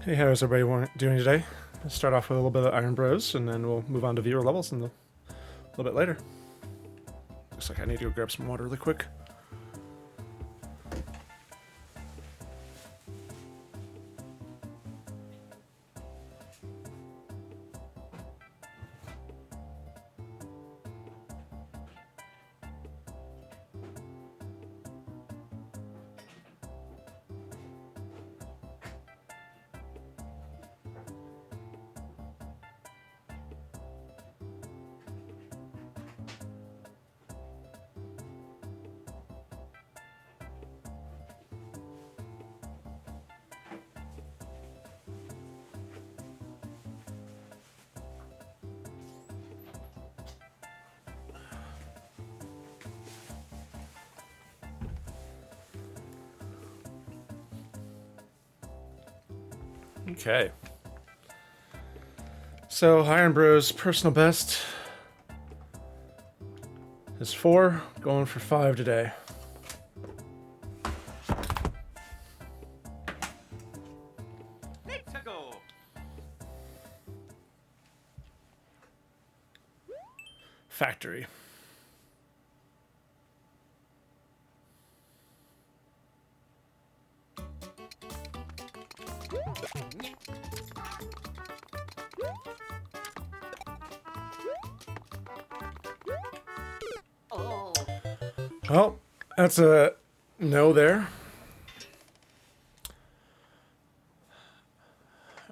Hey, how's everybody doing today? Let's start off with a little bit of Iron Bros, and then we'll move on to viewer levels a little bit later. Looks like I need to go grab some water really quick. Okay. So, Iron Bros personal best is 4, going for 5 today. Factory. Well, that's a no there.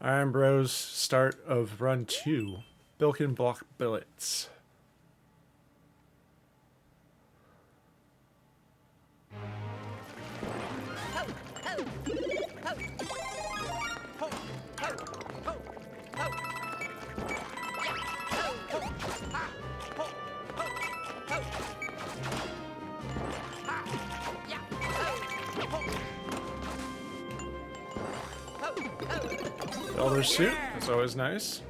Iron Bros start of run 2. Bilkin block billets. Elder suit, that's always nice.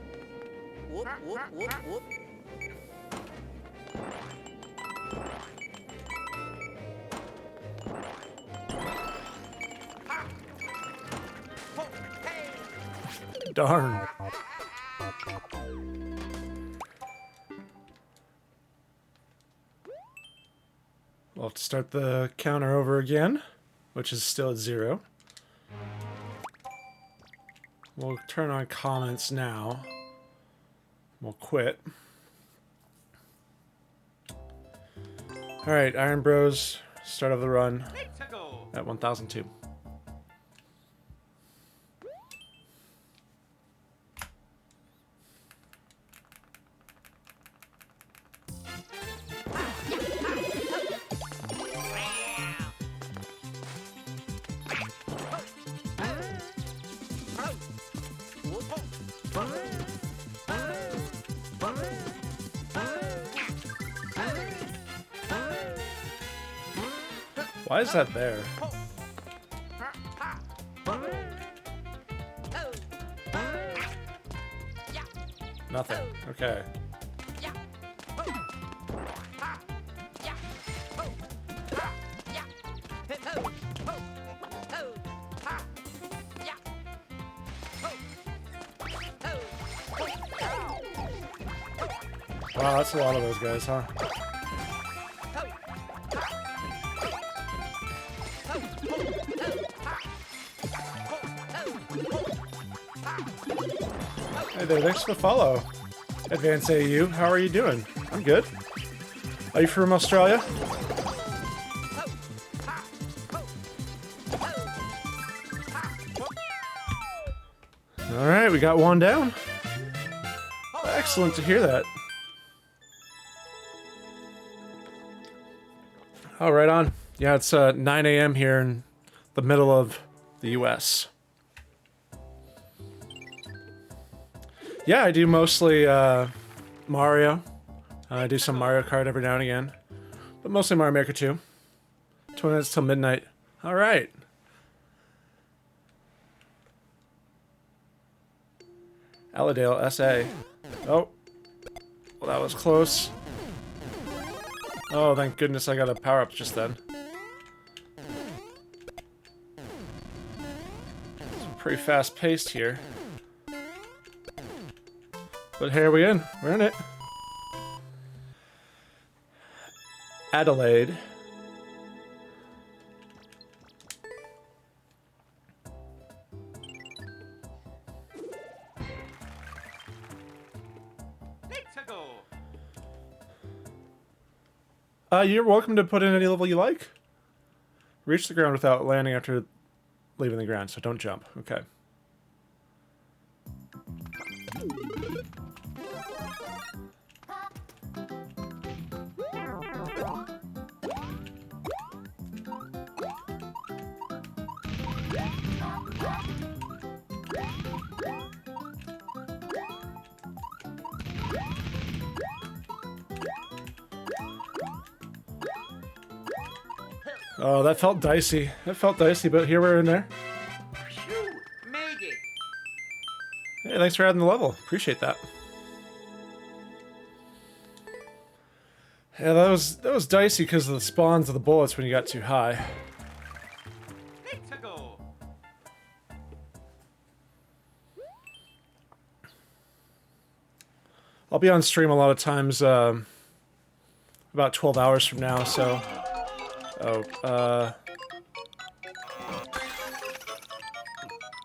Whoop, whoop, whoop, whoop. Darn. We'll have to start the counter over again, which is still at 0. We'll turn on comments now. We'll quit. Alright, Iron Bros, start of the run at 1002. Why is that there? Nothing. Okay. Wow, that's a lot of those guys, huh? Hey there, thanks for the follow. Advance AU, how are you doing? I'm good. Are you from Australia? Alright, we got one down. Excellent to hear that. Oh, right on. Yeah, it's 9 a.m. here in the middle of the US. Yeah, I do mostly Mario. I do some Mario Kart every now and again. But mostly Mario Maker 2. 20 minutes till midnight. Alright. Allendale, SA. Oh. Well, that was close. Oh, thank goodness I got a power-up just then. Pretty fast paced here. But here we in. We're in it. Adelaide. You're welcome to put in any level you like. Reach the ground without landing after leaving the ground, so don't jump. Okay. Oh, that felt dicey. That felt dicey, but here we're in there. Phew, made it. Hey, thanks for adding the level. Appreciate that. Yeah, that was dicey because of the spawns of the bullets when you got too high. Let's go. I'll be on stream a lot of times, about 12 hours from now, so... Oh,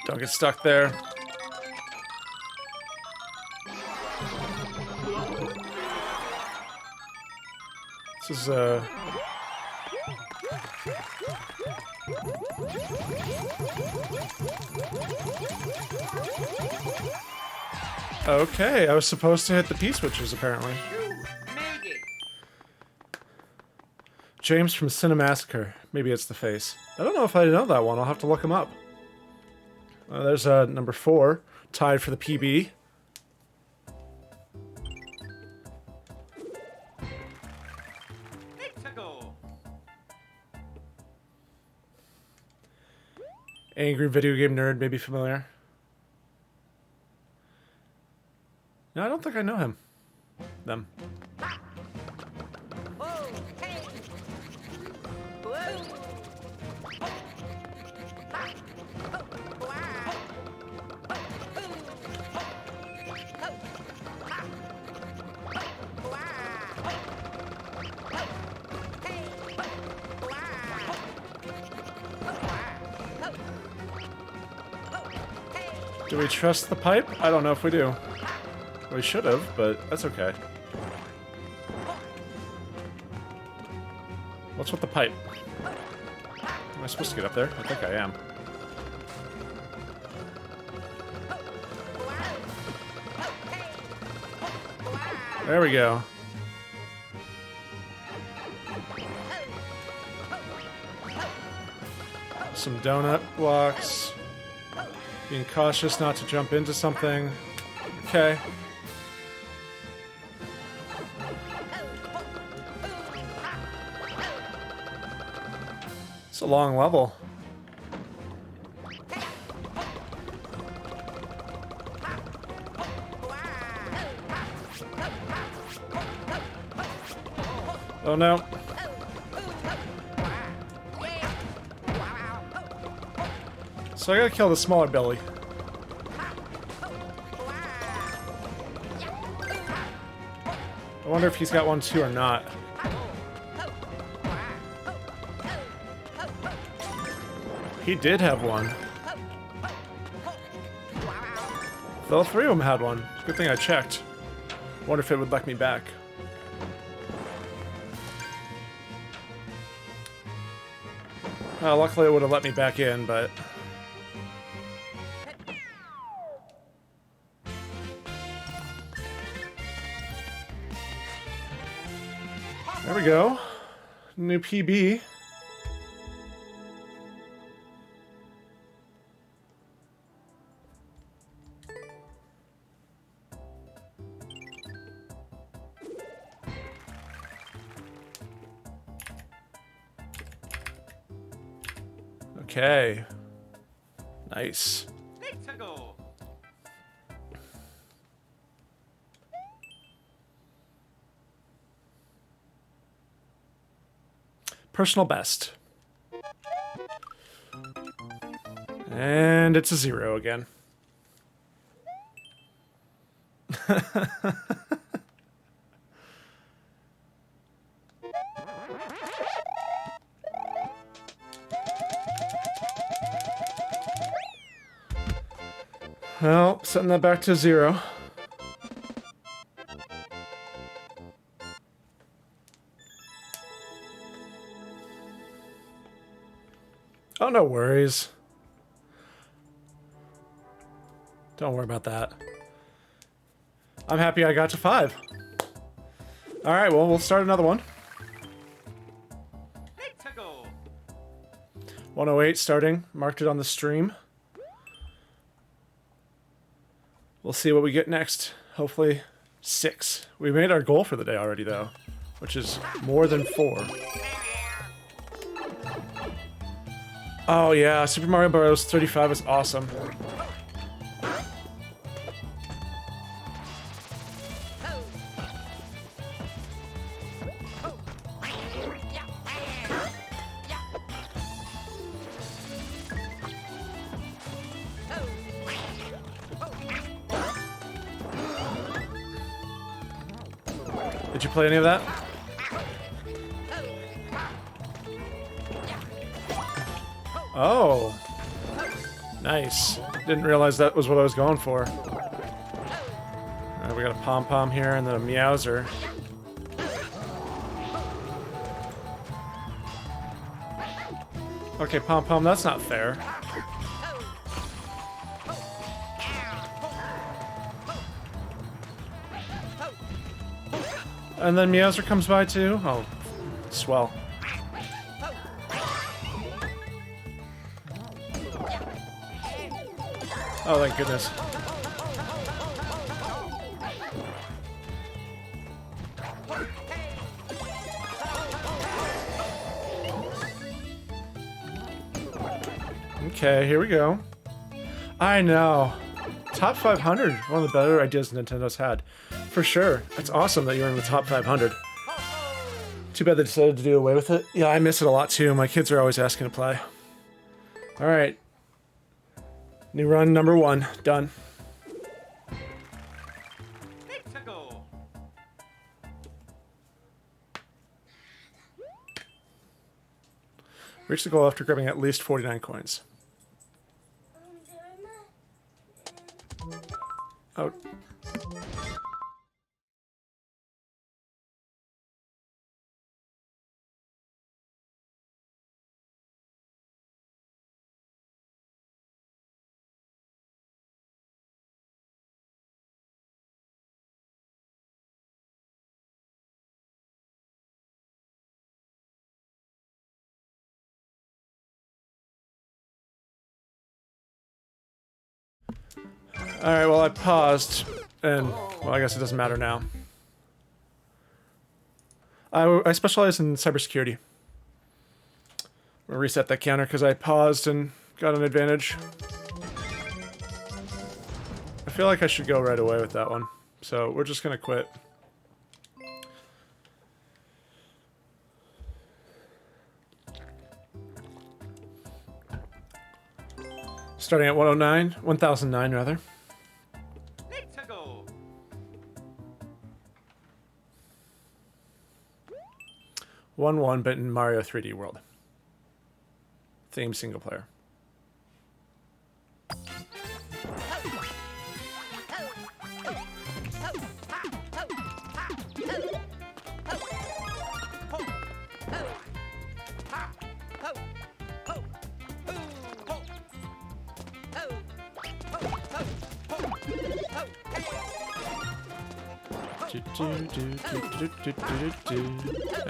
don't get stuck there. This is, okay, I was supposed to hit the P-switches, apparently. Made it. James from Cinemassacre. Maybe it's the face. I don't know if I know that one. I'll have to look him up. There's number 4, tied for the PB. Let's go. Angry video game nerd, maybe familiar. No, I don't think I know him. Them. Oh, hey. Whoa. Do we trust the pipe? I don't know if we do. We should have, but that's okay. What's with the pipe? Am I supposed to get up there? I think I am. There we go. Some donut blocks. Being cautious not to jump into something. Okay. It's a long level. Oh no. So I gotta kill the smaller belly. I wonder if he's got one too or not. He did have one. All 3 of them had one. Good thing I checked. Wonder if it would let me back. Luckily it would have let me back in, but... There we go. New PB. Okay. Nice. Let's go. Personal best. And it's a 0 again. Well, setting that back to 0. Oh, no worries. Don't worry about that. I'm happy I got to 5. Alright, well, we'll start another one. Let's go. 108 starting. Marked it on the stream. We'll see what we get next. Hopefully 6. We made our goal for the day already, though, which is more than 4. Oh yeah, Super Mario Bros. 35 is awesome. Did you play any of that? Oh. Nice. Didn't realize that was what I was going for. Alright, we got a pom-pom here and then a meowser. Okay, pom-pom, that's not fair. And then meowser comes by too? Oh, swell. Oh, thank goodness. Okay, here we go. I know. Top 500, one of the better ideas Nintendo's had. For sure. It's awesome that you're in the top 500. Too bad they decided to do away with it. Yeah, I miss it a lot too. My kids are always asking to play. Alright. New run number 1. Done. Let's go. Reach the goal after grabbing at least 49 coins. Oh. Alright, well I paused, and, well I guess it doesn't matter now. I specialize in cybersecurity. I'm gonna reset that counter because I paused and got an advantage. I feel like I should go right away with that one, so we're just gonna quit. Starting at 109, 1009 rather. Let's go. 1-1, but in Mario 3D World. Theme single player.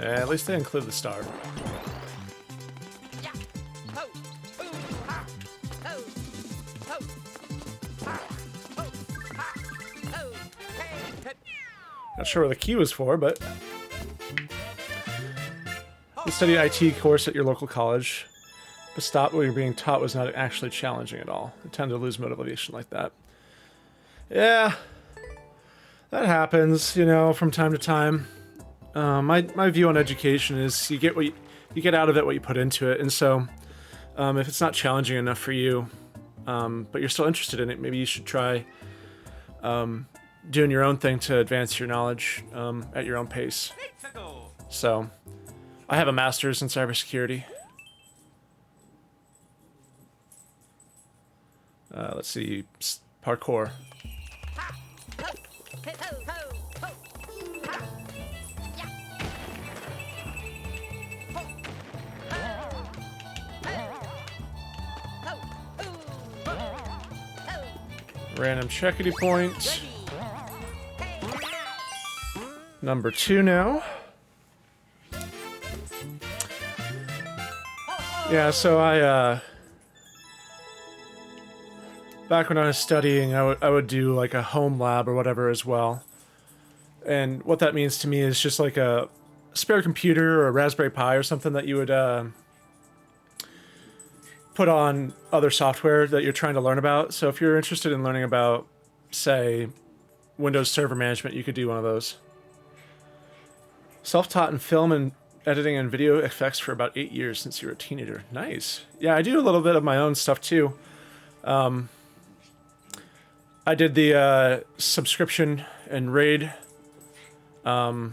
At least they include the star. Not sure what the key was for, but you study IT course at your local college, but stop what you're being taught was not actually challenging at all. I tend to lose motivation like that. Yeah, that happens, you know, from time to time. My view on education is you get out of it what you put into it, and so if it's not challenging enough for you, but you're still interested in it, maybe you should try doing your own thing to advance your knowledge at your own pace. Need to go. So, I have a master's in cybersecurity. Let's see, parkour. Random checkity point. Number 2 now. Yeah, so back when I was studying, I would do like a home lab or whatever as well. And what that means to me is just like a spare computer or a Raspberry Pi or something that you would put on other software that you're trying to learn about. So if you're interested in learning about, say, Windows Server Management, you could do one of those. Self-taught in film and editing and video effects for about 8 years since you were a teenager. Nice. Yeah, I do a little bit of my own stuff too. I did the subscription and raid. What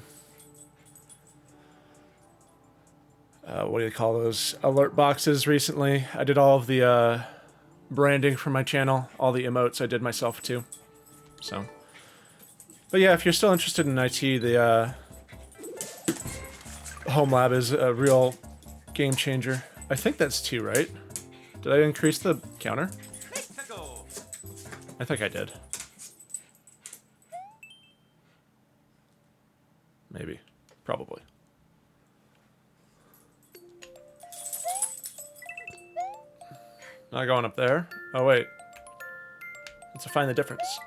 do you call those? Alert boxes recently. I did all of the branding for my channel. All the emotes I did myself too. So. But yeah, if you're still interested in IT, the Home Lab is a real game changer. I think that's 2, right? Did I increase the counter? Need to go. I think I did. Maybe. Probably. Not going up there. Oh, wait. Let's find the difference.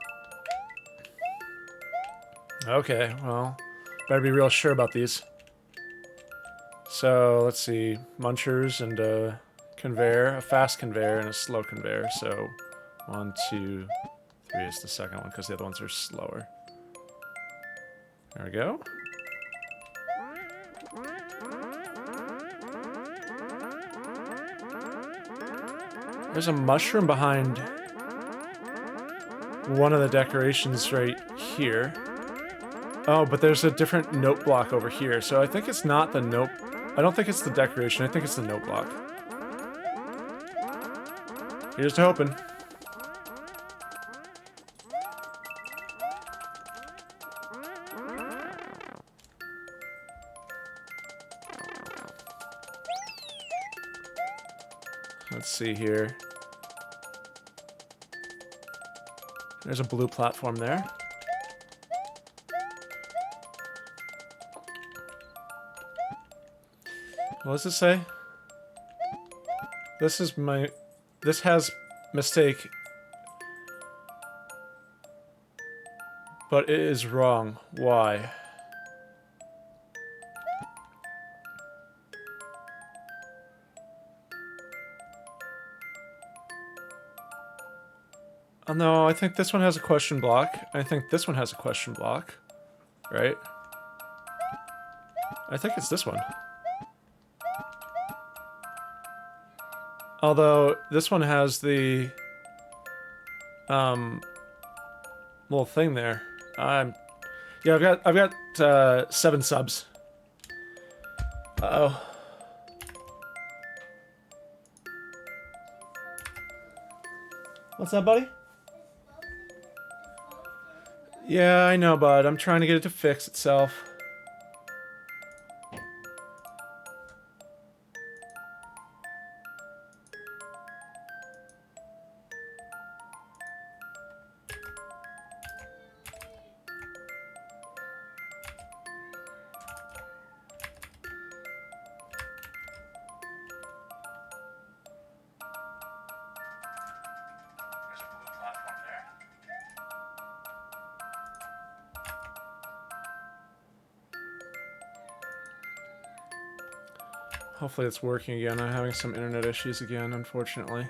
Okay, well, better be real sure about these. So, let's see. Munchers and a conveyor, a fast conveyor and a slow conveyor. So, 1, 2, 3 is the second one because the other ones are slower. There we go. There's a mushroom behind one of the decorations right here. Oh, but there's a different note block over here, so I think it's not the note... I don't think it's the decoration, I think it's the note block. Here's to hoping. Let's see here. There's a blue platform there. What does it say? This has mistake. But it is wrong. Why? Oh no, I think this one has a question block. I think this one has a question block. Right? I think it's this one. Although, this one has the... little thing there. Yeah, I've got 7 subs. Uh-oh. What's that, buddy? Yeah, I know, bud. I'm trying to get it to fix itself. Hopefully it's working again. I'm having some internet issues again, unfortunately.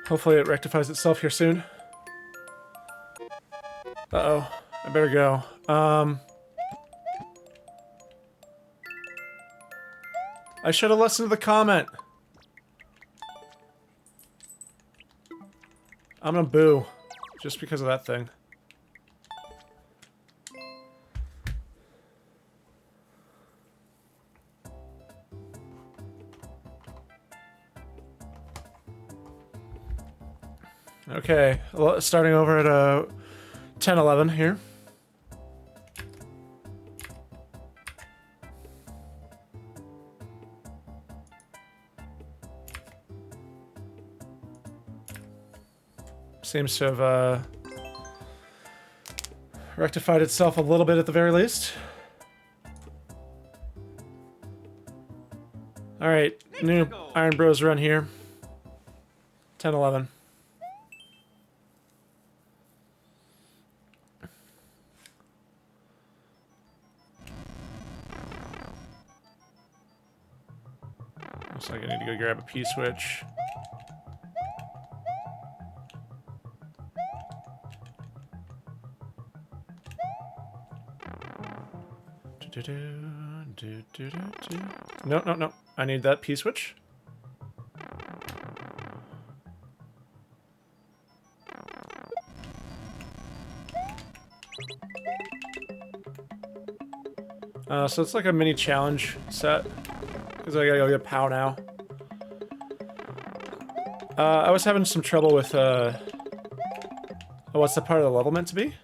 Hopefully it rectifies itself here soon. Uh-oh. I better go. I should have listened to the comment. I'm gonna boo. Just because of that thing. Okay, starting over at 10-11 here. Seems to have rectified itself a little bit at the very least. Alright, new Iron Bros run here. 10-11. Looks like I need to go grab a P-switch. No, no, no. I need that P-switch. So it's like a mini challenge set. Because I gotta go get POW now. I was having some trouble with, what's the part of the level meant to be?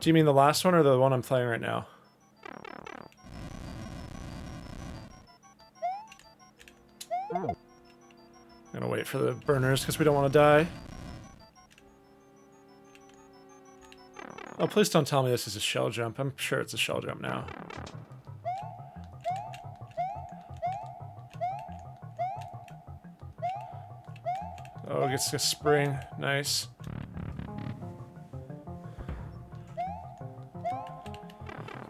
Do you mean the last one or the one I'm playing right now? I'm gonna wait for the burners because we don't want to die. Oh, please don't tell me this is a shell jump. I'm sure it's a shell jump now. Oh, it gets a spring. Nice.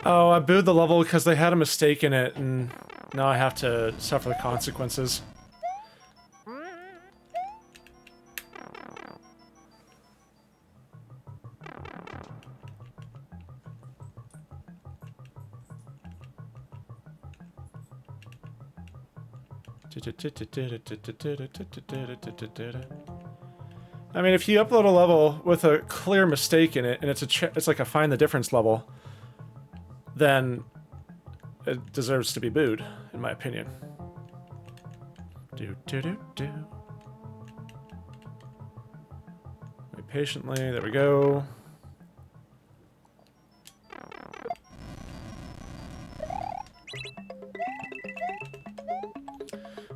Oh, I booed the level because they had a mistake in it, and now I have to suffer the consequences. I mean, if you upload a level with a clear mistake in it, and it's like a find the difference level, then it deserves to be booed, in my opinion. Wait patiently, there we go.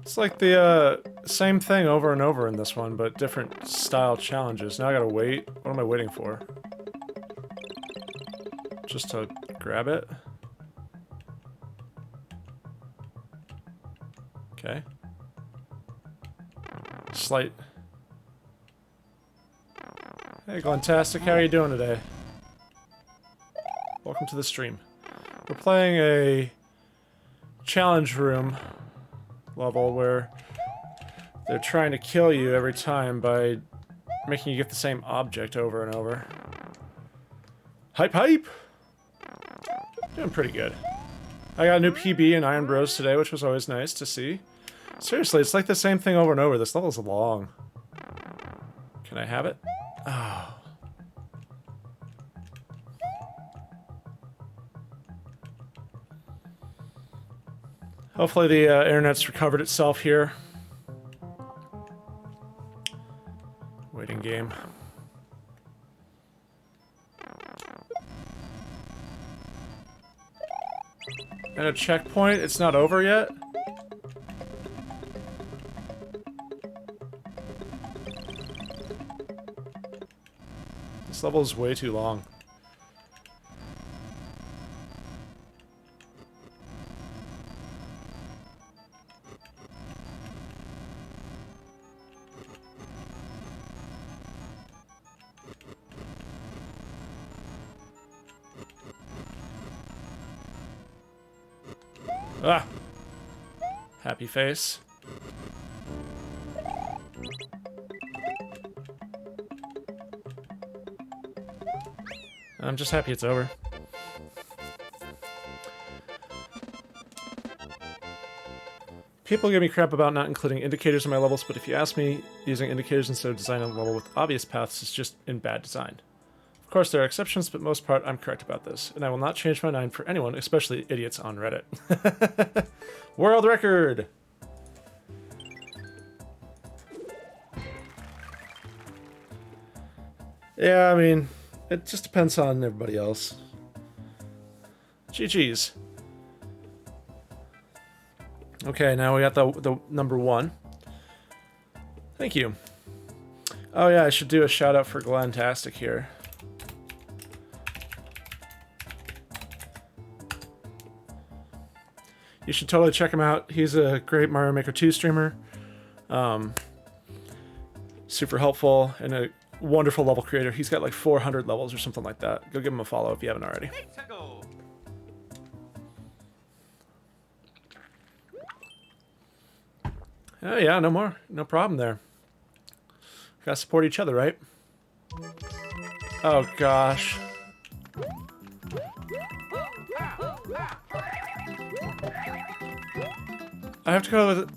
It's like the same thing over and over in this one, but different style challenges. Now I gotta wait. What am I waiting for? Just to grab it? Okay. Slight. Hey, Glentastic, how are you doing today? Welcome to the stream. We're playing a challenge room level where they're trying to kill you every time by making you get the same object over and over. Hype hype! Doing pretty good. I got a new PB in Iron Bros today, which was always nice to see. Seriously, it's like the same thing over and over. This level's long. Can I have it? Oh. Hopefully the internet's recovered itself here. Waiting game. At a checkpoint, it's not over yet? This level is way too long. Ah! Happy face. I'm just happy it's over. People give me crap about not including indicators in my levels, but if you ask me, using indicators instead of designing a level with obvious paths is just in bad design. Of course, there are exceptions, but most part, I'm correct about this, and I will not change my mind for anyone, especially idiots on Reddit. World record! Yeah, I mean, it just depends on everybody else. GG's. Okay, now we got the number 1. Thank you. Oh yeah, I should do a shout out for Glentastic here. You should totally check him out. He's a great Mario Maker 2 streamer. Super helpful and a wonderful level creator. He's got like 400 levels or something like that. Go give him a follow if you haven't already. Oh yeah, no more. No problem there. Gotta support each other, right? Oh gosh. I have to go with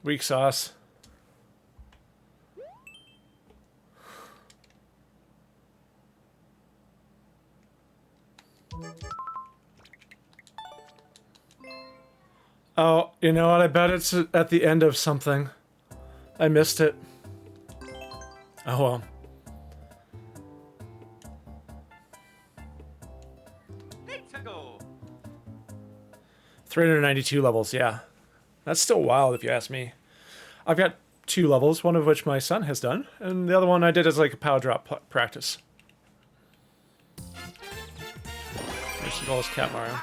weak sauce. Oh, you know what? I bet it's at the end of something. I missed it. Oh well. 392 levels, yeah. That's still wild if you ask me. I've got 2 levels, one of which my son has done, and the other one I did as like a power drop practice. There's the goal is Cat Mario.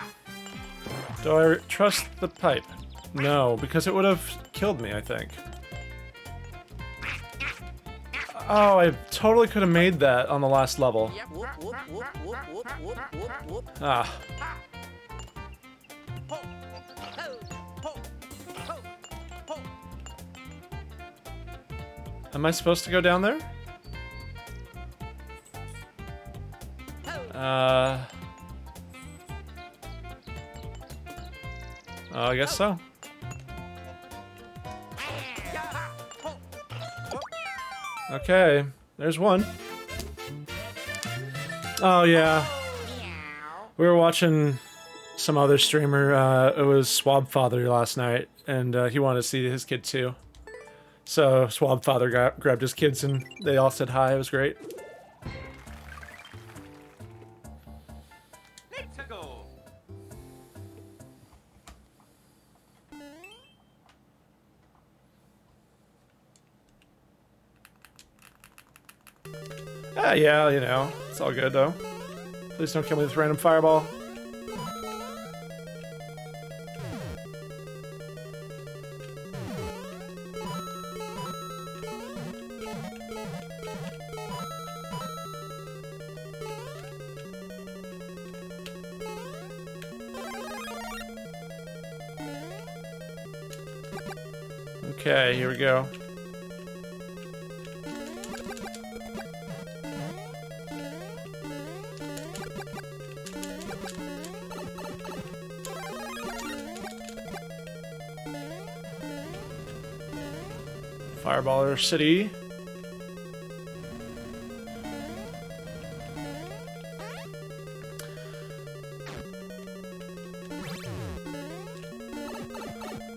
Do I trust the pipe? No, because it would have killed me, I think. Oh, I totally could have made that on the last level. Ah. Am I supposed to go down there? Oh, I guess so. Okay, there's one. Oh yeah. We were watching some other streamer, it was Swabfather last night, and he wanted to see his kid too. So Swabfather grabbed his kids and they all said hi, it was great. Yeah, you know, it's all good though. Please don't kill me with random fireball. Okay, here we go. Fireballer City.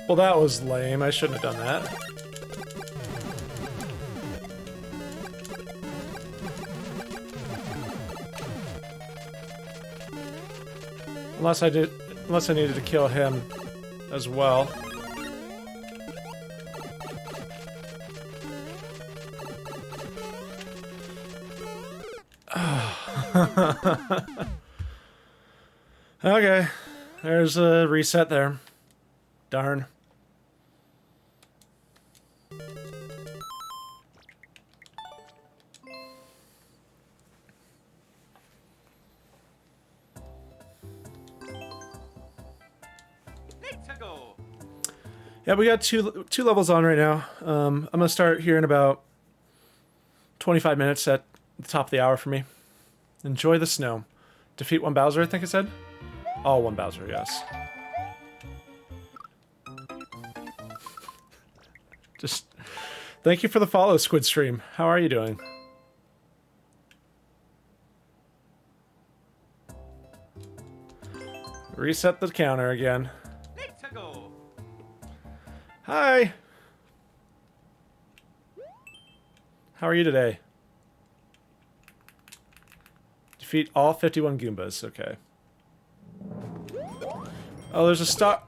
Well, that was lame. I shouldn't have done that. Unless I needed to kill him as well. Okay, there's a reset there. Darn. Yeah, we got two levels on right now. I'm gonna start here in about 25 minutes at the top of the hour for me. Enjoy the snow. Defeat one Bowser, I think it said. All one Bowser, yes. Just thank you for the follow, Squid Stream. How are you doing? Reset the counter again. Let's go. Hi. How are you today? Defeat all 51 Goombas. Okay. Oh, there's a stop.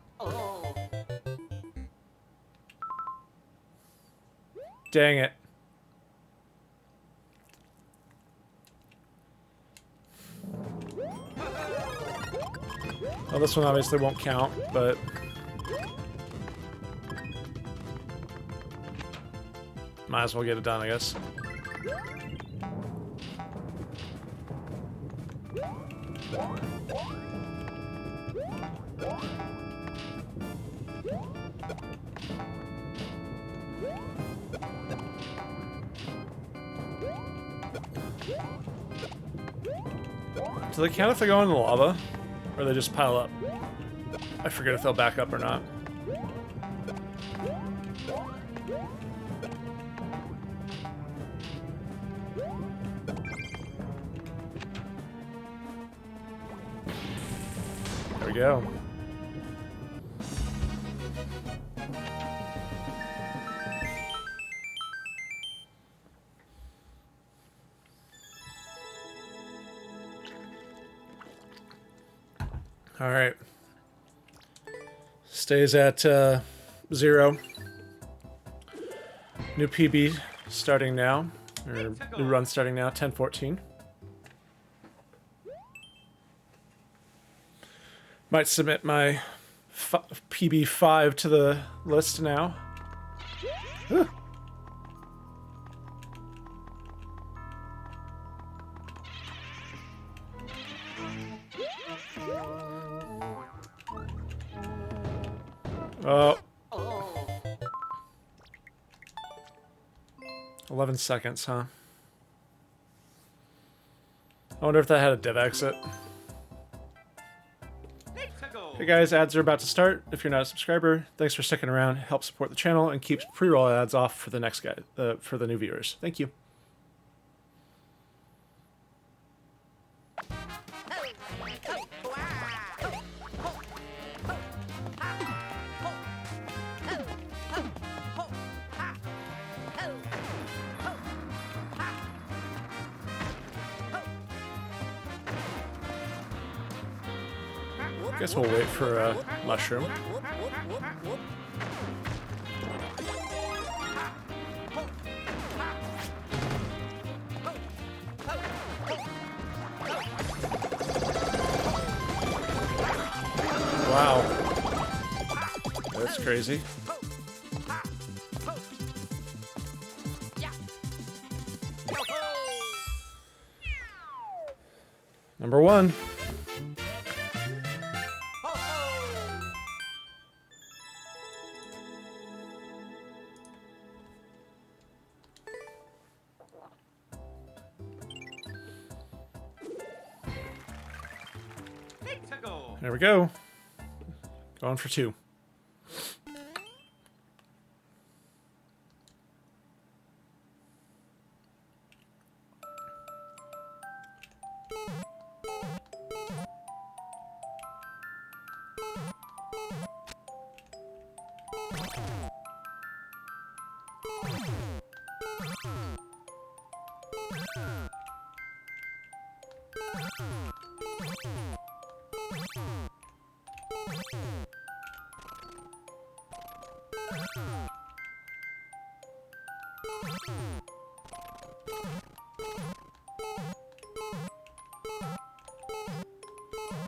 Dang it. Well, this one obviously won't count, but... might as well get it done, I guess. Do they count if they go in the lava? Or they just pile up? I forget if they'll back up or not. There we go. All right. Stays at 0. New PB starting now, or new run starting now, 10:14. Might submit my PB5 to the list now. Huh. Oh. 11 seconds, huh? I wonder if that had a dev exit. Hey guys, ads are about to start. If you're not a subscriber, thanks for sticking around. Help support the channel and keeps pre-roll ads off for the next guy, for the new viewers. Thank you. Guess we'll wait for a mushroom. Wow. That's crazy. Number 1. There we go. Going for 2.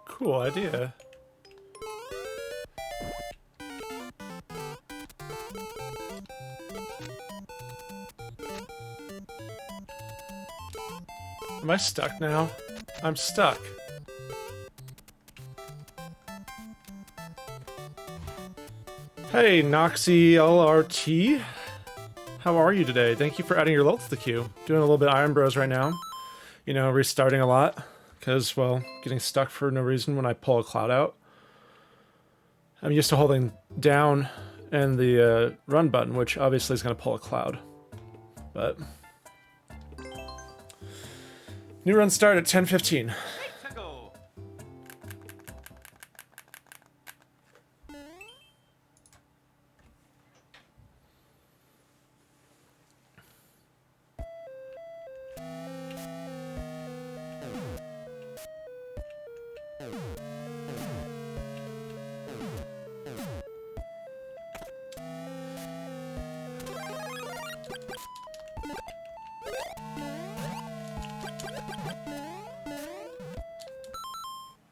Cool idea. Am I stuck now? I'm stuck. Hey, Noxy LRT. How are you today? Thank you for adding your level to the queue. Doing a little bit of Iron Bros right now. You know, restarting a lot. Because, well, getting stuck for no reason when I pull a cloud out. I'm used to holding down and the run button, which obviously is going to pull a cloud. But new run start at 10:15.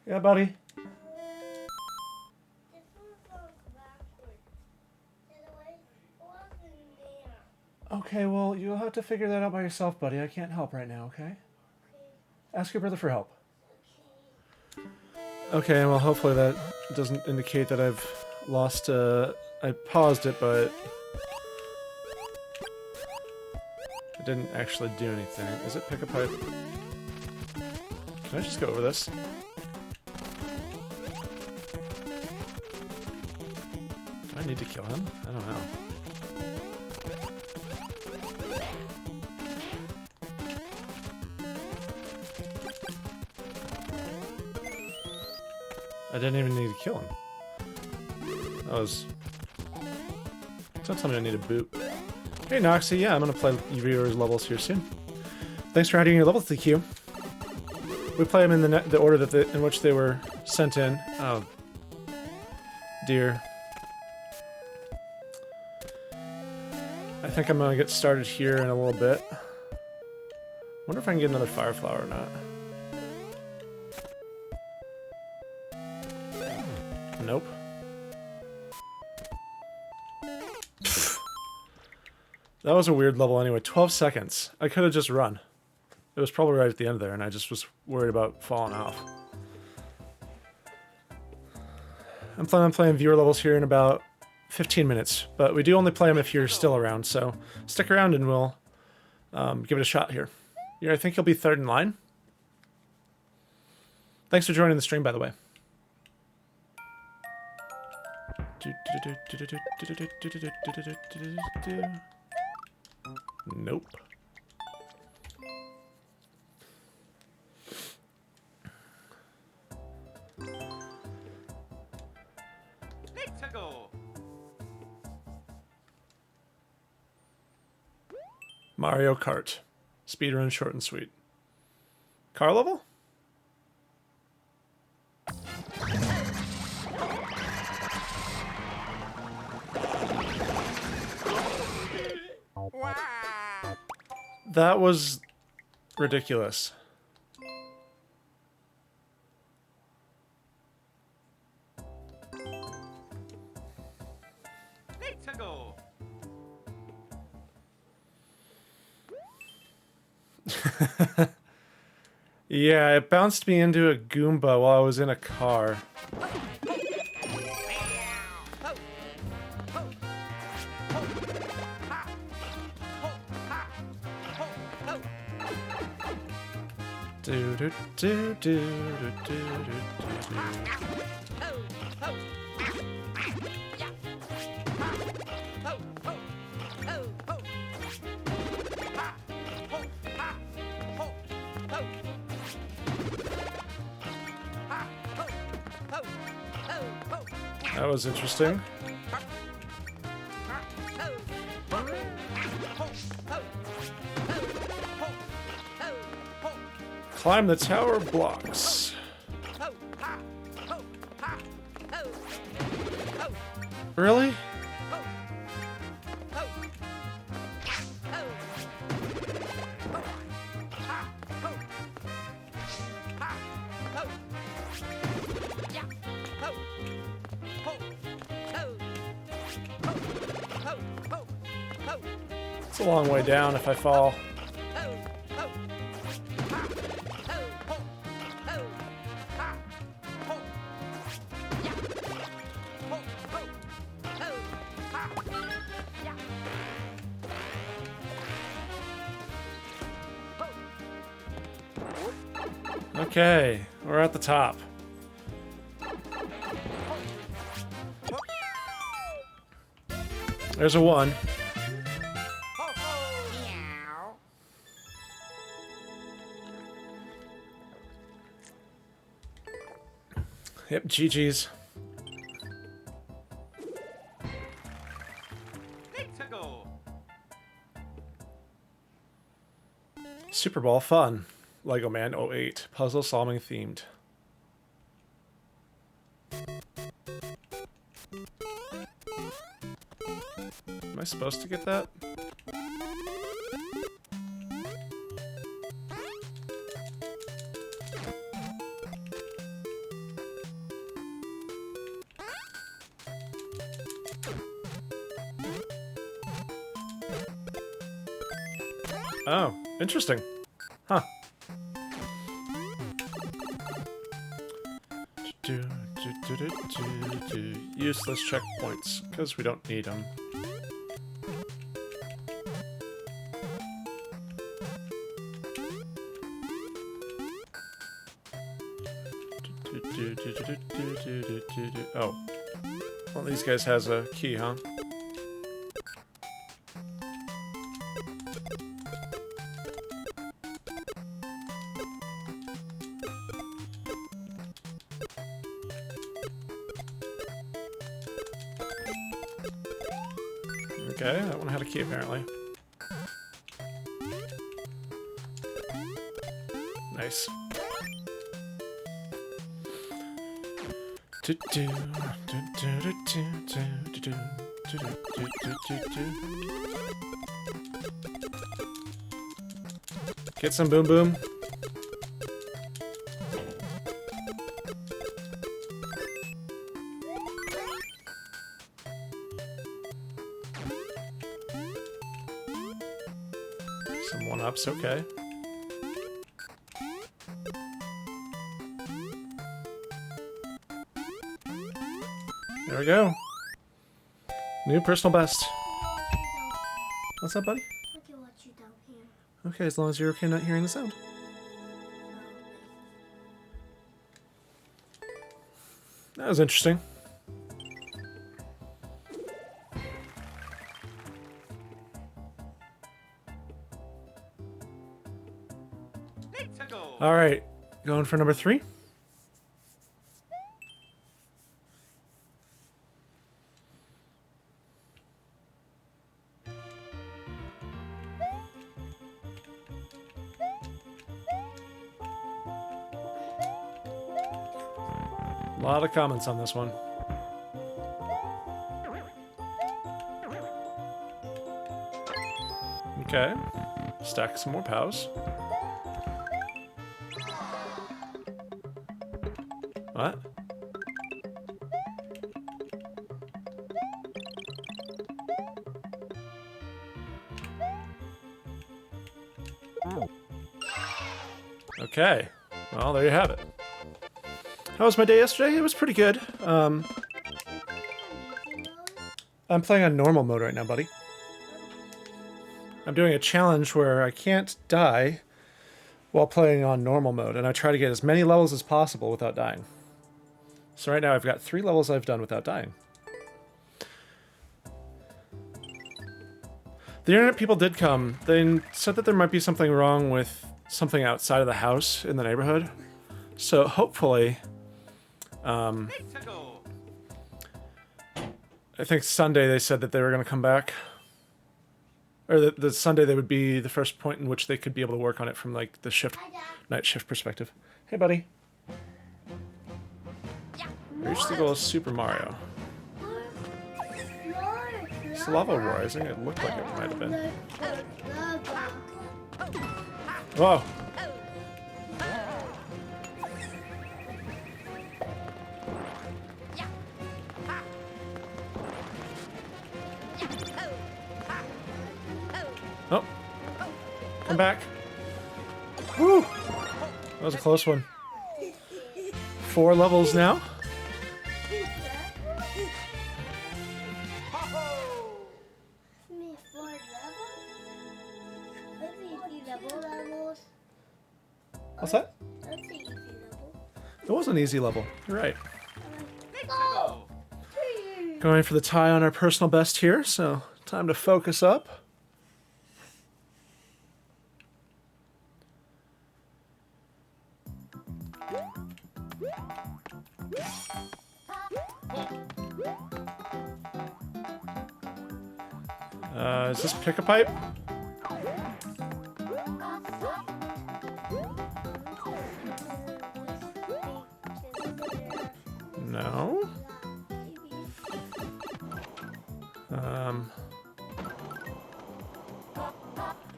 Yeah, buddy. Okay, well, you'll have to figure that out by yourself, buddy. I can't help right now, okay? Ask your brother for help. Okay, well, hopefully that doesn't indicate that I've lost, I paused it, but I didn't actually do anything. Is it pick a pipe? Can I just go over this? Do I need to kill him? I don't know. I didn't even need to kill him. That was... Don't tell me I need a boot. Hey Noxy, yeah, I'm gonna play viewers levels here soon. Thanks for adding your levels to the queue. We play them in the order that in which they were sent in. Oh, dear. I think I'm gonna get started here in a little bit. Wonder if I can get another fire flower or not. Nope. That was a weird level anyway. 12 seconds. I could have just run. It was probably right at the end there, and I just was worried about falling off. I'm planning on playing viewer levels here in about 15 minutes, but we do only play them if you're still around, so stick around and we'll give it a shot here. I think you'll be third in line. Thanks for joining the stream, by the way. Nope. Let's go. Mario Kart. Speedrun short and sweet. Car level? That was ridiculous. Let's go. Yeah, it bounced me into a Goomba while I was in a car. Do do do do do do do. That was interesting. Climb the tower blocks. Really? It's a long way down if I fall. Okay, we're at the top. There's a 1. Yep, GG's. Let's go. Super Bowl fun. Lego Man 08. Puzzle solving themed. Am I supposed to get that? Oh, interesting. Huh. Useless checkpoints, because we don't need them. Oh. One of these guys has a key, huh? Okay, that one had a key apparently. Nice. Get some boom boom. Some 1-ups, okay. There we go. New personal best. What's up, buddy? I can watch you down here. Okay, as long as you're okay not hearing the sound. That was interesting. Let's go. All right, going for number 3. A lot of comments on this one. Okay, stack some more POWs. What? Okay, well, there you have it. How was my day yesterday? It was pretty good. I'm playing on normal mode right now, buddy. I'm doing a challenge where I can't die while playing on normal mode, and I try to get as many levels as possible without dying. So right now I've got 3 levels I've done without dying. The internet people did come. They said that there might be something wrong with something outside of the house in the neighborhood. So hopefully... Let's go. I think Sunday they said that they were going to come back. Or that the Sunday they would be the first point in which they could be able to work on it from like the night shift perspective. Hey buddy. Reach the goal of Super Mario. It's lava rising. It looked like it might have been. Whoa. Oh. Come back. Woo! That was a close one. 4 levels now. What's that? Let's see. It was an easy level. You're right. Go. Going for the tie on our personal best here, so time to focus up. Is this pick a pipe? No.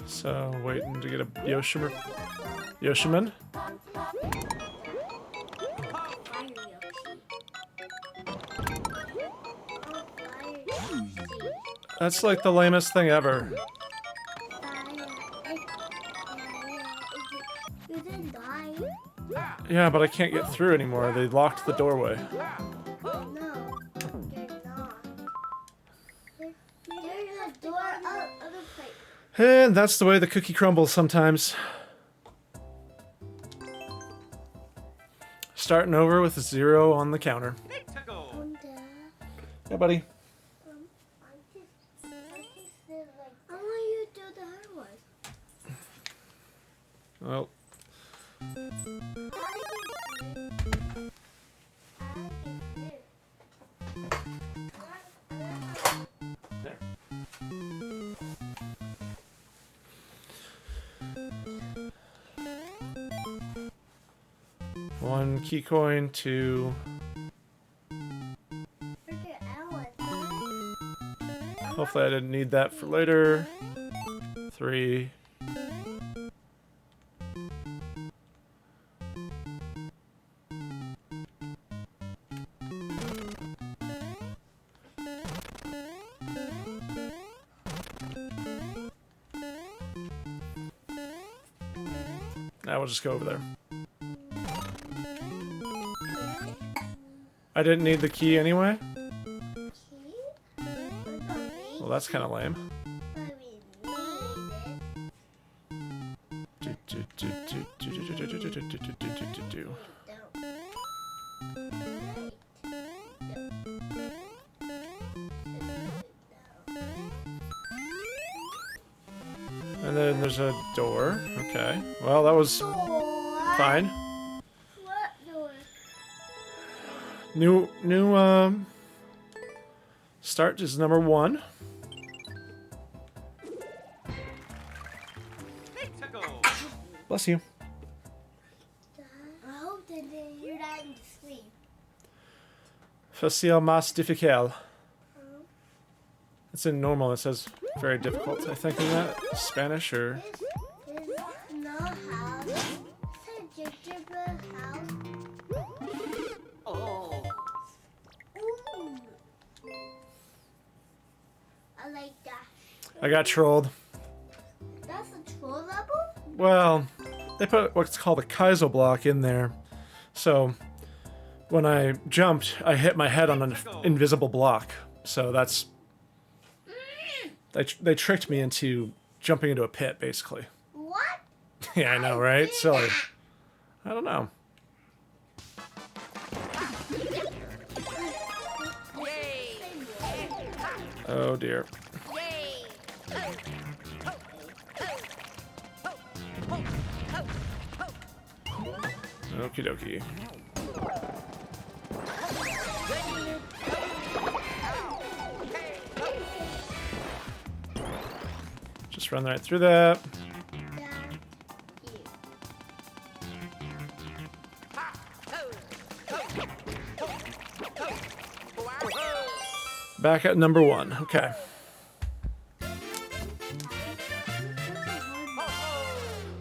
So waiting to get a Yoshiman. That's like the lamest thing ever. You didn't die. Yeah, but I can't get through anymore. They locked the doorway. No, you're not. There's a door other place. And that's the way the cookie crumbles sometimes. Starting over with a 0 on the counter. Go. Yeah, buddy. I want you to do the hard one. Well, there. One key coin to hopefully I didn't need that for later. 3. Now we'll just go over there. I didn't need the key anyway. Well, that's kind of lame. And then there's a door. Okay. Well, that was fine. What door? New start is number 1. Go. Bless you. I hope that you're not in sleep. Facile más difícil. It's in normal. It says very difficult. I think in that Spanish or This is no house. It's a gingerbread house. Oh. Ooh. I like that. I got trolled. That's a troll level? Well, they put what's called a Kaizo block in there. So when I jumped, I hit my head on an invisible block. So that's they tricked me into jumping into a pit, basically. What? Yeah, I know, right? Silly. I don't know. Oh dear. Okie dokie. Just run right through that. Back at number 1. Okay.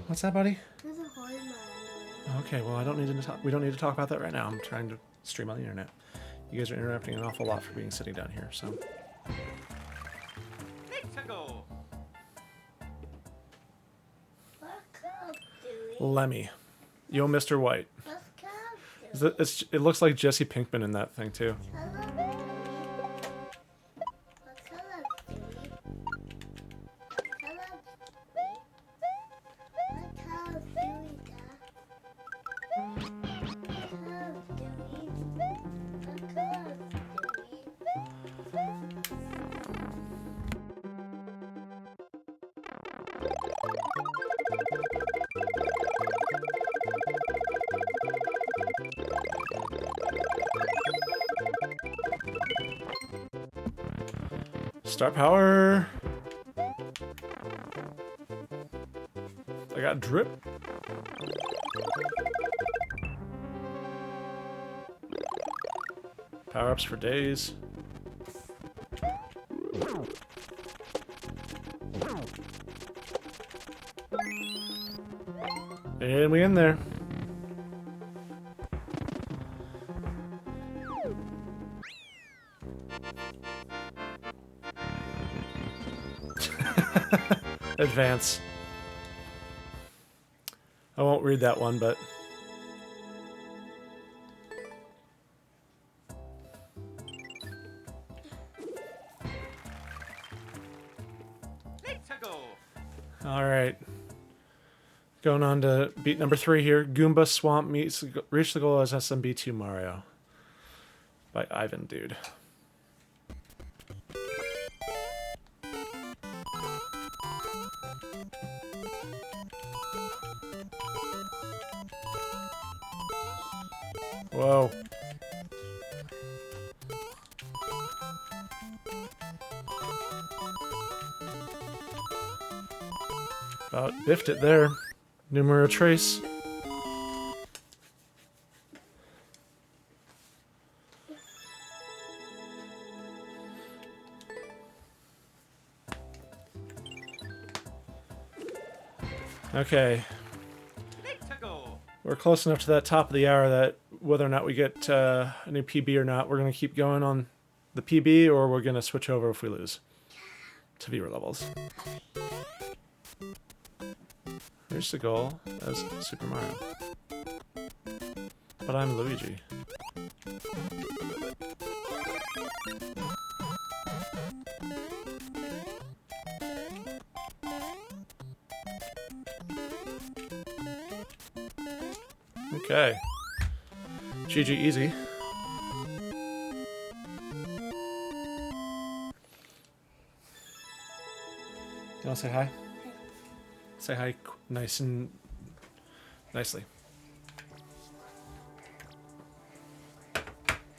What's that, buddy? There's a hole in my Okay, well, I don't need to talk. We don't need to talk about that right now. I'm trying to stream on the internet. You guys are interrupting an awful lot for being sitting down here. So, Go. What's Cub doing? Lemmy, yo, Mr. White. What's Cub doing? It looks like Jesse Pinkman in that thing too. Hello? What's Caleb doing? Caleb? What's Caleb doing, Dad? Star power. I got drip. Power-ups for days. And we in there. Advance. I won't read that one, but... Let's go. Alright. Going on to beat number 3 here. Goomba Swamp meets Reach the Goal as SMB2 Mario. By Ivan Dude. Whoa. About biffed it there. Numero trace. Okay. Let's go. We're close enough to that top of the hour that whether or not we get a new PB or not, we're going to keep going on the PB or we're going to switch over if we lose to viewer levels. Here's the goal as Super Mario. But I'm Luigi. Okay. GG easy. You want to say hi? Say hi nice and nicely.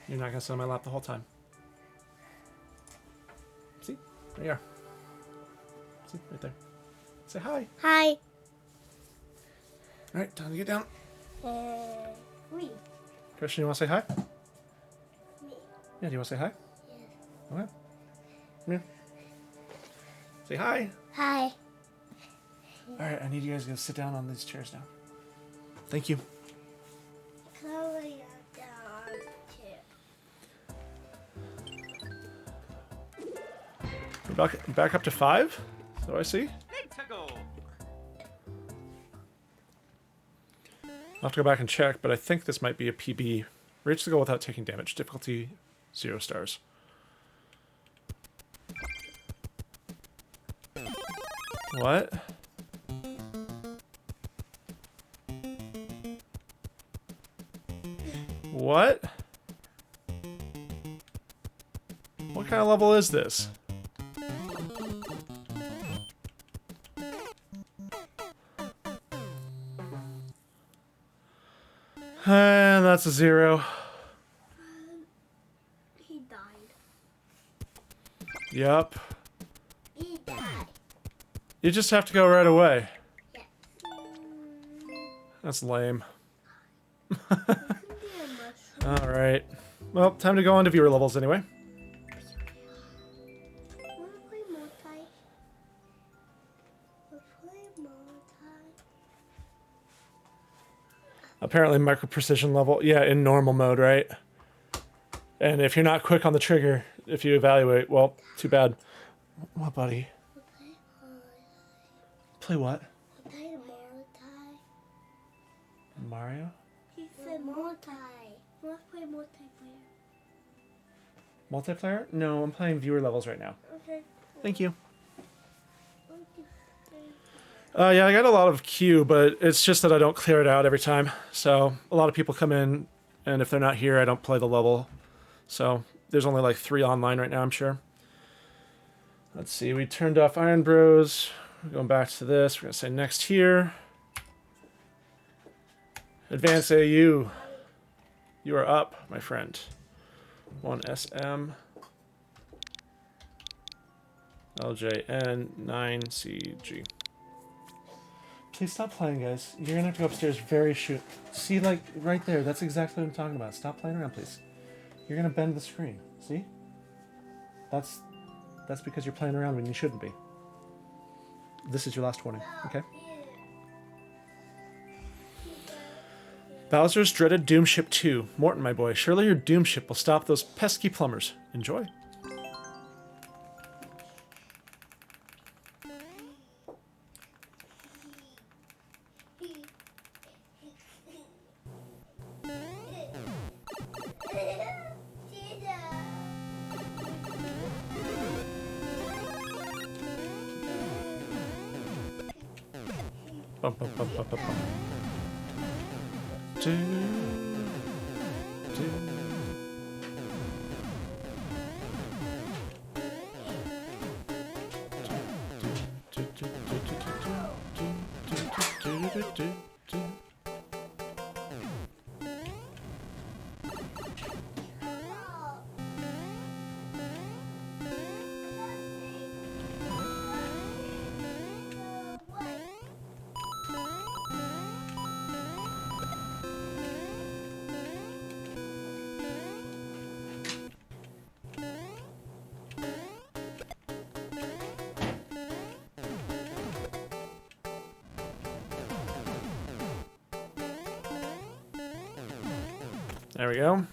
You're not going to sit on my lap the whole time. See? There you are. See? Right there. Say hi. Hi. Alright, time to get down. We. Christian, you want to say hi? Me. Yeah, do you want to say hi? Yes. Okay. Come here. Say hi. Hi. Alright, I need you guys to sit down on these chairs now. Thank you. Chloe down too. We're back up to 5? So I see. Let's go. I'll have to go back and check, but I think this might be a PB. Reach the goal without taking damage. Difficulty 0 stars. What? What? What kind of level is this? And that's a 0. He died. Yep. He died. You just have to go right away. Yeah. That's lame. Be a mushroom. Alright. Well, time to go on to viewer levels anyway. Wanna play multi? We'll play multi. Apparently micro precision level. Yeah, in normal mode, right? And if you're not quick on the trigger, if you evaluate, well, too bad. What, buddy? We'll play multi. Play what? We'll play multi. Mario? He said multi. Let's play multiplayer. Multiplayer? No, I'm playing viewer levels right now. Okay. Thank you. Yeah, I got a lot of queue, but it's just that I don't clear it out every time. So a lot of people come in, and if they're not here, I don't play the level. So there's only like 3 online right now, I'm sure. Let's see, we turned off Iron Bros. We're going back to this. We're going to say next here. Advance AU. You are up, my friend. 1 SM. LJN9CG. Please stop playing, guys. You're gonna have to go upstairs very soon. See, like, right there. That's exactly what I'm talking about. Stop playing around, please. You're gonna bend the screen. See? That's because you're playing around when you shouldn't be. This is your last warning, okay? Bowser's dreaded Doom Ship 2. Morton, my boy, surely your Doom Ship will stop those pesky plumbers. Enjoy. Bum, bum, bum, bum, bum, bum. Do, do. There we go.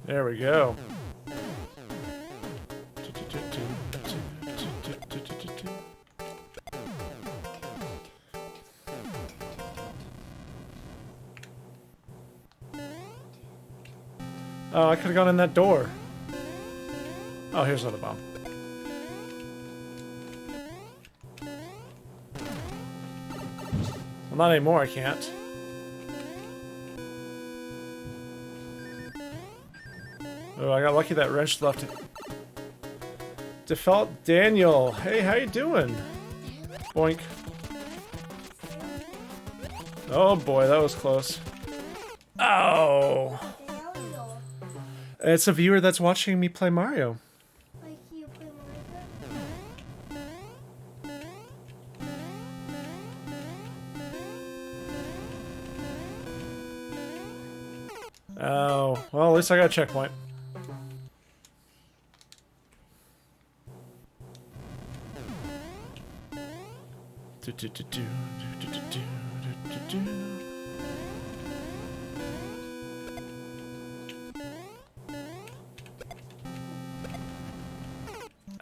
There we go. Oh, I could have gone in that door. Oh, here's another bomb. Well, not anymore, I can't. Oh, I got lucky that wrench left it. Default Daniel. Hey, how you doing? Boink. Oh boy, that was close. Oh. It's a viewer that's watching me play Mario. Like you play Oh, well, at least I got a checkpoint.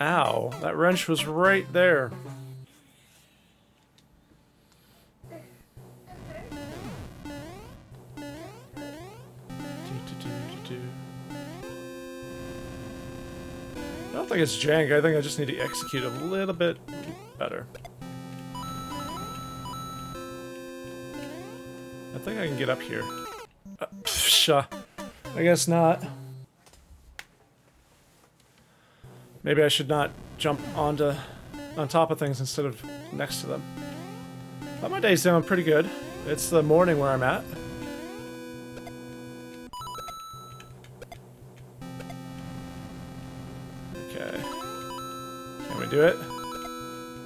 Ow, that wrench was right there. I don't think it's jank, I think I just need to execute a little bit better. I think I can get up here. I guess not. Maybe I should not jump on top of things instead of next to them. But my day's doing pretty good. It's the morning where I'm at. Okay. Can we do it?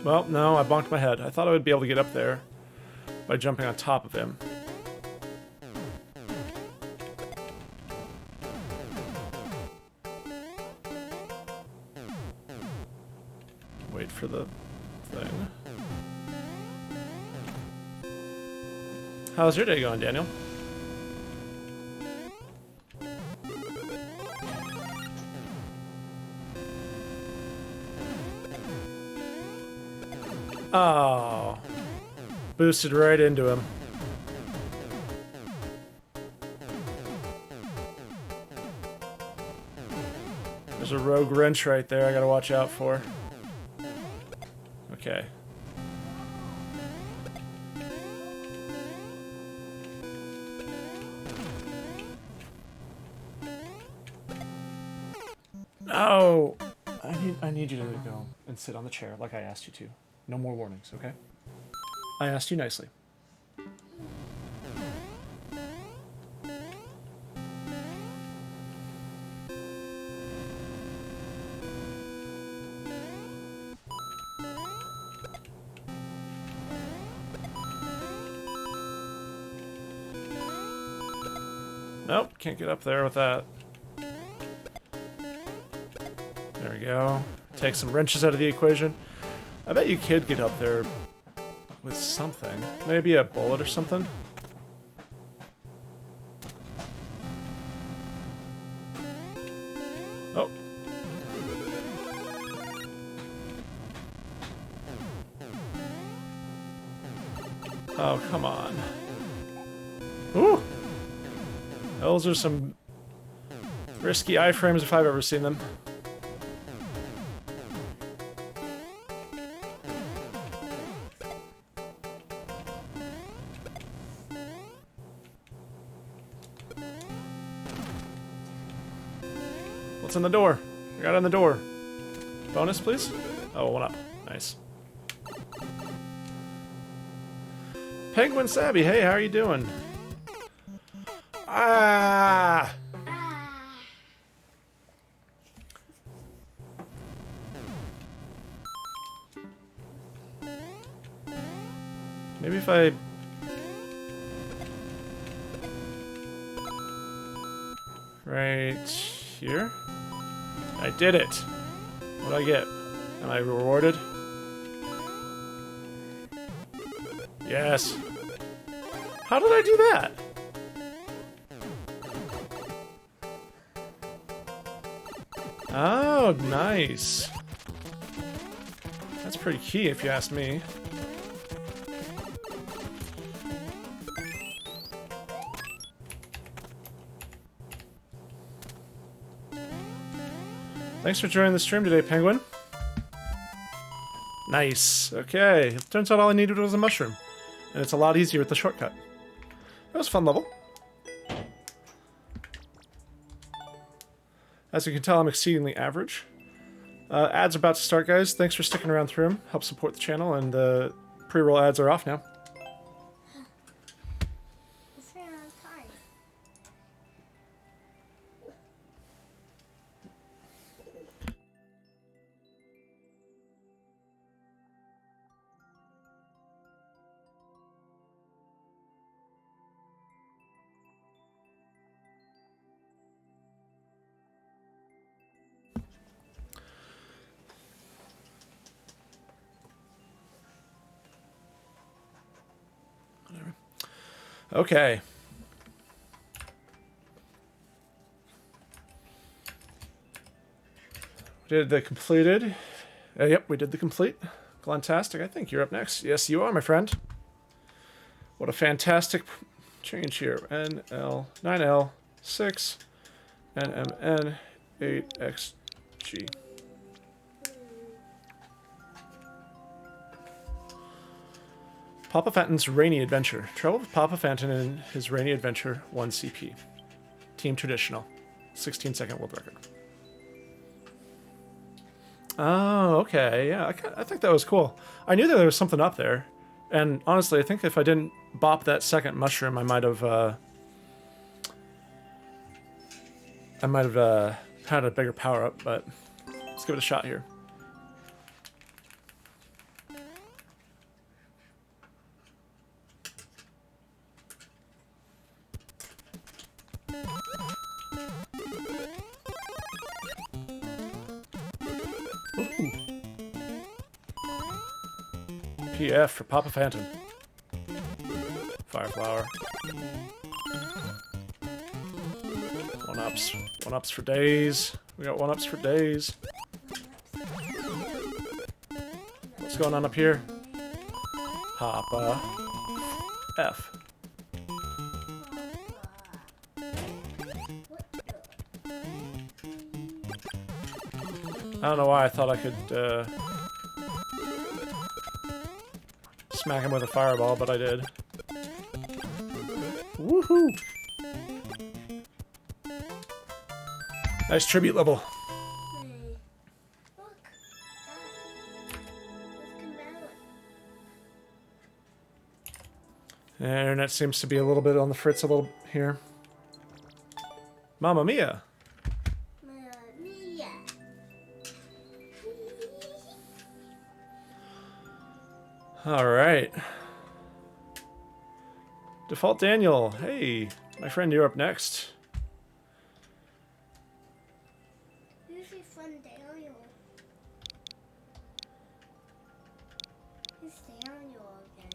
Well, no, I bonked my head. I thought I would be able to get up there by jumping on top of him. Wait for the thing. How's your day going, Daniel? Oh. Boosted right into him. There's a rogue wrench right there I gotta watch out for. Okay. No! I need you to go and sit on the chair like I asked you to. No more warnings, okay? I asked you nicely. Nope, can't get up there with that. There we go. Take some wrenches out of the equation. I bet you could get up there with something. Maybe a bullet or something. Oh. Oh, come on. Ooh! Those are some risky iframes if I've ever seen them. What's in the door? I got it in the door. Bonus, please? Oh, one up. Nice. Penguin Sabby, hey, how are you doing? Ah! Maybe if I... Right here? I did it! What do I get? Am I rewarded? Yes! How did I do that? Oh, nice. That's pretty key if you ask me. Thanks for joining the stream today, Penguin. Nice. Okay. It turns out all I needed was a mushroom. And it's a lot easier with the shortcut. That was a fun level. As you can tell, I'm exceedingly average. Ads are about to start, guys. Thanks for sticking around through them. Help support the channel, and the pre-roll ads are off now. Okay. We did the completed. Yep, we did the complete. Glantastic, I think you're up next. Yes, you are, my friend. What a fantastic change here. NL, 9L, 6, NMN, 8XG. Papa Fanton's Rainy Adventure. Travel with Papa Fanton in his Rainy Adventure 1 CP. Team Traditional. 16-second world record. Oh, okay. Yeah, I think that was cool. I knew that there was something up there. And honestly, I think if I didn't bop that second mushroom, I might have had a bigger power-up, but let's give it a shot here. PF for Papa Phantom. Fireflower. One-ups. One-ups for days. We got one-ups for days. What's going on up here? Papa F. I don't know why I thought I could, smack him with a fireball, but I did. Woohoo! Nice tribute level. Internet seems to be a little bit on the fritz a little here. Mamma mia. Mia. All right. Default Daniel. Hey, my friend, you're up next. Who's your friend Daniel? Who's Daniel again?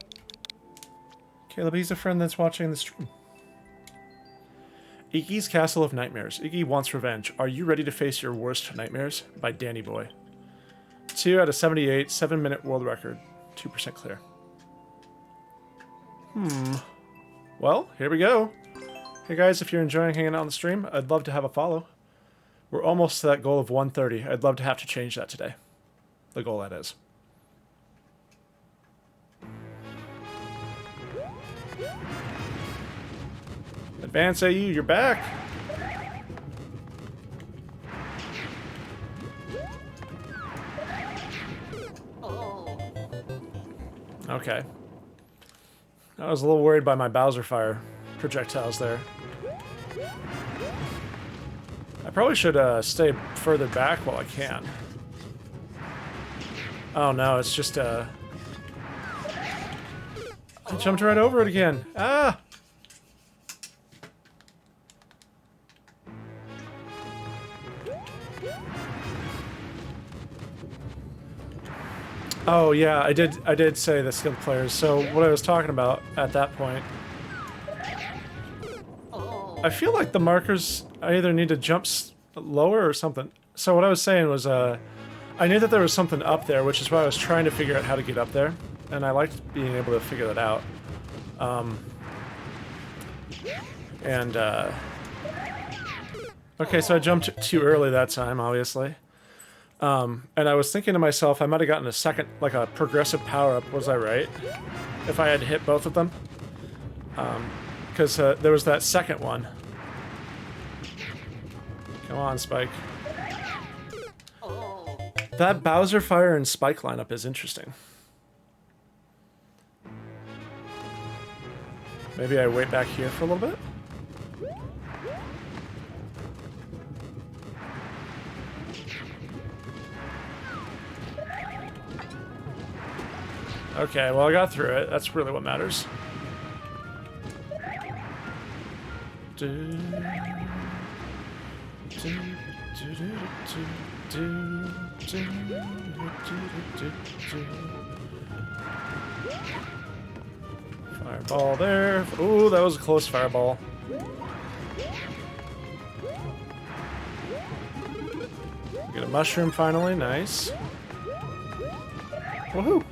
Caleb, he's a friend that's watching the stream. Iggy's Castle of Nightmares. Iggy wants revenge. Are you ready to face your worst nightmares? By Danny Boy. 2 out of 78, 7-minute world record. 2% clear. Well, here we go. Hey guys, if you're enjoying hanging out on the stream, I'd love to have a follow. We're almost to that goal of 130. I'd love to have to change that today. The goal, that is. Advance AU, you're back! Okay. I was a little worried by my Bowser Fire projectiles there. I probably should stay further back while I can. Oh no, it's just I jumped right over it again. Ah! Oh yeah, I did say the skilled players. So what I was talking about at that point, I feel like the markers, I either need to jump lower or something. So what I was saying was, I knew that there was something up there, which is why I was trying to figure out how to get up there, and I liked being able to figure that out. Okay, so I jumped too early that time, obviously. And I was thinking to myself, I might have gotten a second, like a progressive power-up, was I right? If I had hit both of them. Because there was that second one. Come on, Spike. That Bowser Fire and Spike lineup is interesting. Maybe I wait back here for a little bit? Okay, well I got through it. That's really what matters. Fireball there. Ooh, that was a close fireball. Get a mushroom finally, nice. Woohoo!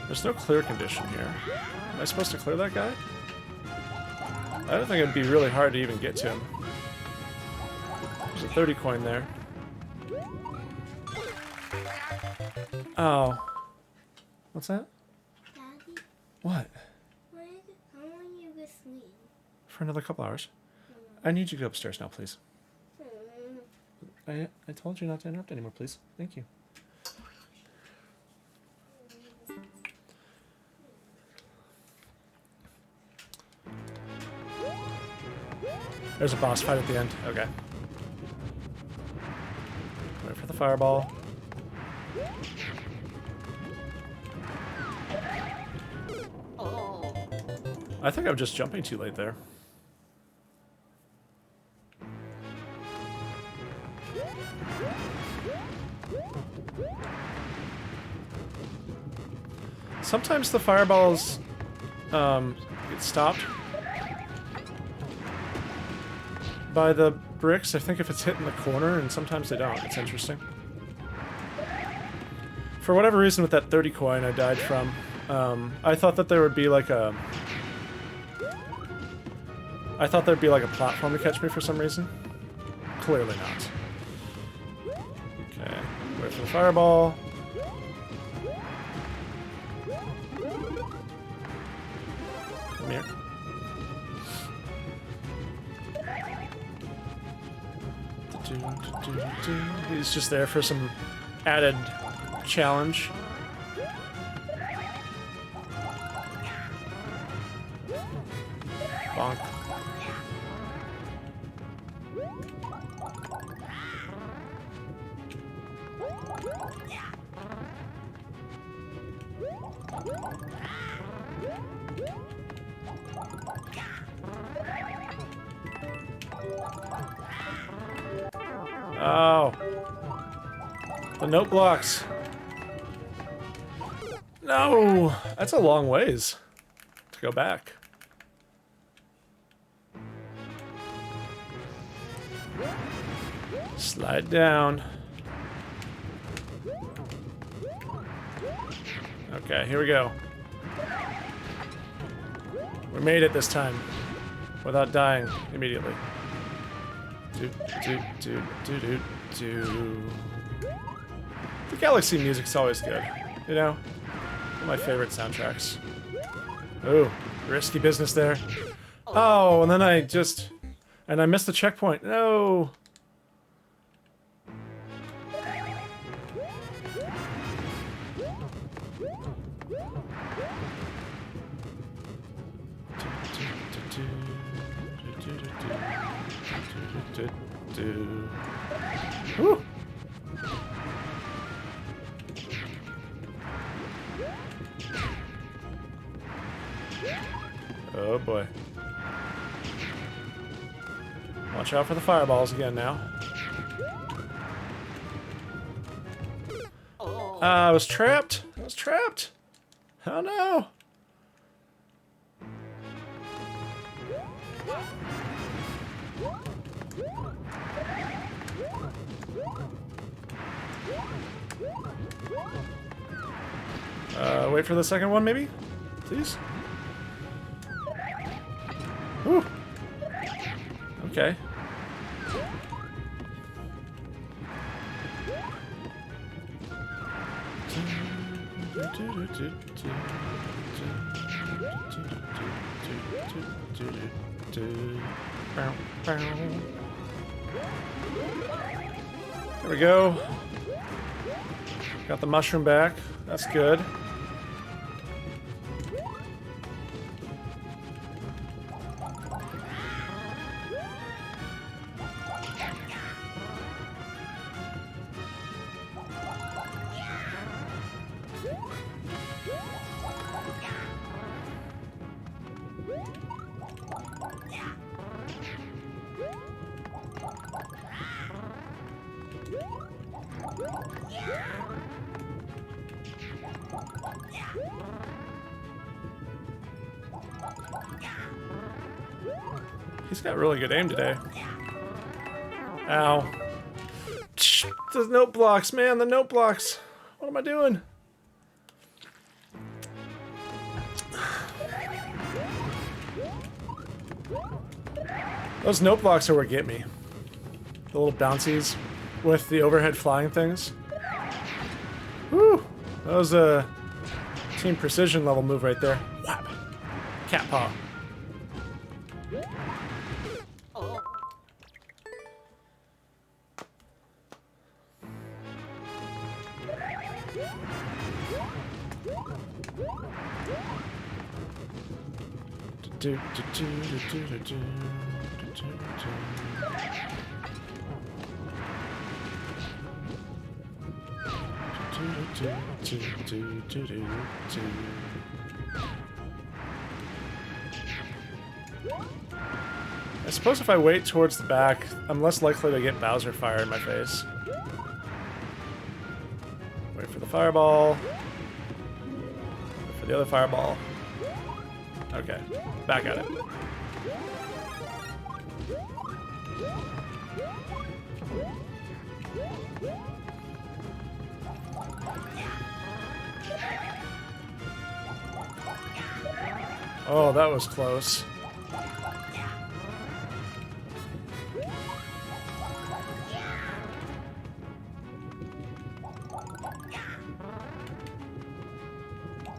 There's no clear condition here. Am I supposed to clear that guy? I don't think it'd be really hard to even get to him. There's a 30 coin there. Oh. What's that? Daddy, What? how long you go sleep? For another couple hours. I need you to go upstairs now, please. I told you not to interrupt anymore, please. Thank you. There's a boss fight at the end. Okay. Wait for the fireball. I think I'm just jumping too late there. Sometimes the fireballs get stopped by the bricks. I think if it's hitting the corner, and sometimes they don't. It's interesting. For whatever reason with that 30 coin I died from, I thought that there would be like a... I thought there'd be like a platform to catch me for some reason. Clearly not. Okay, wait for the fireball. Come here. He's just there for some added challenge. Bonk. Oh. The note blocks. No! That's a long ways to go back. Slide down. Okay, here we go. We made it this time. Without dying immediately. The Galaxy music's always good, you know? One of my favorite soundtracks. Ooh, risky business there. Oh, and then I missed the checkpoint. No! Woo. Oh boy. Watch out for the fireballs again now. I was trapped. I was trapped. Oh no. Wait for the second one, maybe? Please? Whew. Okay. There we go. Got the mushroom back. That's good. He's got really good aim today. Ow. The note blocks, man, the note blocks. What am I doing? Those note blocks are what get me. The little bouncies with the overhead flying things. Woo! That was a Team Precision level move right there. Whap! Cat paw. I suppose if I wait towards the back, I'm less likely to get Bowser fire in my face. Wait for the fireball. Wait for the other fireball. Okay, back at it. Oh, that was close.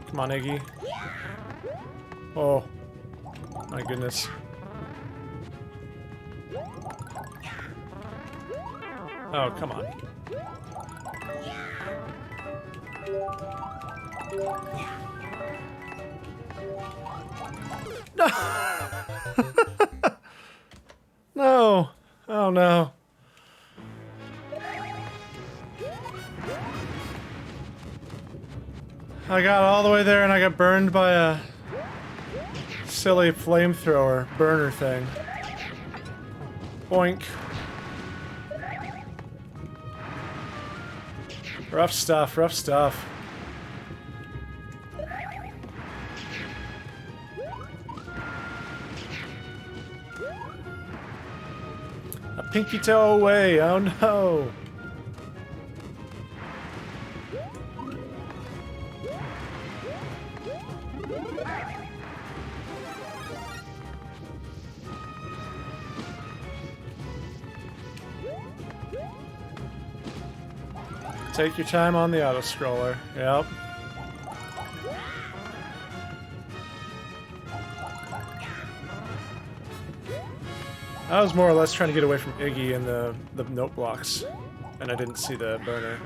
Come on, Iggy. Oh, my goodness. Oh, come on. No! No! Oh no. I got all the way there and I got burned by a silly flamethrower burner thing. Boink. Rough stuff, rough stuff. A pinky toe away, oh no! Take your time on the auto-scroller. Yep. I was more or less trying to get away from Iggy and the note blocks, and I didn't see the burner.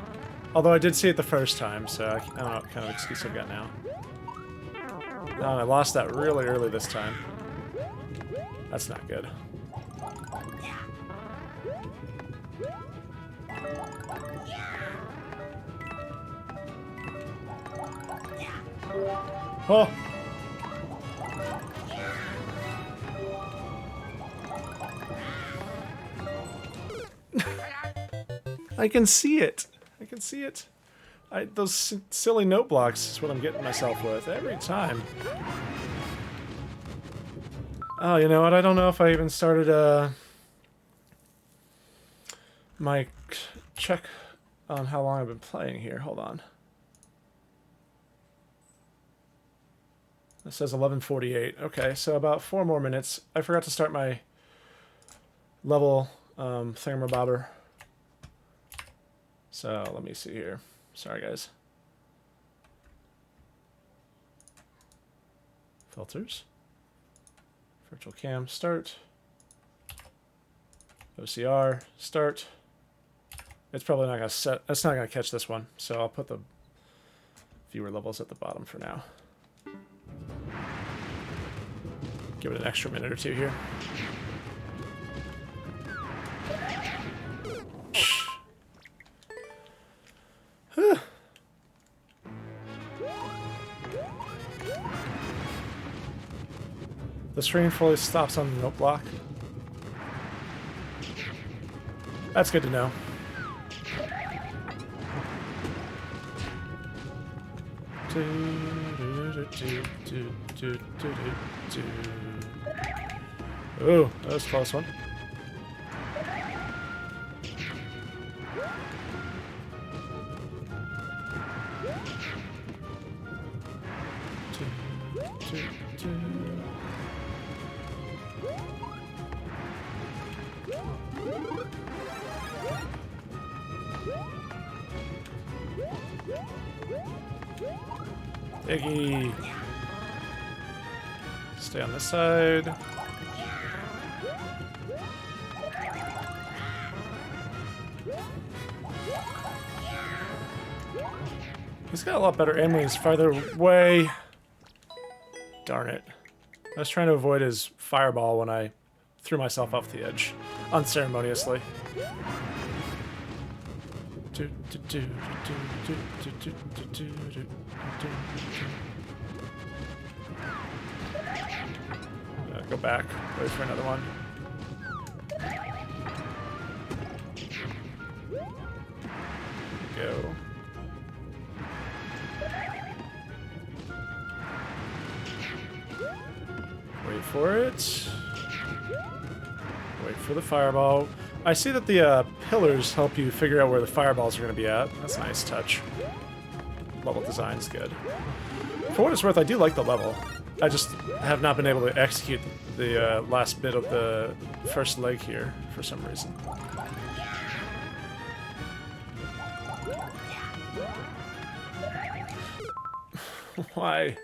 Although I did see it the first time, so I don't know what kind of excuse I've got now. Oh, I lost that really early this time. That's not good. Oh! I can see it. I can see it. Those silly note blocks is what I'm getting myself with every time. Oh, you know what? I don't know if I even started my check on how long I've been playing here. Hold on. It says 11:48. Okay, so about 4 more minutes. I forgot to start my level thingamabobber. So let me see here. Sorry, guys. Filters. Virtual cam, start. OCR, start. It's probably not gonna set. It's not gonna catch this one, so I'll put the viewer levels at the bottom for now. Give it an extra minute or two here. The screen fully stops on the note block. That's good to know. Ooh, that was a close one. Iggy. Stay on this side. He's got a lot better aim when he's farther away. Darn it. I was trying to avoid his fireball when I threw myself off the edge, unceremoniously. Go back, wait for another one. Go. Wait for it. Wait for the fireball. I see that the pillars help you figure out where the fireballs are going to be at. That's a nice touch. Level design's good. For what it's worth, I do like the level. I just have not been able to execute the last bit of the first leg here for some reason. Why?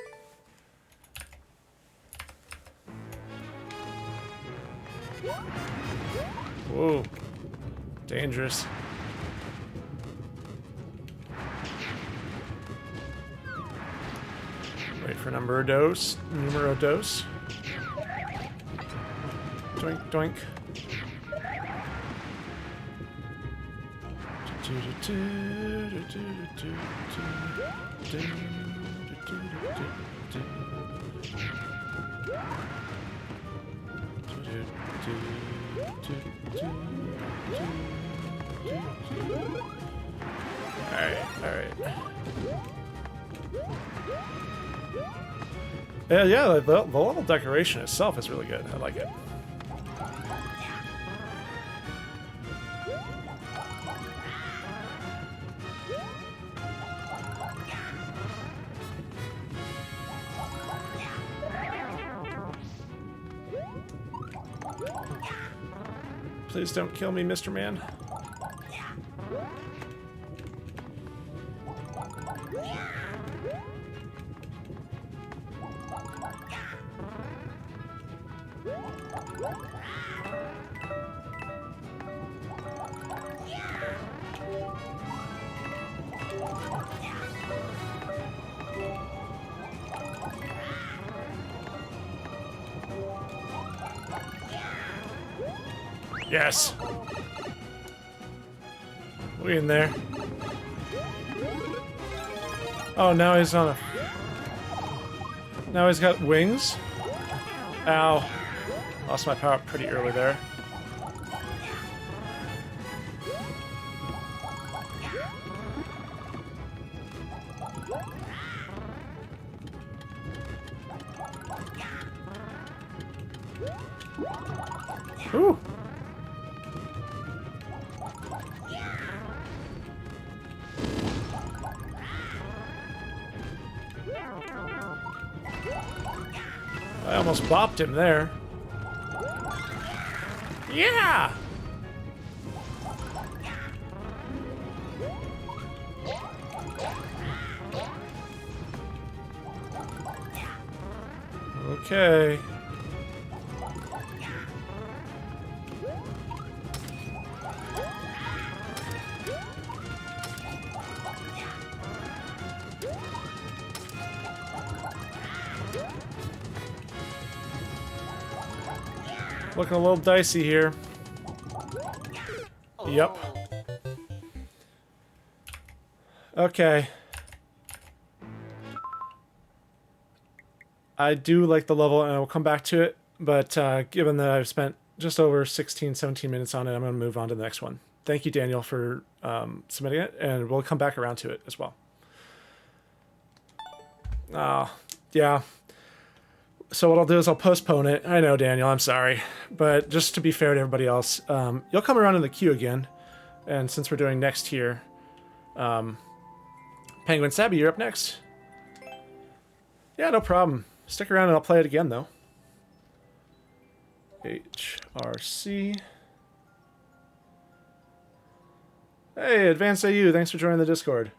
Whoa. Dangerous. Wait for numero dos. Doink, doink. Alright. Yeah, the level decoration itself is really good. I like it. Please don't kill me, Mr. Man. Yes. We in there. Oh, now he's on a... Now he's got wings? Ow. Lost my power up pretty early there. Ooh. I almost bopped him there. Yeah! Okay. Looking a little dicey here. Yep. Okay. I do like the level, and I will come back to it, but given that I've spent just over 16, 17 minutes on it, I'm going to move on to the next one. Thank you, Daniel, for submitting it, and we'll come back around to it as well. Yeah. So what I'll do is I'll postpone it. I know, Daniel, I'm sorry. But just to be fair to everybody else, you'll come around in the queue again. And since we're doing next here, Penguin Sabby, you're up next. Yeah, no problem. Stick around and I'll play it again, though. HRC. Hey, Advanced AU, thanks for joining the Discord.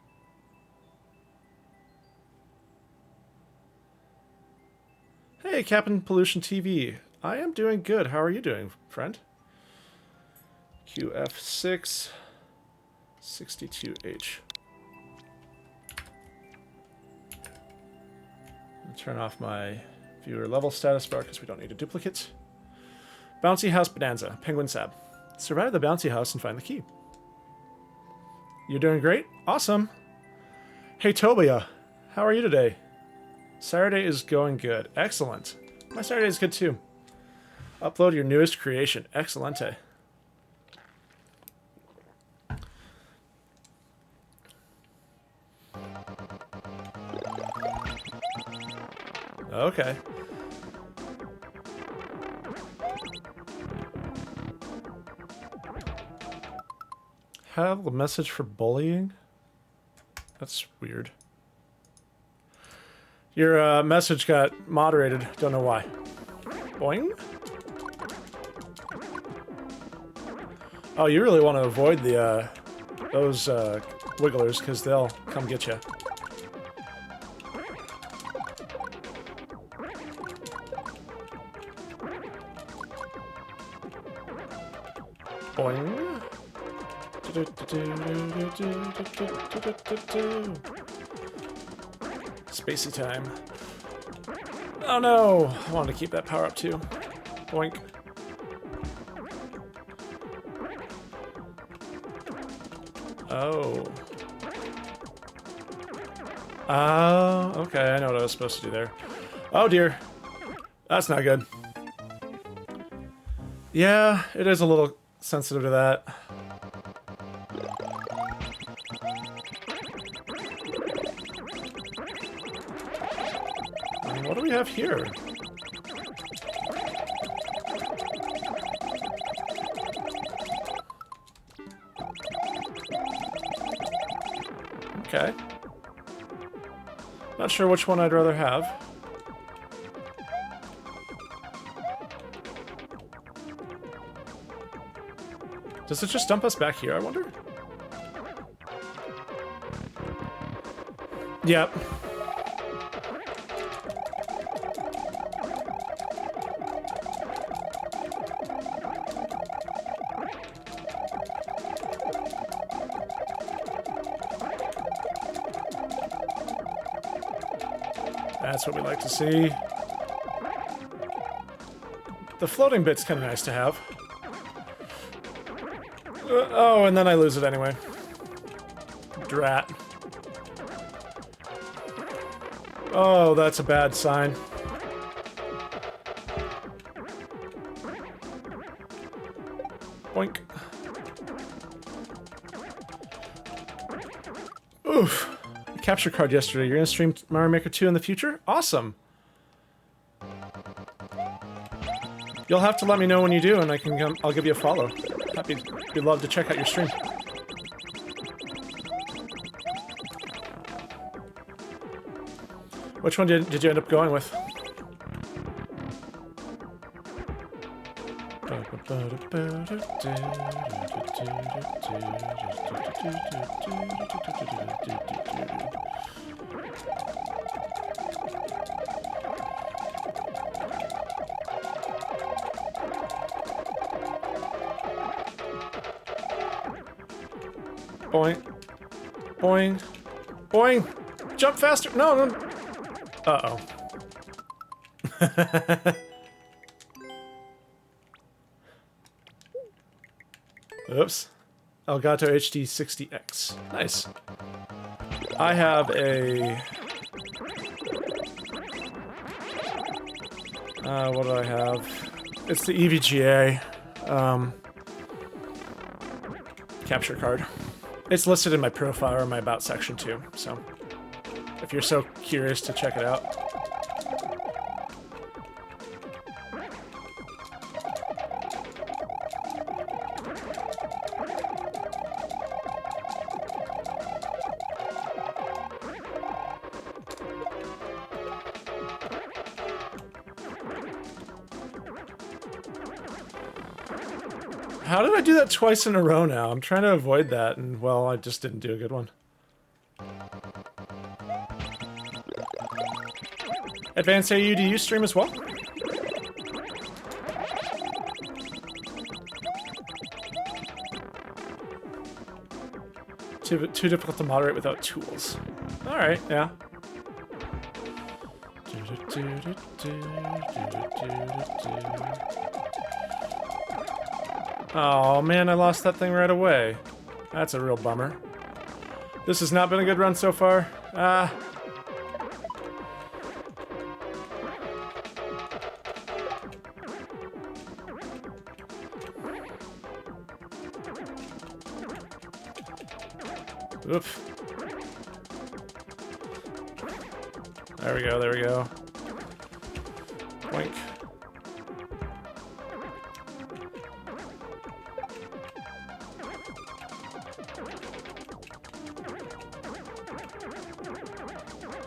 Hey, Captain Pollution TV. I am doing good. How are you doing, friend? QF6 62H. Turn off my viewer level status bar because we don't need a duplicate. Bouncy House Bonanza. Penguin Sab. Survive the bouncy house and find the key. You're doing great? Awesome. Hey, Tobia. How are you today? Saturday is going good. Excellent. My Saturday is good too. Upload your newest creation. Excellente. Okay. Have a message for bullying? That's weird. Your message got moderated. Don't know why. Boing? Oh, you really want to avoid the those wigglers because they'll come get you. Boing. Spacey time. Oh no! I wanted to keep that power up too. Boink. Oh. Oh, okay, I know what I was supposed to do there. Oh dear. That's not good. Yeah, it is a little sensitive to that. What do we have here? Okay. Not sure which one I'd rather have. Does it just dump us back here, I wonder? Yep. That's what we like to see. The floating bit's kind of nice to have. Oh, and then I lose it anyway. Drat. Oh, that's a bad sign. Boink. Oof. Capture card yesterday. You're gonna stream Mario Maker 2 in the future? Awesome. You'll have to let me know when you do, and I'll give you a follow. We'd love to check out your stream. Which one did you end up going with? Boing. Boing. Boing! Jump faster! No, no! Uh-oh. Oops. Elgato HD 60X. Nice. I have a... what do I have? It's the EVGA, capture card. It's listed in my profile or my About section too, so if you're so curious to check it out. How did I do that twice in a row now? I'm trying to avoid that, and, well, I just didn't do a good one. Advanced AU, do you stream as well? Too difficult to moderate without tools. Alright, yeah. Oh man, I lost that thing right away. That's a real bummer. This has not been a good run so far. Oof. There we go, there we go. Boink.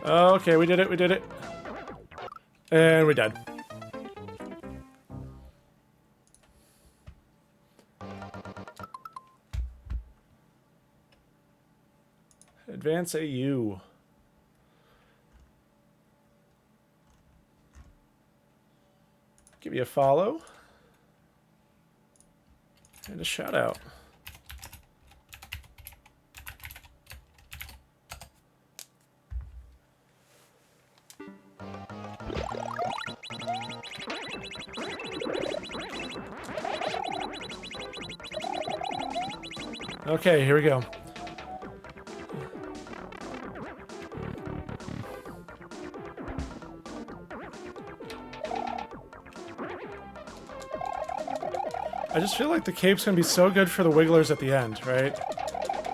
Okay, we did it, we did it. And we're dead. Advance AU. Give you a follow. And a shout out. Okay, here we go. I just feel like the cape's gonna be so good for the wigglers at the end, right?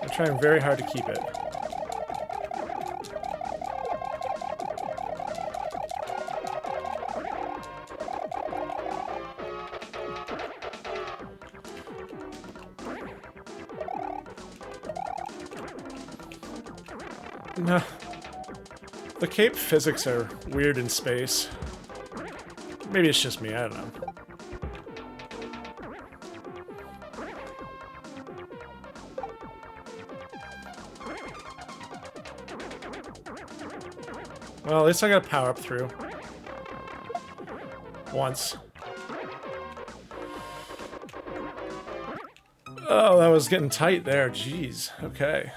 I'm trying very hard to keep it. No. The cape physics are weird in space. Maybe it's just me, I don't know. Well, at least I got a power up through. Once. Oh, that was getting tight there. Jeez. Okay.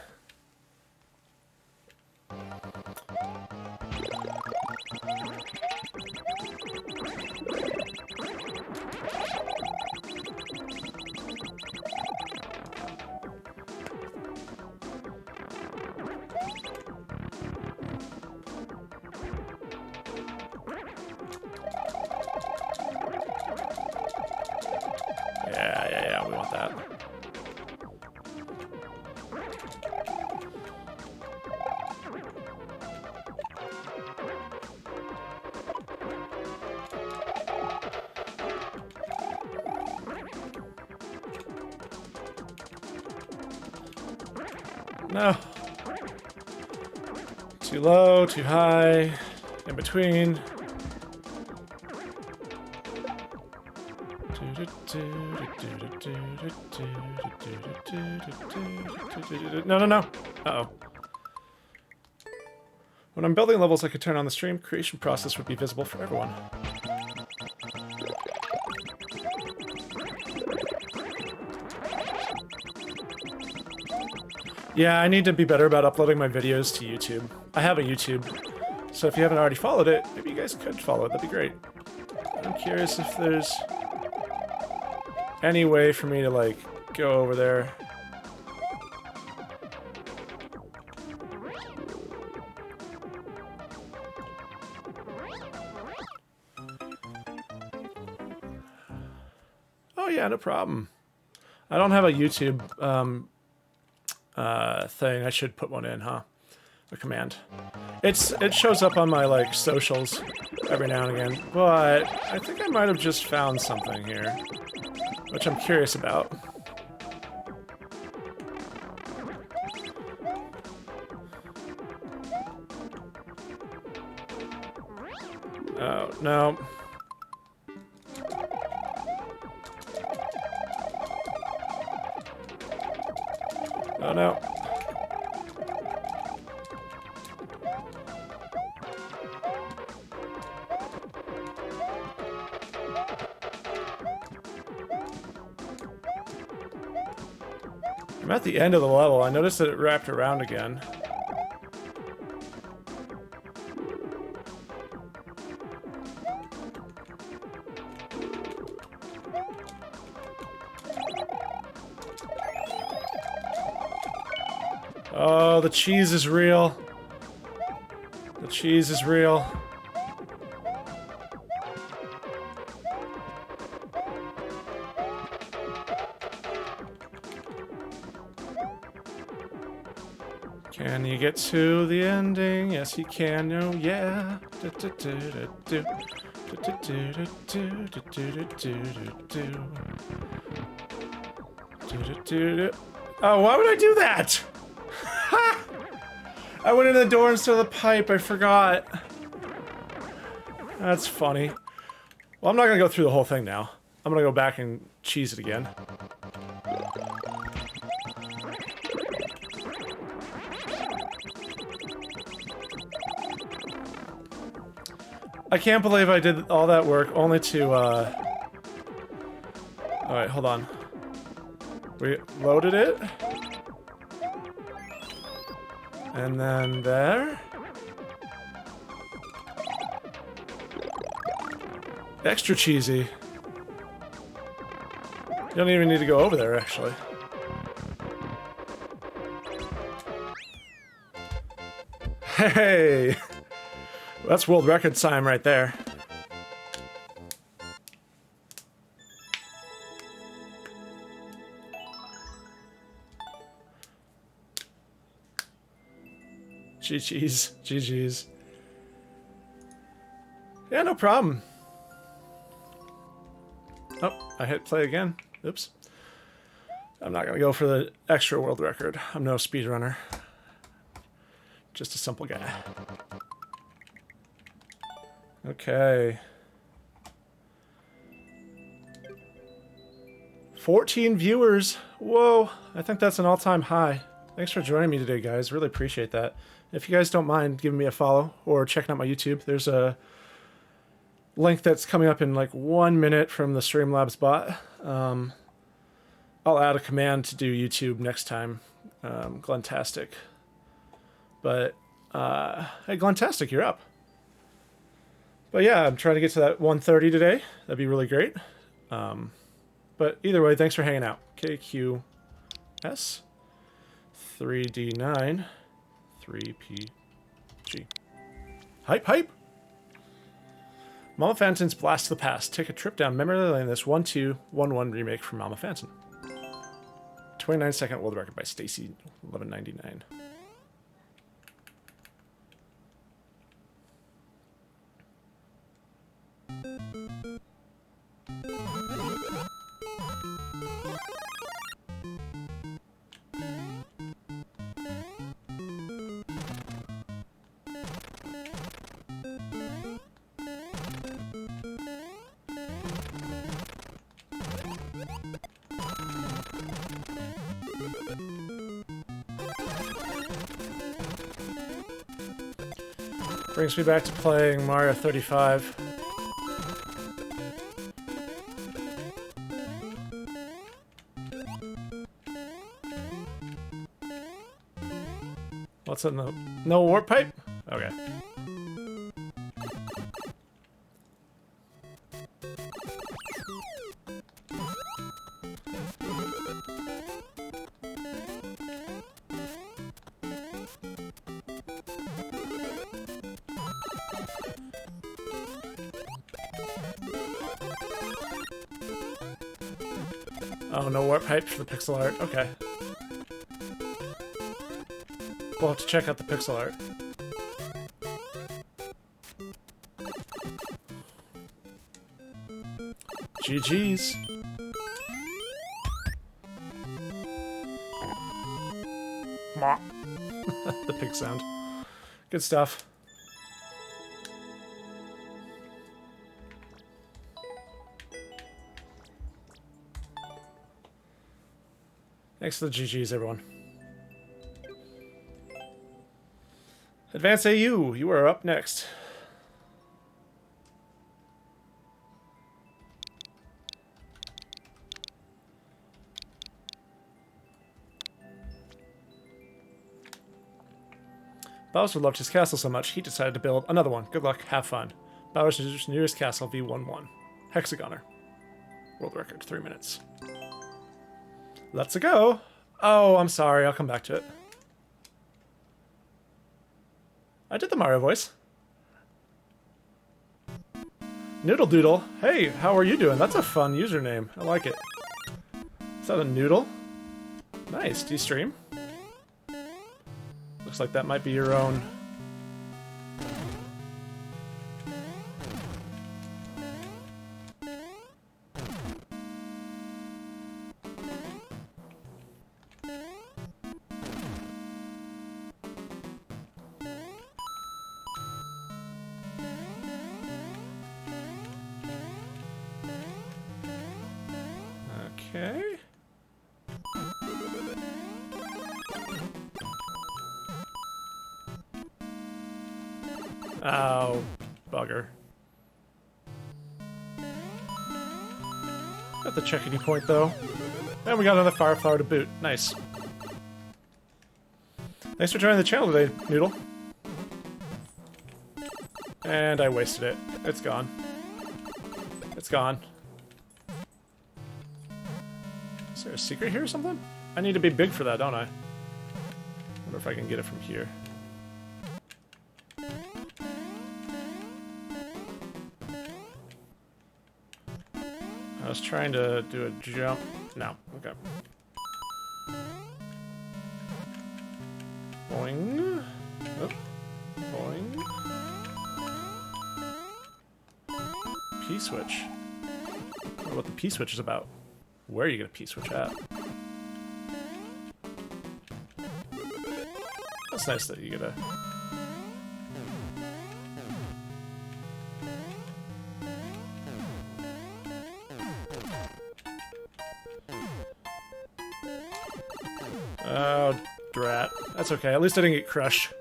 Yeah, we want that. No. Too low, too high, in between. No, no, no. Uh-oh. When I'm building levels I could turn on the stream, creation process would be visible for everyone. Yeah, I need to be better about uploading my videos to YouTube. I have a YouTube, so if you haven't already followed it, maybe you guys could follow it, that'd be great. I'm curious if there's any way for me to, like, go over there. Oh yeah, no problem. I don't have a YouTube thing. I should put one in, huh? A command. It shows up on my, like, socials every now and again, but I think I might have just found something here, which I'm curious about. Oh, no. Oh, no. I'm at the end of the level. I noticed that it wrapped around again. Oh, the cheese is real. The cheese is real. Can you get to the ending? Yes, you can. Oh, yeah. Oh, why would I do that? I went in the door instead of the pipe. I forgot. That's funny. Well, I'm not gonna go through the whole thing now. I'm gonna go back and cheese it again. I can't believe I did all that work only to, Alright, hold on. We loaded it. And then there. Extra cheesy. You don't even need to go over there, actually. Hey! That's world record time right there. GG's. GG's. Yeah, no problem. Oh, I hit play again. Oops. I'm not gonna go for the extra world record. I'm no speedrunner. Just a simple guy. Okay. 14 viewers. Whoa, I think that's an all-time high. Thanks for joining me today, guys. Really appreciate that. If you guys don't mind giving me a follow or checking out my YouTube, there's a link that's coming up in like 1 minute from the Streamlabs bot. I'll add a command to do YouTube next time. Glentastic. But, hey, Glentastic, you're up. But yeah, I'm trying to get to that 130 today. That'd be really great. But either way, thanks for hanging out. KQS 3D9 3PG. Hype, hype! Mama Phantom's Blast to the Past. Take a trip down memory lane in this 1211 remake from Mama Phantom. 29-second world record by Stacy 1199. Brings me back to playing Mario 35. What's in the... No warp pipe? Okay. Oh, no warp pipe for the pixel art. Okay. We'll have to check out the pixel art. GG's. The pig sound. Good stuff. Thanks for the GG's, everyone. Advance AU, you are up next. Bowser loved his castle so much, he decided to build another one. Good luck, have fun. Bowser's nearest castle, V11. Hexagoner. World record, 3 minutes. Let's go. Oh, I'm sorry, I'll come back to it. I did the Mario voice. Noodle Doodle. Hey, how are you doing? That's a fun username. I like it. Is that a noodle? Nice. Do you stream? Looks like that might be your own. Okay. Oh, bugger. Got the checkity point, though. And we got another fire flower to boot. Nice. Thanks for joining the channel today, Noodle. And I wasted it. It's gone. It's gone. Is there a secret here or something? I need to be big for that, don't I? Wonder if I can get it from here. I was trying to do a jump. No. Okay. Boing. Oh. Boing. P-switch. I wonder what the P-switch is about. Where are you gonna P-switch at? That's nice that you get a... Oh, drat. That's okay. At least I didn't get crushed.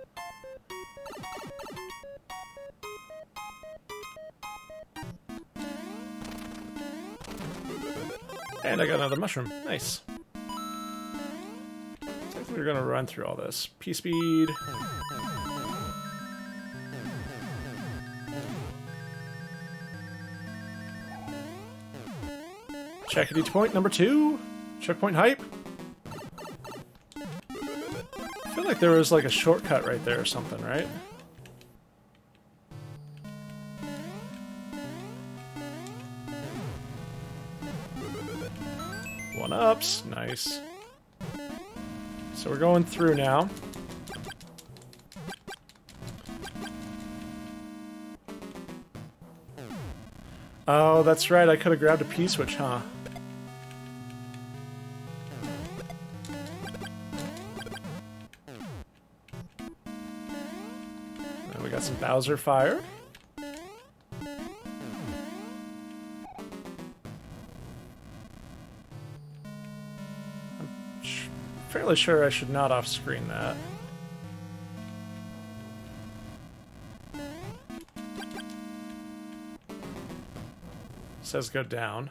And I got another mushroom. Nice. Looks like we're gonna run through all this. P-speed. Checkity point number 2. Checkpoint hype. I feel like there was like a shortcut right there or something, right? One-ups. Nice. So we're going through now. Oh, that's right. I could have grabbed a P-switch, huh? And we got some Bowser fire. Fairly sure I should not off-screen that. Says go down.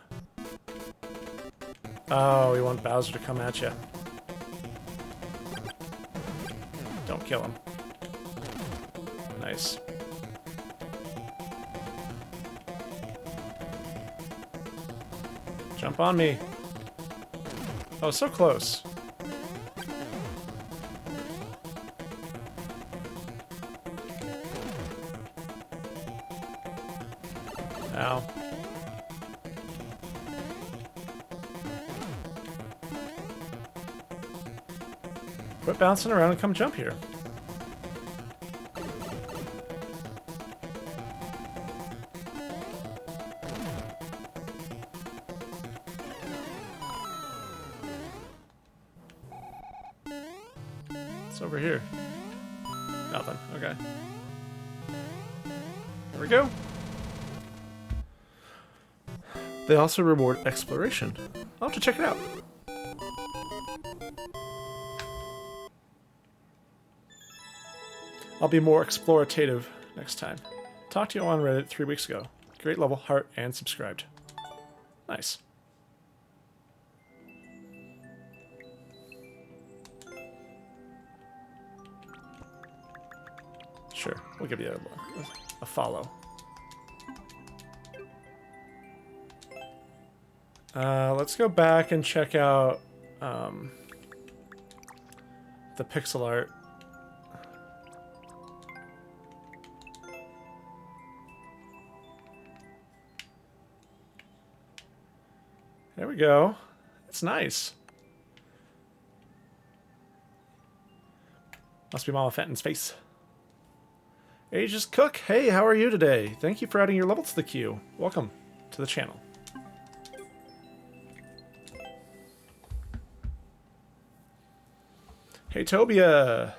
Oh, we want Bowser to come at you. Don't kill him. Nice. Jump on me. Oh, so close. Ow. Quit bouncing around and come jump here. It's over here. Nothing. Okay. There we go. They also reward exploration. I'll have to check it out. I'll be more explorative next time. Talked to you on Reddit 3 weeks ago. Great level, heart, and subscribed. Nice. Sure, we'll give you a follow. Let's go back and check out the pixel art. There we go. It's nice. Must be Mama Fenton's face. Aegis Cook, hey, how are you today? Thank you for adding your level to the queue. Welcome to the channel. Hey, Tobia.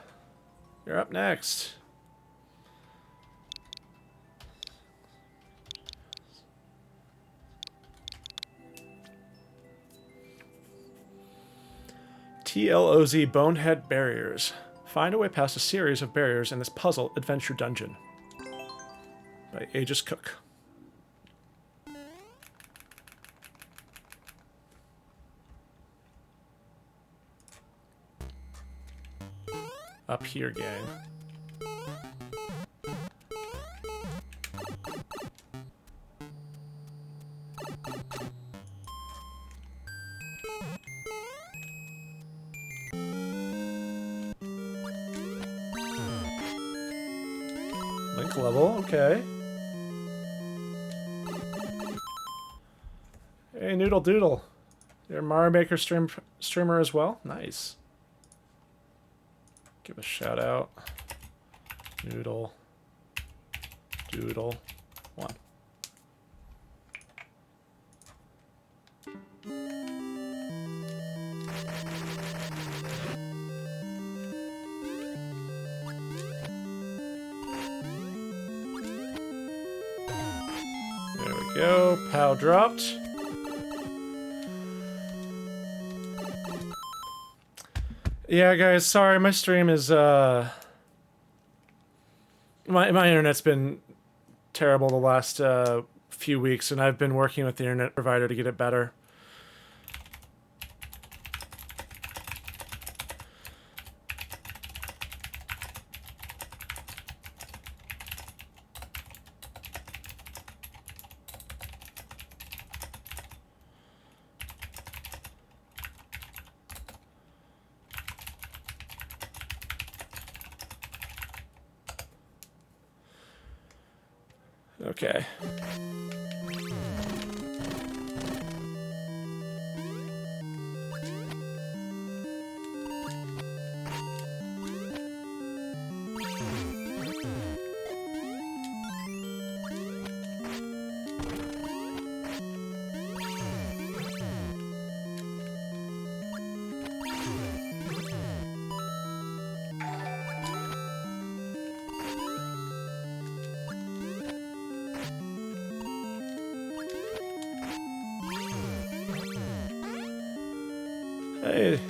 You're up next. TLOZ Bonehead Barriers. Find a way past a series of barriers in this puzzle adventure dungeon. By Aegis Cook. Up here, gang. rank level. Okay. Hey, Noodle Doodle. You're a Mario Maker streamer as well? Nice. Give a shout out. Noodle Doodle 1. There we go. POW dropped. Yeah, guys, sorry, my stream is, my internet's been terrible the last, few weeks, and I've been working with the internet provider to get it better. Okay. Hey,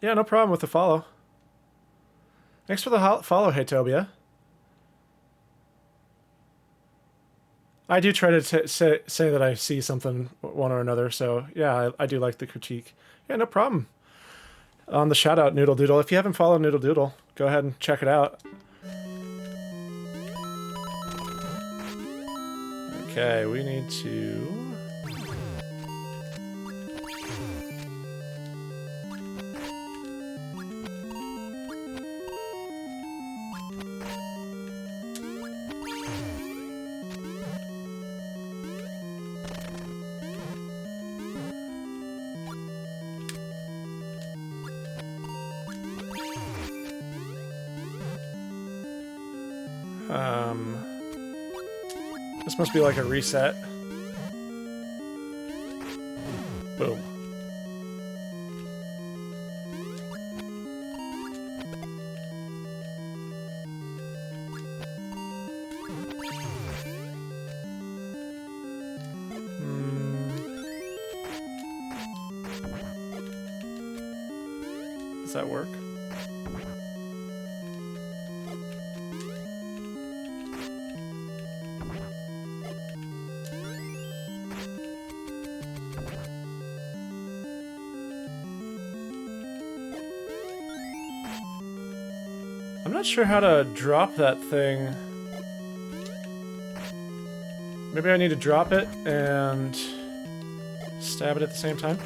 yeah, no problem with the follow. Thanks for the follow, hey Tobia. I do try to say that I see something one or another, so yeah, I do like the critique. Yeah, no problem. On the shout out, Noodle Doodle. If you haven't followed Noodle Doodle, go ahead and check it out. Okay, we need to... This must be like a reset. Boom. Does that work? I'm not sure how to drop that thing. Maybe I need to drop it and stab it at the same time.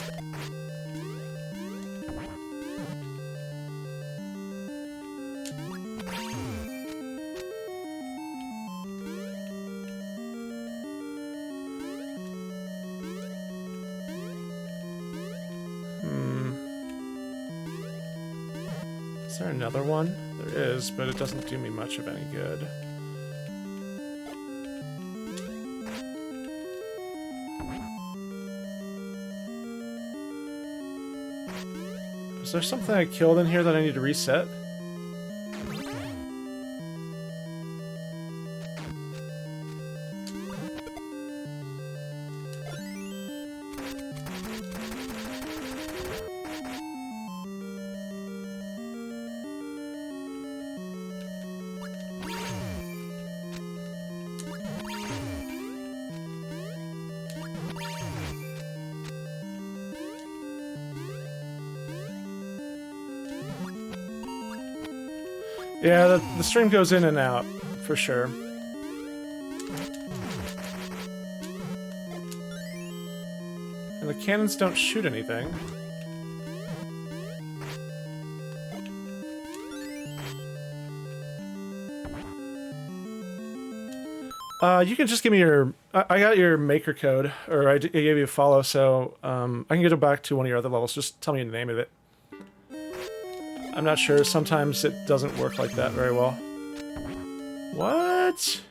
Is there another one? There is, but it doesn't do me much of any good. Is there something I killed in here that I need to reset? Yeah, the stream goes in and out, for sure. And the cannons don't shoot anything. You can just give me your... I got your maker code, or I gave you a follow, so I can get it back to one of your other levels. Just tell me the name of it. I'm not sure. Sometimes it doesn't work like that very well. What?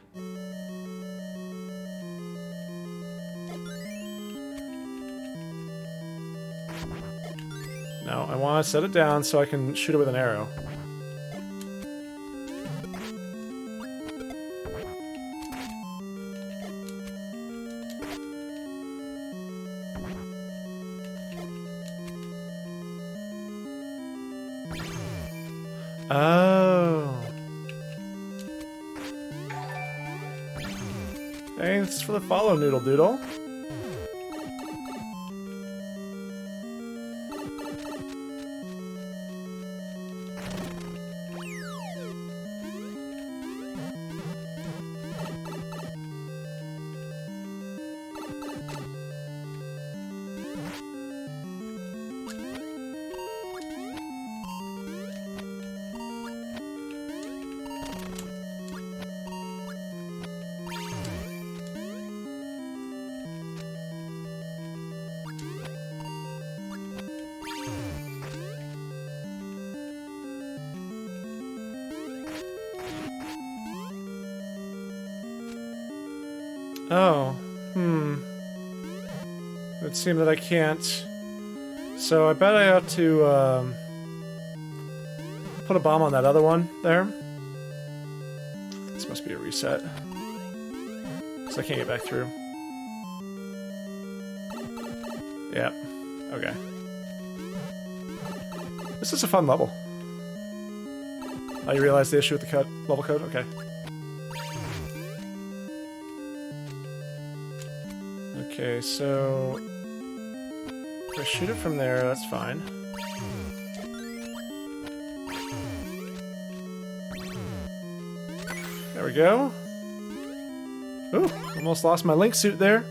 No, I want to set it down so I can shoot it with an arrow. Oh. Thanks for the follow, Noodle Doodle. Oh, it would seem that I can't. So I bet I ought to put a bomb on that other one there. This must be a reset. So I can't get back through. Yeah, okay. This is a fun level. Oh, you realize the issue with the level code? Okay. Okay, so if I shoot it from there, that's fine. There we go. Ooh, almost lost my Link suit there.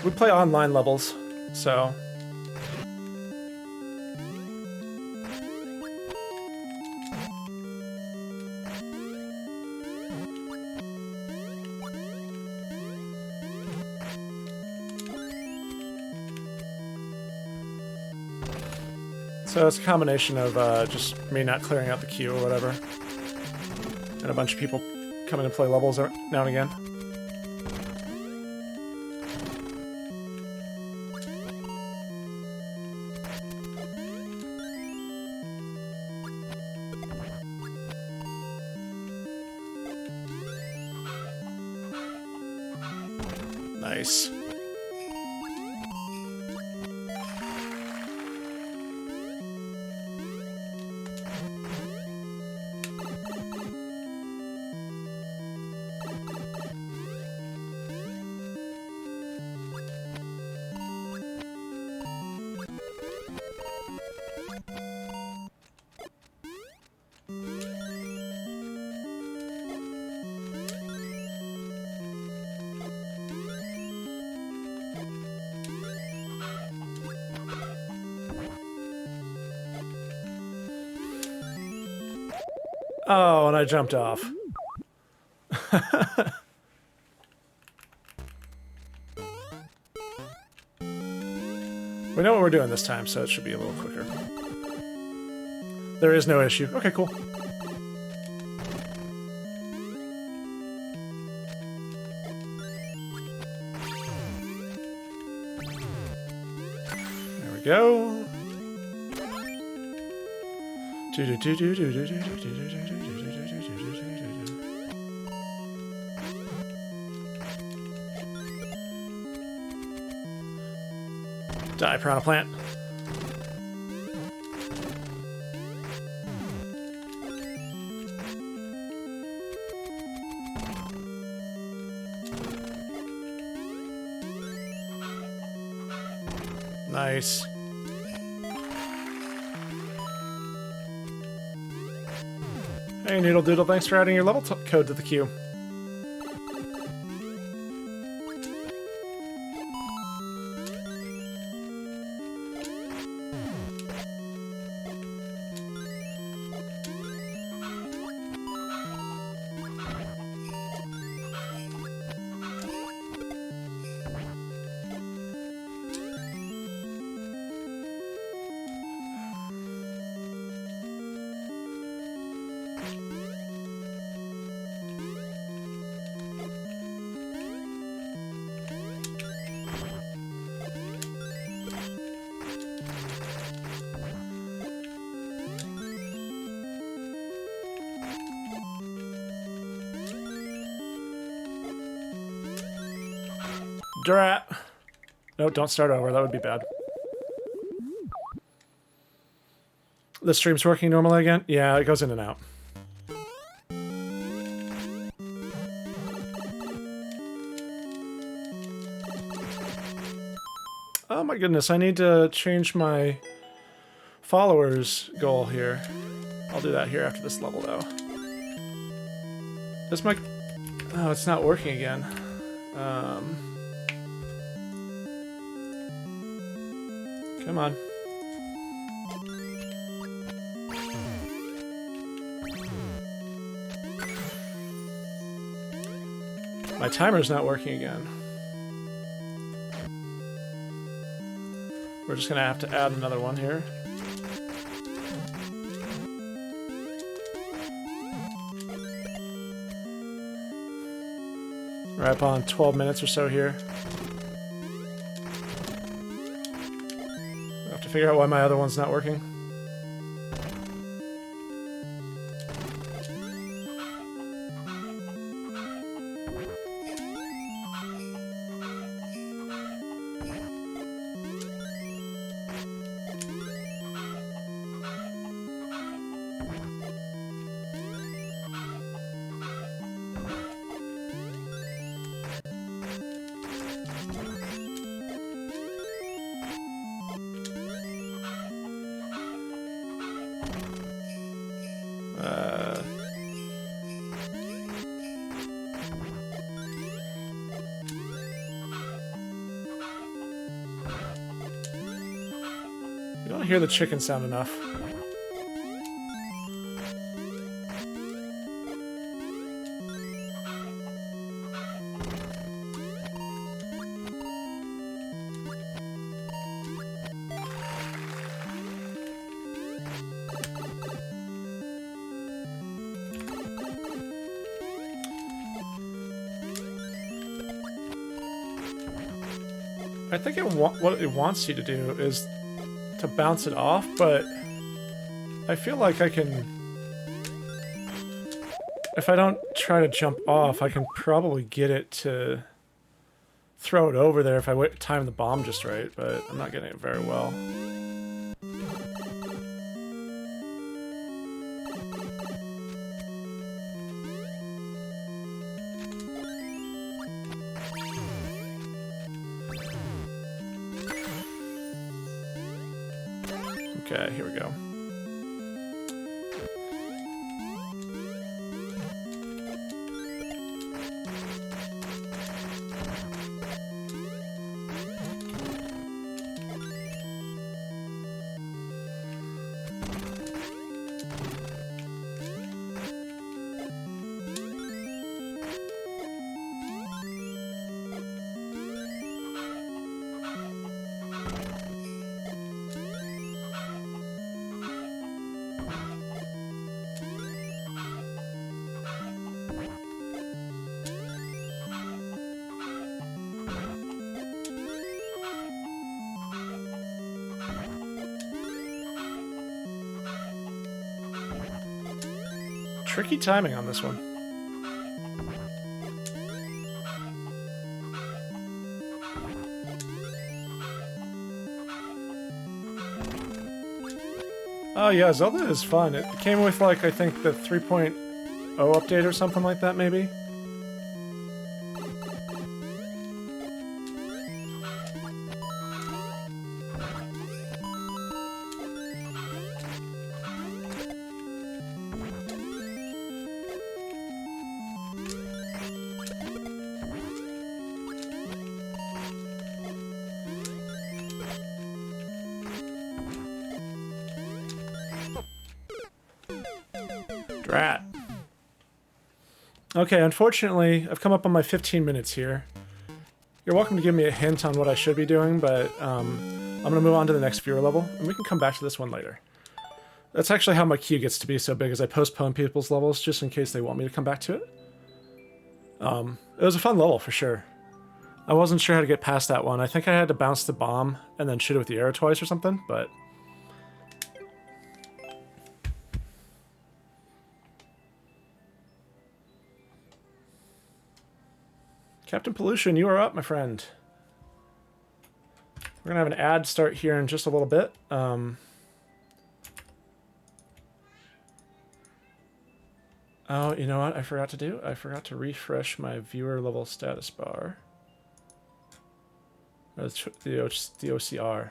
We play online levels, so... So it's a combination of just me not clearing out the queue or whatever, and a bunch of people coming to play levels now and again. Nice. Oh, and I jumped off. We know what we're doing this time, so it should be a little quicker. There is no issue. Okay, cool. There we go. Die, piranha plant. Nice. Hey, Noodle Doodle, thanks for adding your level code to the queue. Drat. No, don't start over. That would be bad. The stream's working normally again? Yeah, it goes in and out. Oh my goodness, I need to change my followers goal here. I'll do that here after this level, though. This mic... Oh, it's not working again. Come on. My timer's not working again. We're just gonna have to add another one here. We're up on 12 minutes or so here. I have to figure out why my other one's not working. You don't hear the chicken sound enough. I think what it wants you to do is to bounce it off, but I feel like I can... If I don't try to jump off, I can probably get it to throw it over there if I time the bomb just right, but I'm not getting it very well. Okay, here we go. Tricky timing on this one. Oh yeah, Zelda is fun. It came with, like, I think the 3.0 update or something like that, maybe? Drat. Okay, unfortunately, I've come up on my 15 minutes here. You're welcome to give me a hint on what I should be doing, but I'm going to move on to the next viewer level, and we can come back to this one later. That's actually how my queue gets to be so big, is I postpone people's levels just in case they want me to come back to it. It was a fun level, for sure. I wasn't sure how to get past that one. I think I had to bounce the bomb and then shoot it with the arrow twice or something, but... Captain Pollution, you are up, my friend. We're gonna have an ad start here in just a little bit. Oh, you know what I forgot to do? I forgot to refresh my viewer level status bar. The OCR.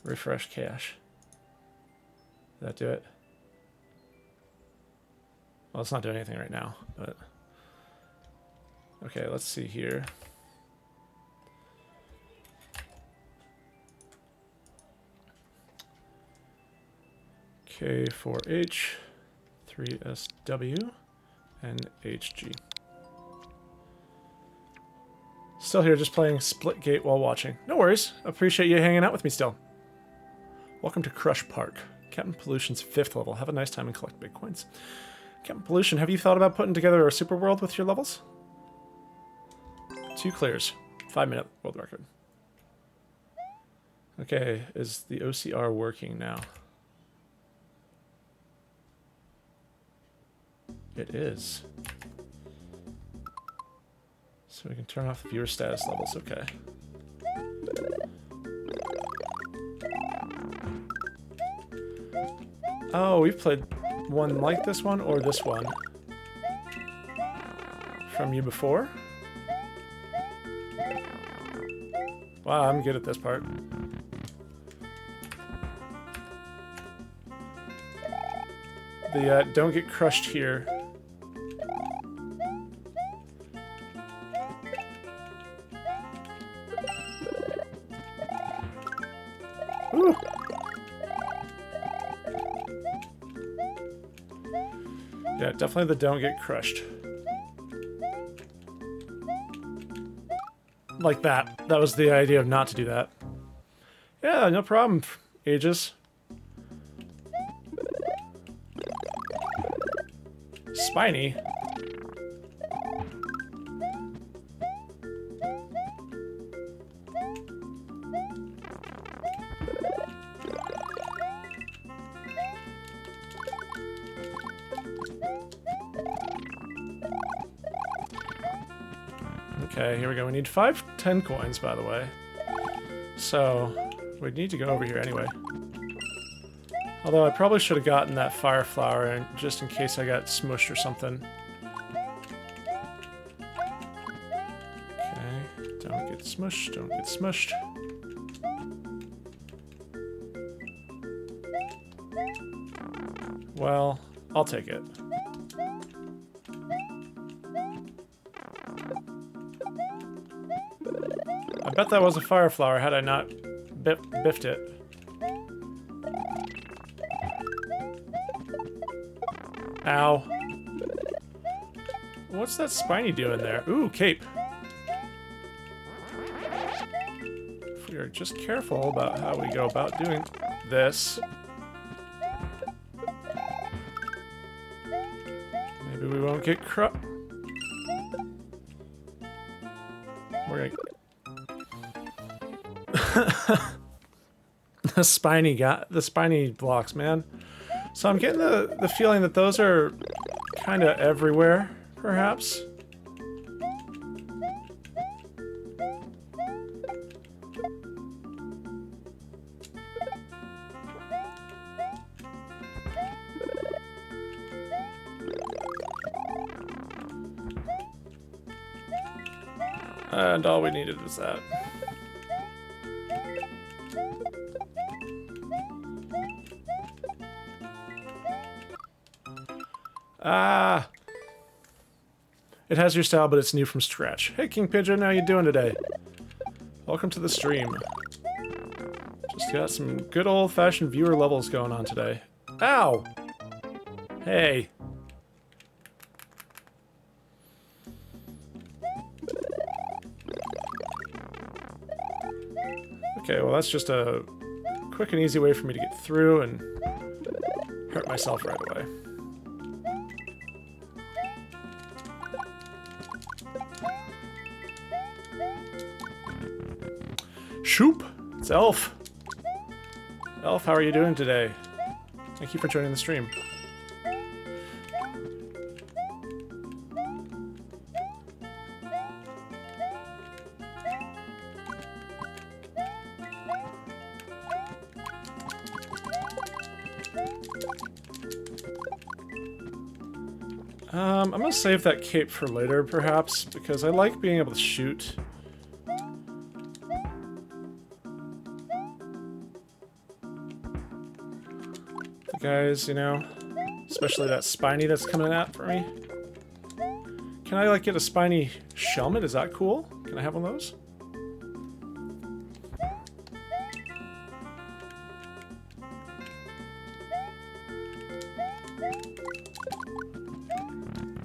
Refresh cache. Did that do it? Well, it's not doing anything right now, but... Okay, let's see here. K4H, 3SW, and HG. Still here, just playing Splitgate while watching. No worries. Appreciate you hanging out with me still. Welcome to Crush Park. Captain Pollution's 5th level. Have a nice time and collect big coins. Captain Pollution, have you thought about putting together a super world with your levels? 2 clears. 5-minute world record. Okay, is the OCR working now? It is. So we can turn off the viewer status levels, okay. Oh, we've played one like this one or this one from you before? Wow, I'm good at this part. The don't get crushed here. Ooh. Yeah, definitely the don't get crushed. Like that. That was the idea of not to do that. Yeah, no problem, Aegis. Spiny. Okay, here we go. We need 10 coins, by the way. So, we need to go over here anyway. Although I probably should have gotten that fire flower just in case I got smushed or something. Okay, don't get smushed, don't get smushed. Well, I'll take it. I bet that was a fire flower had I not biffed it. Ow. What's that spiny doing there? Ooh, cape. If we are just careful about how we go about doing this. Maybe we won't get We're gonna... the spiny blocks, man. So I'm getting the feeling that those are kind of everywhere, perhaps. And all we needed was that. Ah! It has your style, but it's new from scratch. Hey, King Pigeon, how you doing today? Welcome to the stream. Just got some good old-fashioned viewer levels going on today. Ow! Hey. Okay, well that's just a quick and easy way for me to get through and hurt myself right away. Shoop! It's Elf! Elf, how are you doing today? Thank you for joining the stream. I'm gonna save that cape for later, perhaps, because I like being able to shoot. The guys, you know, especially that spiny that's coming out for me. Can I, like, get a spiny shelmet? Is that cool? Can I have one of those?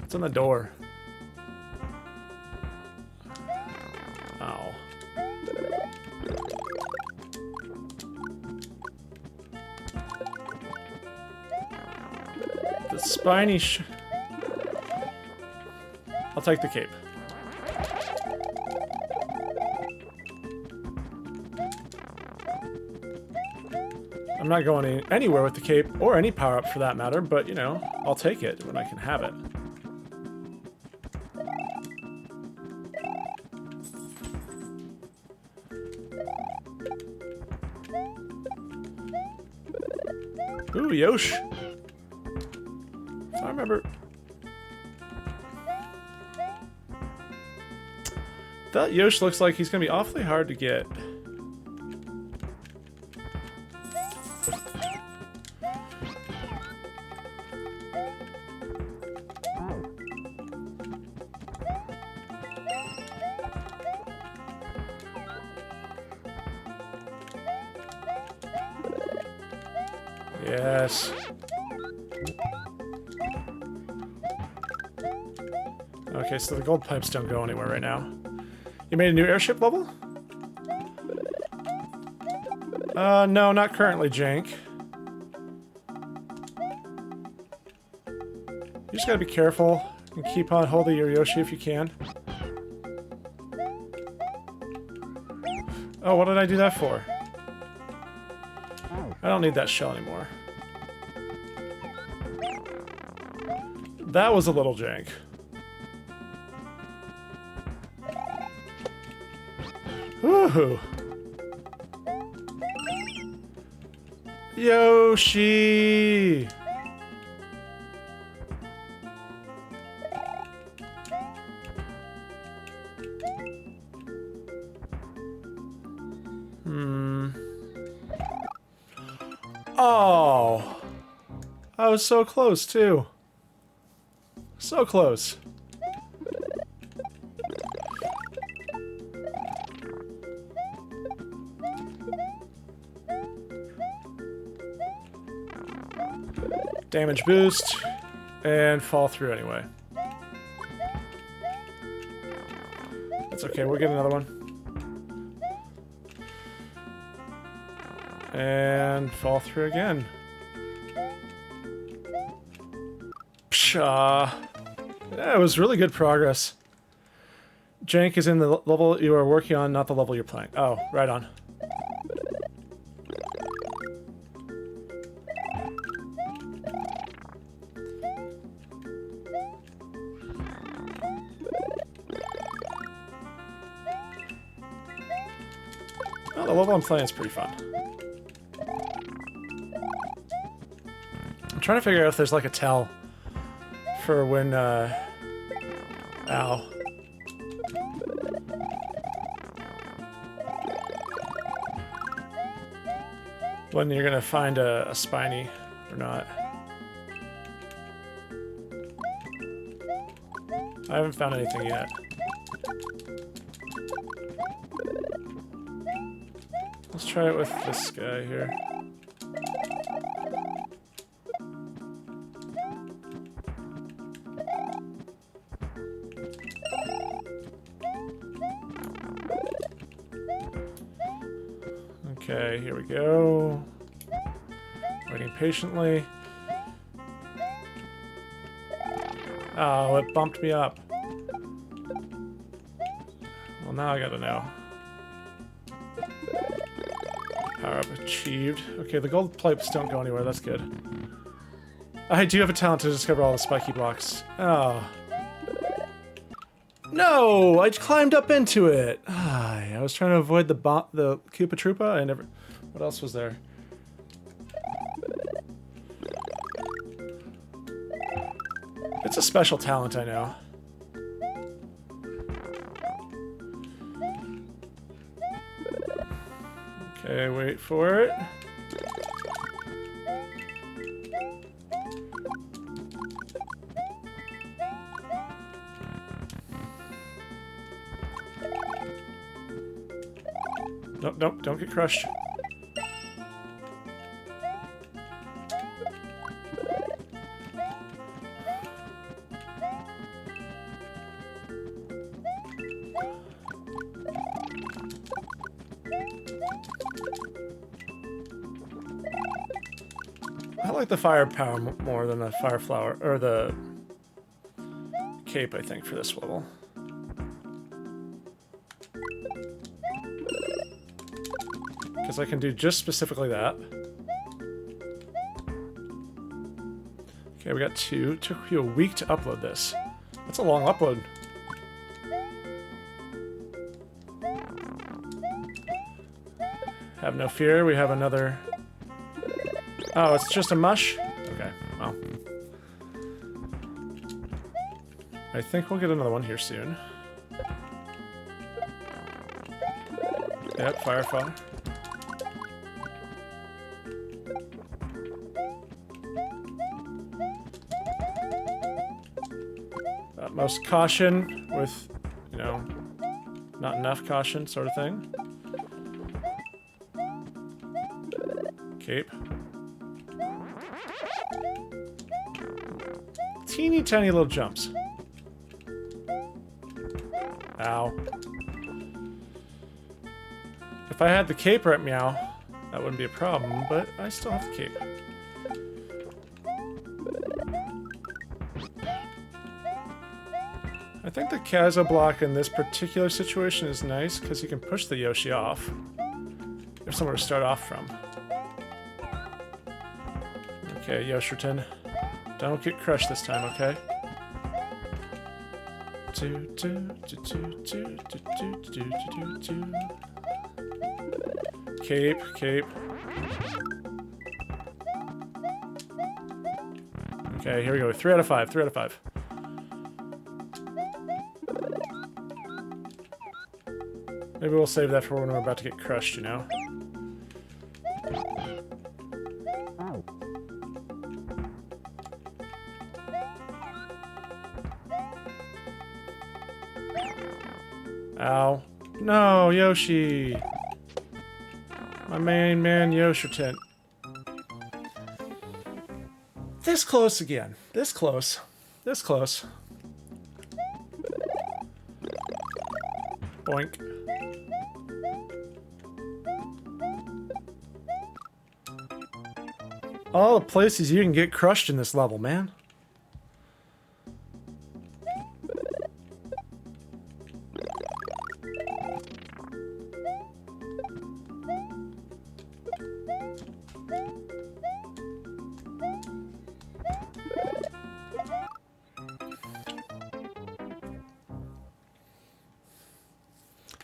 It's on the door. Ow. The spiny I'll take the cape. I'm not going anywhere with the cape, or any power-up for that matter, but, you know, I'll take it when I can have it. Ooh, Yosh. If I remember... That Yosh looks like he's gonna be awfully hard to get. Yes. Okay, so the gold pipes don't go anywhere right now. You made a new airship level? No, not currently, Jank. You just gotta be careful and keep on holding your Yoshi if you can. Oh, what did I do that for? I don't need that shell anymore. That was a little jank. Woohoo! Yoshi! Oh! I was so close, too. So close. Damage boost, and fall through anyway. That's okay, we'll get another one. And fall through again. Pshaw. Yeah, it was really good progress. Jank is in the level you are working on, not the level you're playing. Oh, right on. Oh, the level I'm playing is pretty fun. I'm trying to figure out if there's like a tell for when, ow. When you're gonna find a spiny or not. I haven't found anything yet. Let's try it with this guy here. Okay, here we go. Waiting patiently. Oh, it bumped me up. Well, now I gotta know. Power up achieved. Okay, the gold pipes don't go anywhere, that's good. I do have a talent to discover all the spiky blocks. Oh. No! I climbed up into it! I was trying to avoid the Koopa Troopa and what else was there? It's a special talent, I know. Okay, wait for it. Nope, nope, don't get crushed. I like the fire power more than the fire flower, or the cape, I think, for this level. Because I can do just specifically that. Okay, we got 2. It took you a week to upload this. That's a long upload. Have no fear, we have another... Oh, it's just a mush? Okay, well. I think we'll get another one here soon. Yep, firefly. Utmost caution with, you know, not enough caution sort of thing. Cape. Teeny tiny little jumps. Ow. If I had the cape right, meow, that wouldn't be a problem, but I still have the cape. I think the Kazo block in this particular situation is nice because you can push the Yoshi off. If somewhere to start off from. Okay, Yosherton. Don't get crushed this time, okay? Cape, cape. Okay, here we go. 3 out of 5. 3 out of 5. Maybe we'll save that for when we're about to get crushed, you know? Ow. No, Yoshi! My main man, Yosherton. This close again. This close. This close. Boink. All the places you can get crushed in this level, man.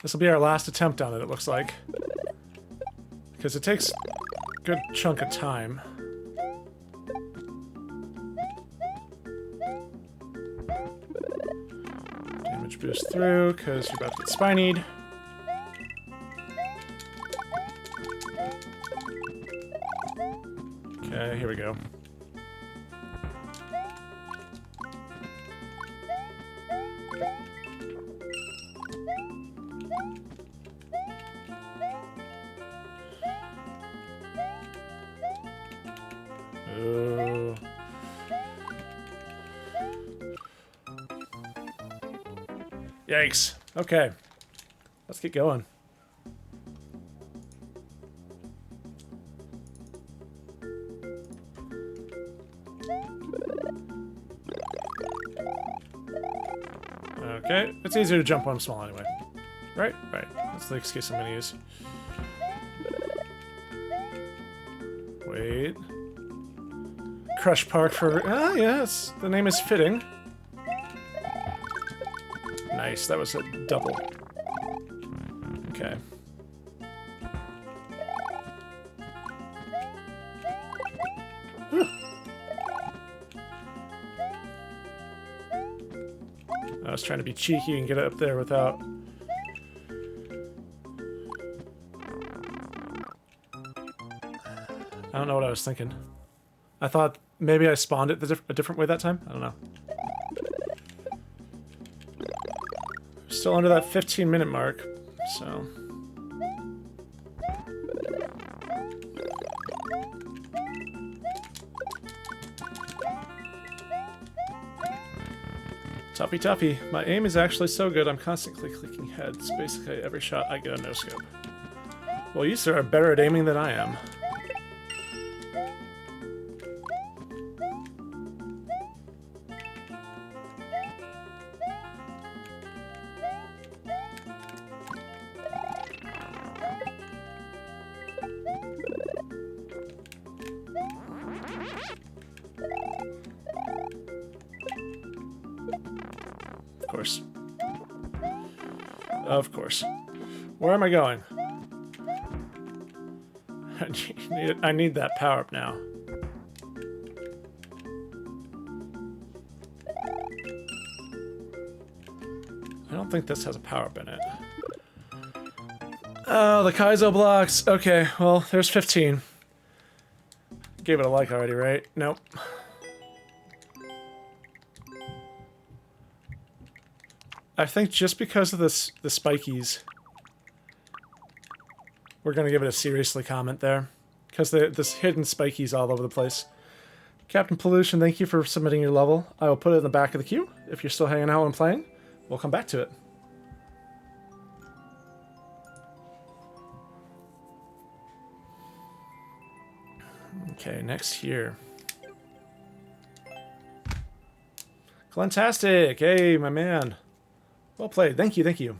This will be our last attempt on it, it looks like. Because it takes a good chunk of time. Damage boost through, because you're about to get spinied. Okay, here we go. Ooh. Yikes. Okay. Let's get going. Okay. It's easier to jump when I'm small anyway. Right? Right. That's the excuse I'm gonna use. Wait. Crush Park for... Ah, yes. The name is fitting. Nice. That was a double. Okay. Whew. I was trying to be cheeky and get it up there without... I don't know what I was thinking. I thought maybe I spawned it a different way that time? I don't know. Still under that 15-minute mark, so... Toughy toughy. My aim is actually so good I'm constantly clicking heads. Basically every shot I get a no-scope. Well, you sir are better at aiming than I am. Of course. Where am I going? I need that power up now. I don't think this has a power up in it. Oh, the Kaizo blocks. Okay, well, there's 15. Gave it a like already, right? Nope. I think just because of this, the spikies, we're gonna give it a seriously comment there. Because this hidden spikies all over the place. Captain Pollution, thank you for submitting your level. I will put it in the back of the queue. If you're still hanging out and playing, we'll come back to it. Okay, next here. Glentastic! Hey, my man. Well played. Thank you, thank you.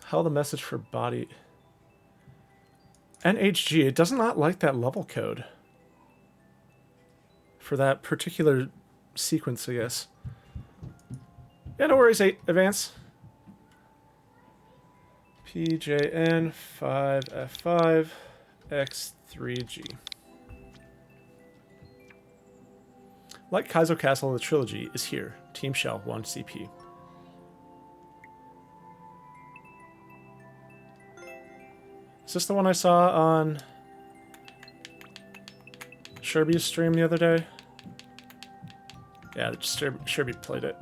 Held a message for body. NHG, it does not like that level code. For that particular sequence, I guess. Yeah, no worries, 8. Advance. PJN 5F5 X3G. Like Kaizo Castle, the trilogy is here. Team Shell 1 CP. Is this the one I saw on Sherby's stream the other day? Yeah, Sherby played it.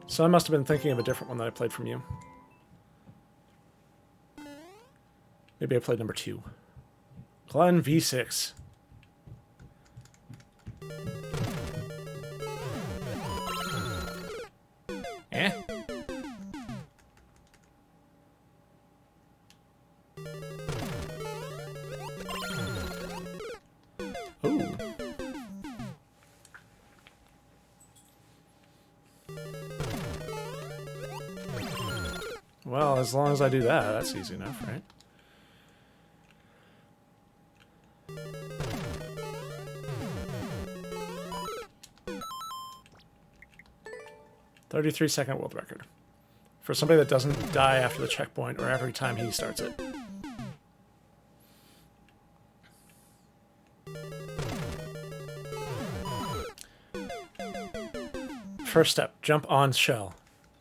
So I must have been thinking of a different one that I played from you. Maybe I played number 2. Glen V6. Eh? Ooh. Well, as long as I do that, that's easy enough, right? "33-second world record. For somebody that doesn't die after the checkpoint or every time he starts it. First step, jump on shell.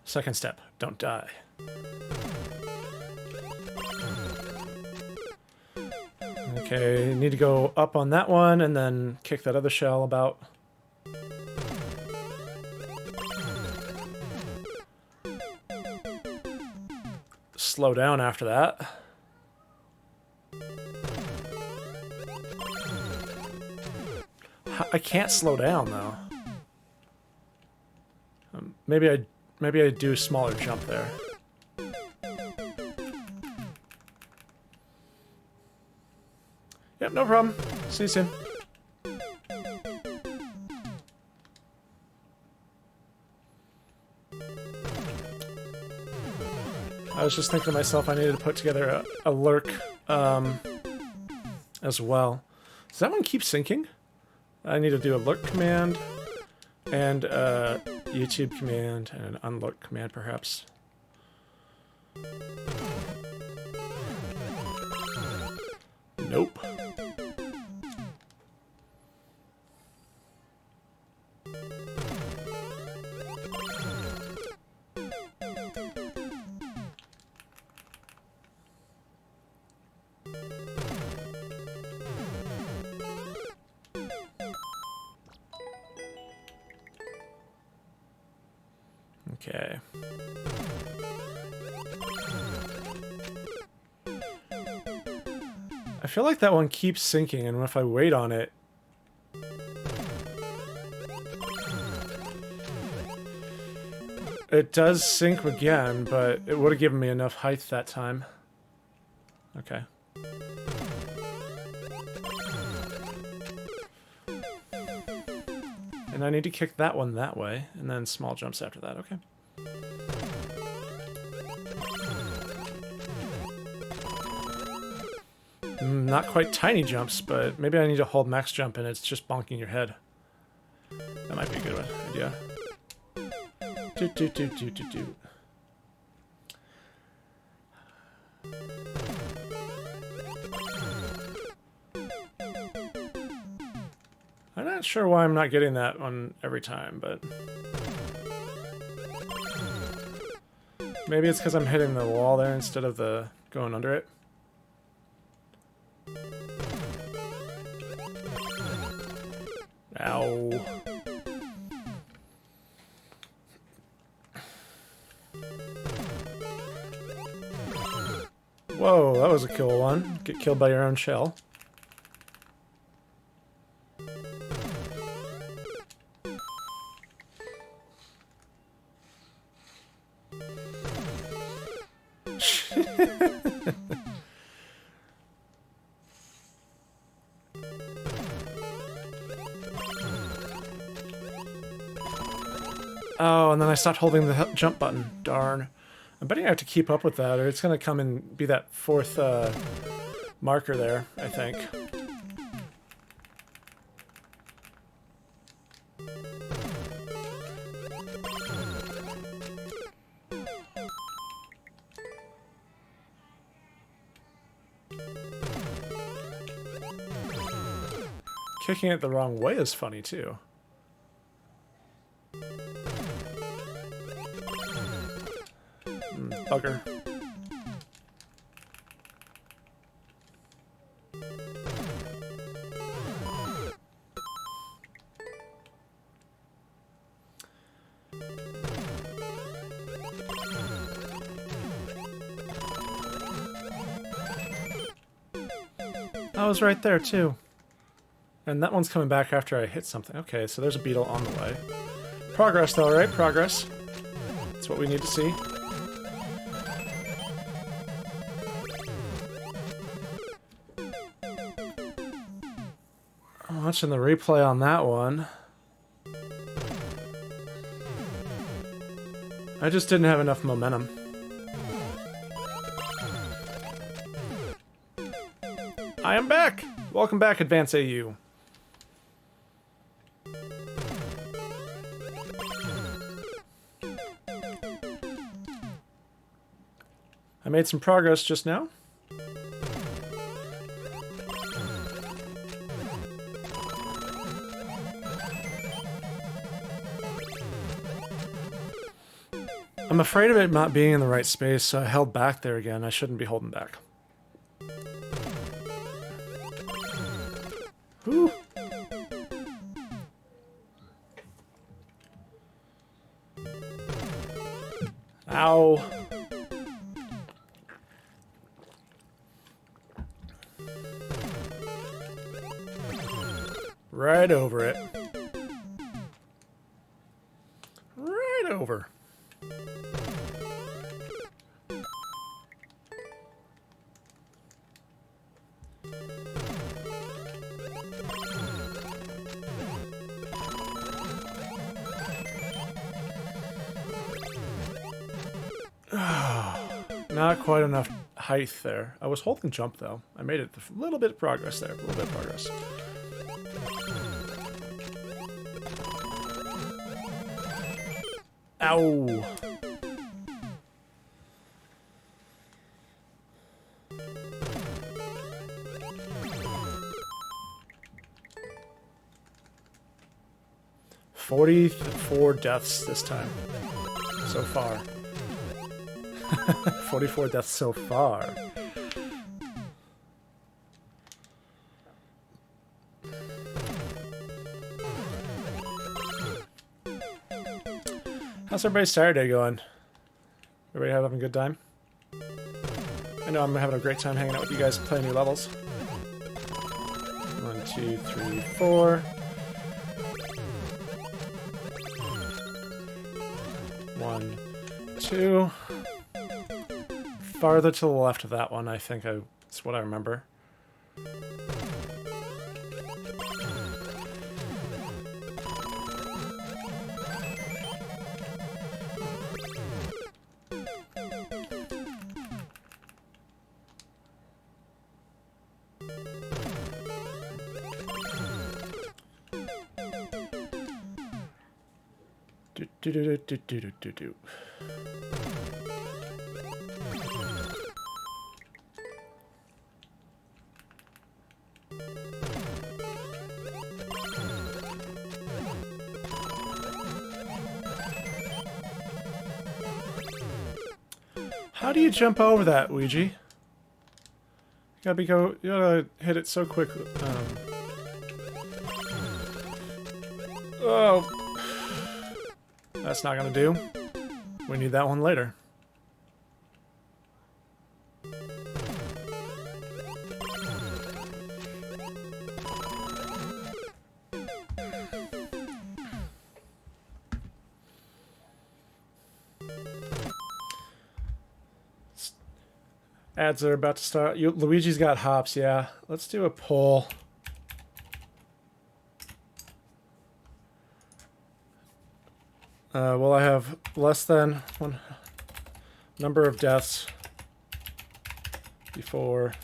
Second step, don't die. Okay, need to go up on that one and then kick that other shell about. Slow down after that. I can't slow down though. Maybe I do a smaller jump there. Yep, no problem. See you soon. I was just thinking to myself I needed to put together a lurk as well. Does that one keep syncing? I need to do a lurk command and a YouTube command and an unlurk command perhaps. Nope. Okay. I feel like that one keeps sinking, and if I wait on it... It does sink again, but it would have given me enough height that time. Okay. And I need to kick that one that way, and then small jumps after that. Okay. Not quite tiny jumps, but maybe I need to hold max jump and it's just bonking your head. That might be a good idea. Do. I'm not sure why I'm not getting that one every time, but... Maybe it's because I'm hitting the wall there instead of the going under it. Ow. Whoa, that was a cool one. Get killed by your own shell. Oh, and then I stopped holding the jump button. Darn. I'm betting I have to keep up with that, or it's going to come and be that fourth marker there, I think. Kicking it the wrong way is funny, too. Bugger. I was right there, too. And that one's coming back after I hit something. Okay, so there's a beetle on the way. Progress, though, right? Progress. That's what we need to see. Watching the replay on that one. I just didn't have enough momentum. I am back! Welcome back, Advance AU. I made some progress just now. I'm afraid of it not being in the right space, so I held back there again. I shouldn't be holding back. Whew. Ow. Right over it. Right over. Not quite enough height there. I was holding jump though. I made it a little bit of progress there. A little bit of progress. Ow. "44 deaths this time. So far. 44 deaths so far. How's everybody's Saturday going? Everybody having a good time? I know I'm having a great time hanging out with you guys and playing new levels. 1, 2, 3, 4. 1, 2. Farther to the left of that one, I think that's what I remember. Do. How do you jump over that, Ouija? You gotta hit it so quick. Oh. That's not gonna do. We need that one later. Ads are about to start. Luigi's got hops, yeah. Let's do a poll. Will I have less than one number of deaths before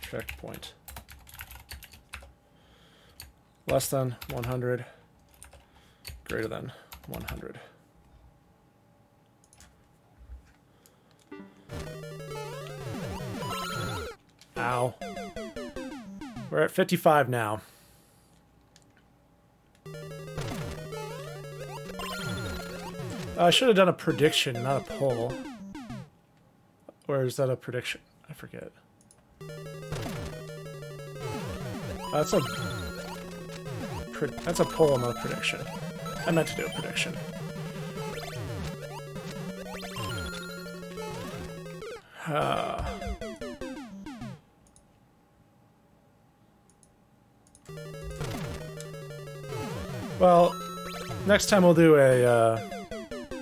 checkpoint? Less than 100, greater than 100. Ow. We're at 55 now. I should have done a prediction, not a poll. Or is that a prediction? I forget. That's a poll, not a prediction. I meant to do a prediction. Well, next time we'll do a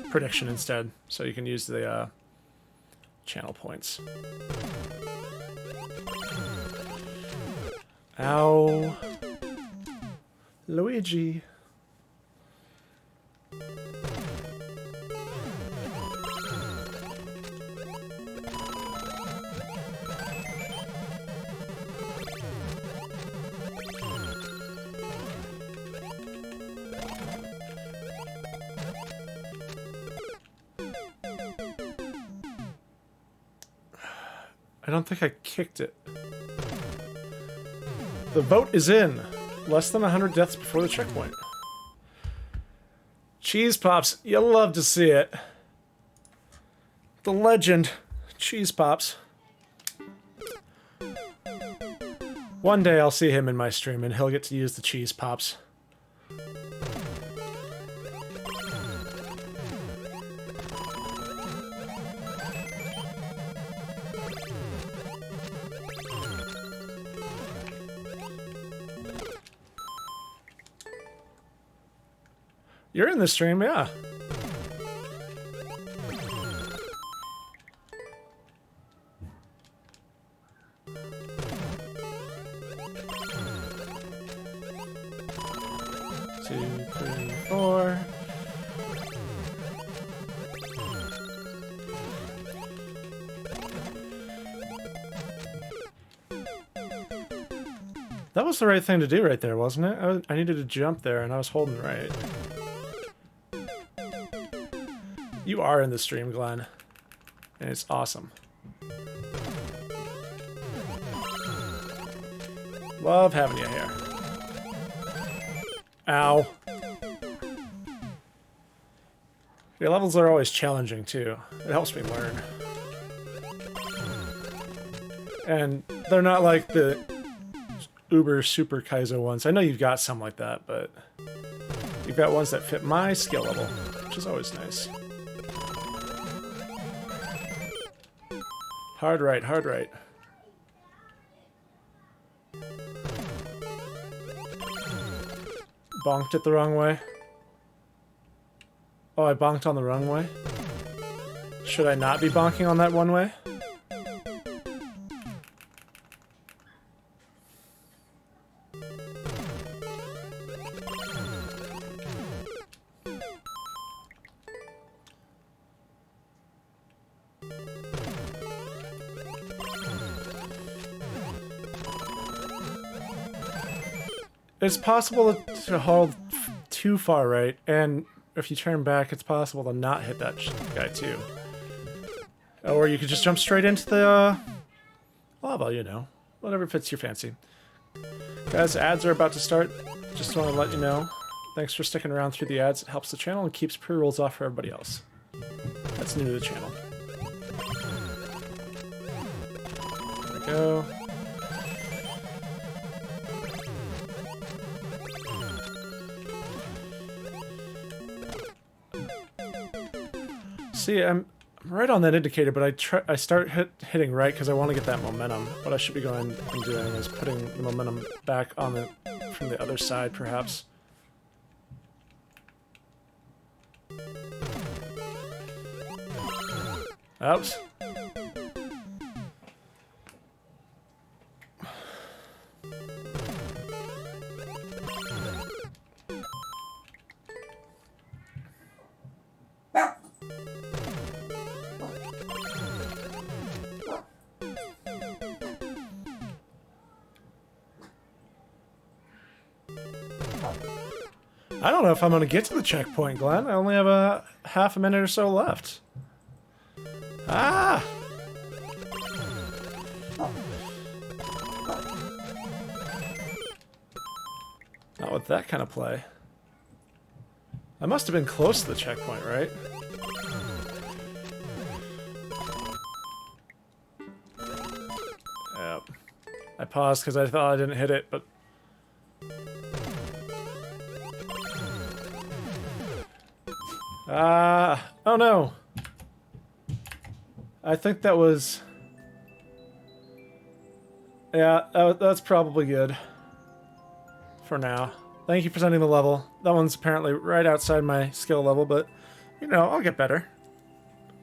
prediction instead, so you can use the channel points. Ow. Luigi. I don't think I kicked it. The vote is in. Less than 100 deaths before the checkpoint. Cheese Pops, you'll love to see it. The legend, Cheese Pops. One day I'll see him in my stream and he'll get to use the Cheese Pops. You're in the stream, yeah. Two, three, four. That was the right thing to do right there, wasn't it? I needed to jump there and I was holding right. You are in the stream, Glenn. And it's awesome. Love having you here. Ow. Your levels are always challenging, too. It helps me learn. And they're not like the uber super Kaizo ones. I know you've got some like that, but You've got ones that fit my skill level, which is always nice. Hard right, hard right. Bonked it the wrong way. Oh, I bonked on the wrong way? Should I not be bonking on that one way? It's possible to hold too far right, and if you turn back, it's possible to not hit that guy too. Or you could just jump straight into the lava, you know. Whatever fits your fancy. Guys, ads are about to start. Just want to let you know. Thanks for sticking around through the ads. It helps the channel and keeps pre-rolls off for everybody else. That's new to the channel. There we go. See, I'm right on that indicator, but I start hitting right because I want to get that momentum. What I should be going and doing is putting the momentum back on from the other side, perhaps. Oops. I don't know if I'm going to get to the checkpoint, Glenn. I only have a half a minute or so left. Ah! Not with that kind of play. I must have been close to the checkpoint, right? Yep. I paused because I thought I didn't hit it, but... oh no! I think that was... yeah, that's probably good. For now. Thank you for sending the level. That one's apparently right outside my skill level, but, you know, I'll get better.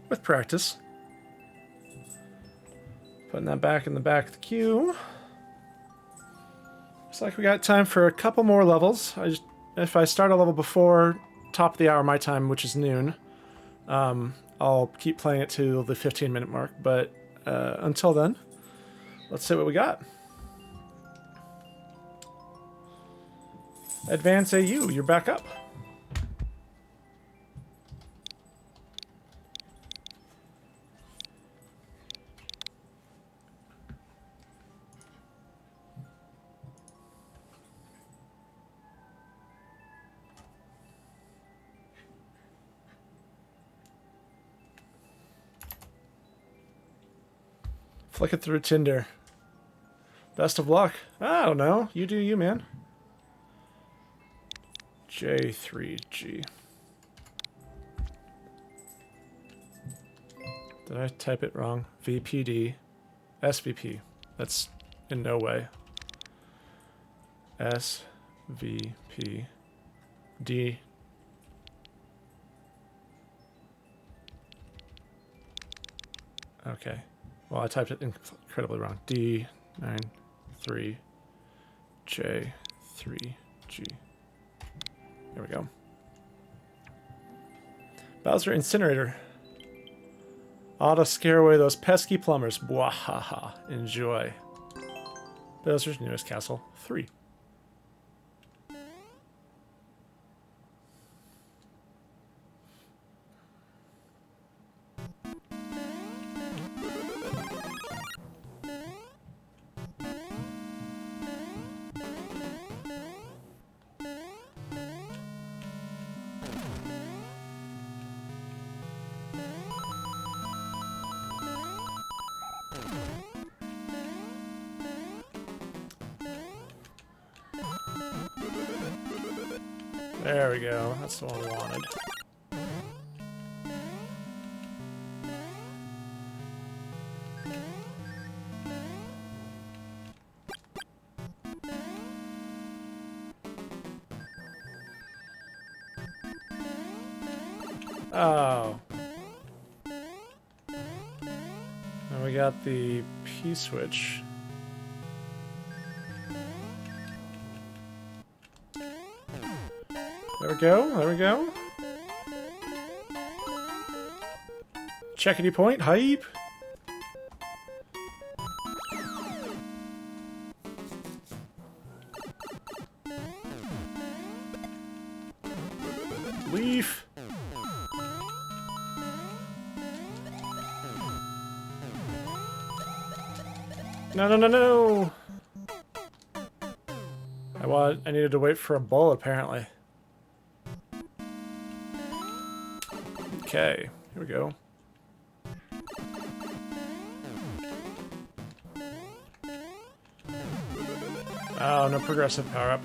With practice. Putting that back in the back of the queue. Looks like we got time for a couple more levels. If I start a level before top of the hour my time, which is noon, I'll keep playing it to the 15-minute mark, but until then, let's see what we got. Advance AU, you're back up. Flick it through Tinder. Best of luck. I don't know. You do you, man. J3G. Did I type it wrong? VPD. SVP. That's in no way. SVP. D. Okay. Well, I typed it incredibly wrong. D93 J3G. There we go. Bowser Incinerator. Ought to scare away those pesky plumbers. Bwahaha. Enjoy. Bowser's newest castle 3. There we go. That's the one we wanted. Oh. And we got the P-switch. There we go, there we go. Checkity point, hype! Leaf! No, no, no, no! I needed to wait for a bull, apparently. Okay, here we go. Oh, no progressive power-up.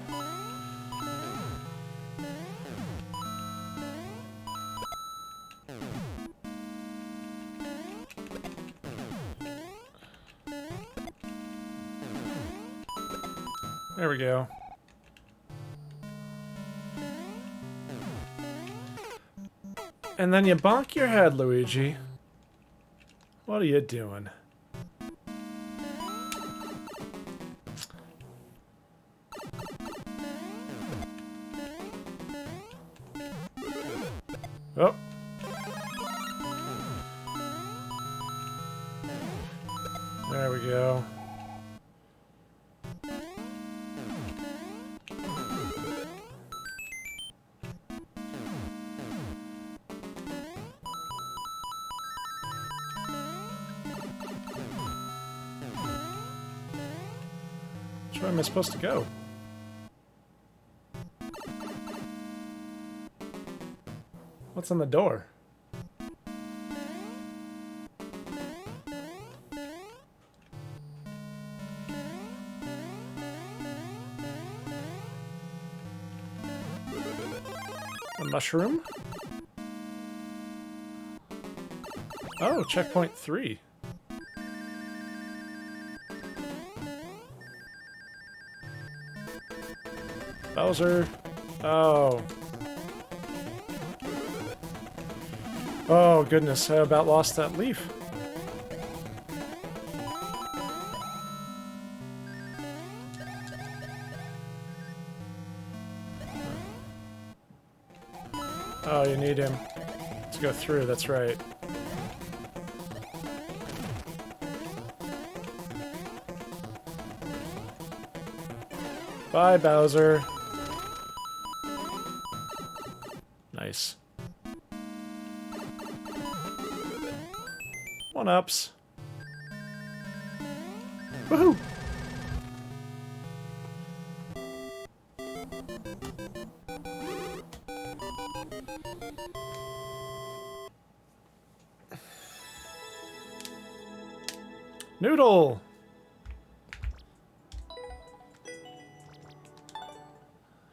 There we go. And then you bonk your head, Luigi. What are you doing? Oh. There we go. Which way am I supposed to go? What's on the door? A mushroom? Oh, checkpoint 3. Bowser. Oh. Oh, goodness. I about lost that leaf. Oh, you need him to go through. That's right. Bye, Bowser. Nice. One-ups. Woohoo! Noodle!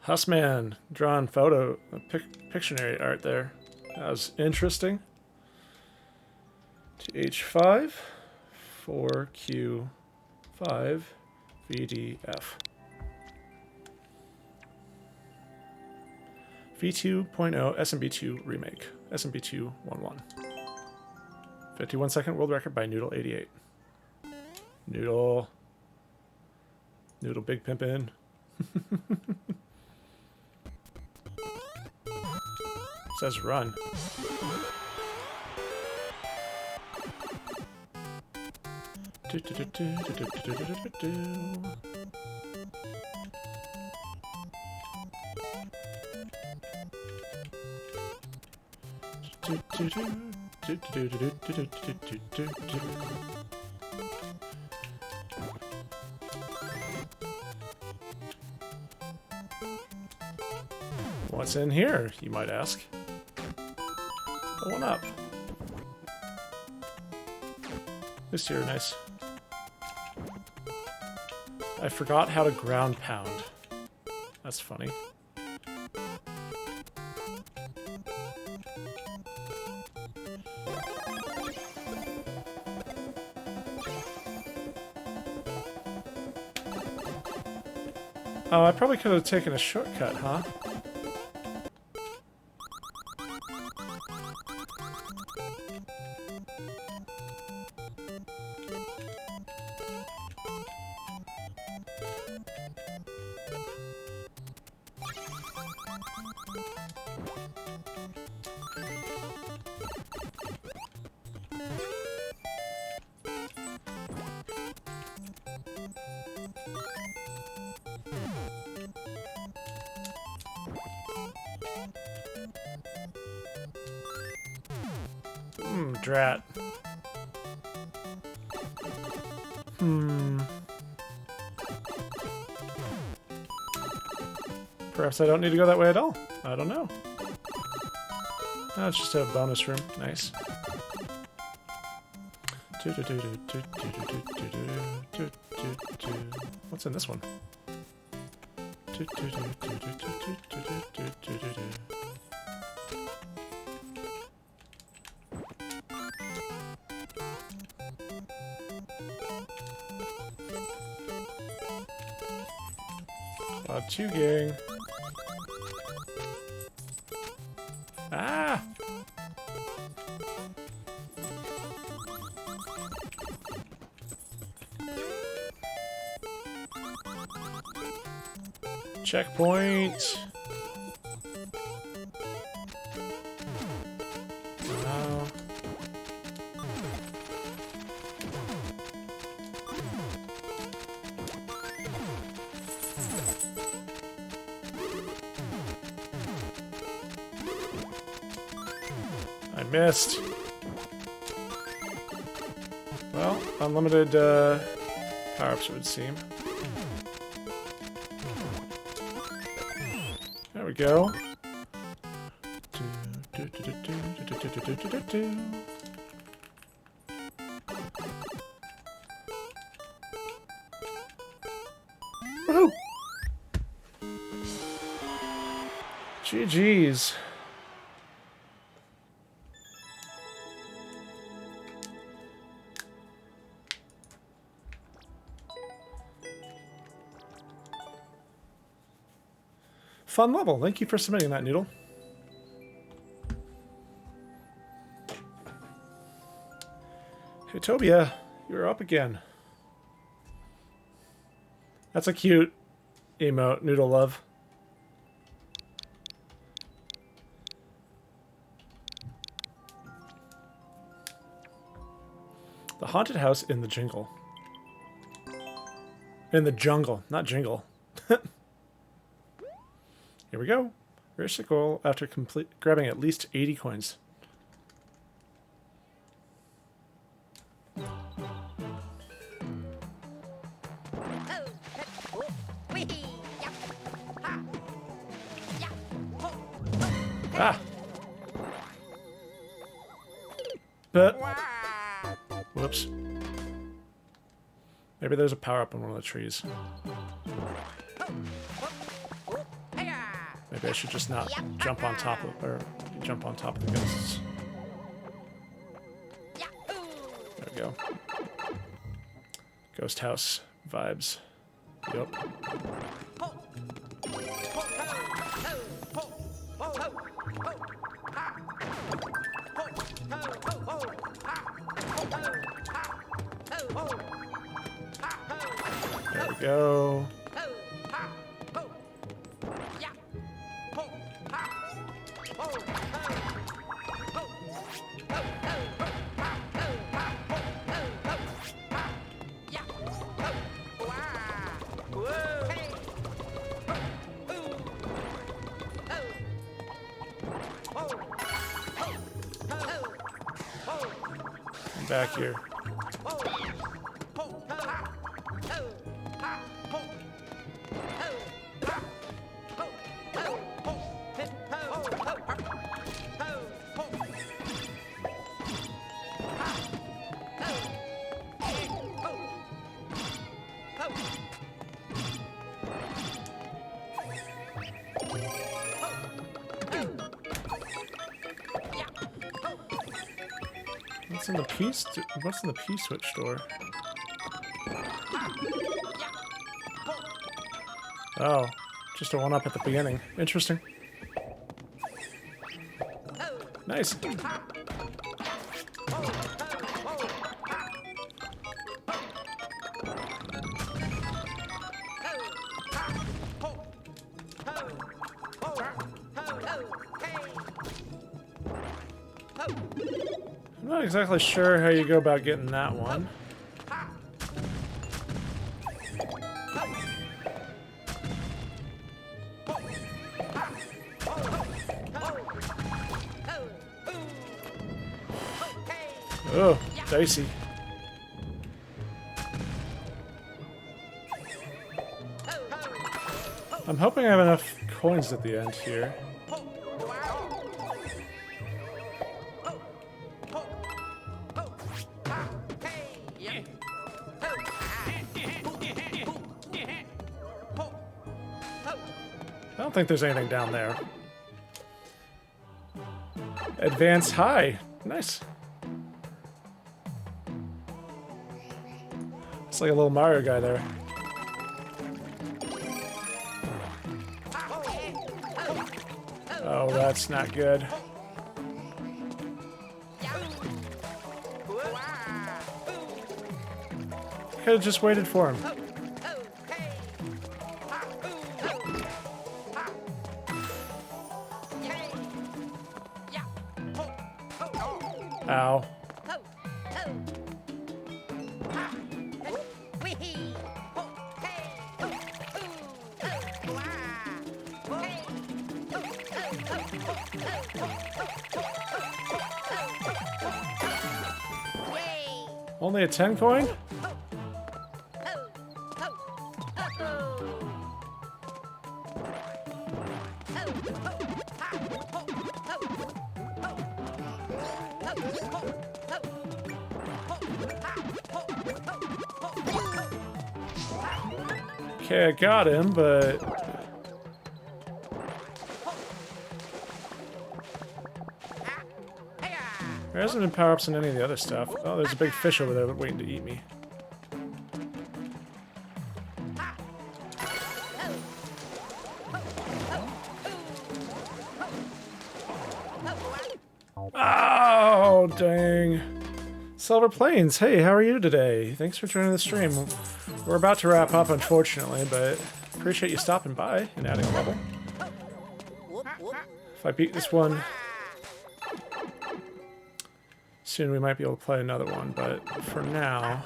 Hussman, drawn photo, Pictionary art there. That was interesting. TH5, 4Q5, VDF. V2.0 SMB2 remake. SMB211. 51-second world record by Noodle88. Noodle. Noodle Big Pimpin'. Says run. What's in here, you might ask? A 1-up. This here, nice. I forgot how to ground pound. That's funny. Oh, I probably could have taken a shortcut, huh? Drat. Perhaps I don't need to go that way at all. I don't know. Oh, it's just a bonus room. Nice. What's in this one? Two gang. Ah! Checkpoint. Wow. I missed. Well, unlimited power-ups, it would seem. There we go. Woohoo! GG's. Fun level. Thank you for submitting that, Noodle. Hey, Tobia, you're up again. That's a cute emote, Noodle Love. The haunted house in the jingle. In the jungle, not jingle. Here we go. Reach the goal after grabbing at least 80 coins. Ah! But whoops. Maybe there's a power-up on one of the trees. Maybe I should just not jump on top of, or jump on top of the ghosts. There we go. Ghost house vibes. Yep. There we go. I'm back here. What's in the P? What's in the P-switch door? Oh, just a one-up at the beginning. Interesting. Nice. I'm not exactly sure how you go about getting that one. Oh, dicey. I'm hoping I have enough coins at the end here. I don't think there's anything down there. Advance high. Nice. It's like a little Mario guy there. Oh, that's not good. Could have just waited for him. Ow. Only a 10 coin? Okay, I got him, but... There hasn't been power-ups in any of the other stuff. Oh, there's a big fish over there waiting to eat me. Oh, dang. Silver Plains, hey, how are you today? Thanks for joining the stream. We're about to wrap up, unfortunately, but appreciate you stopping by and adding a level. If I beat this one, soon we might be able to play another one, but for now...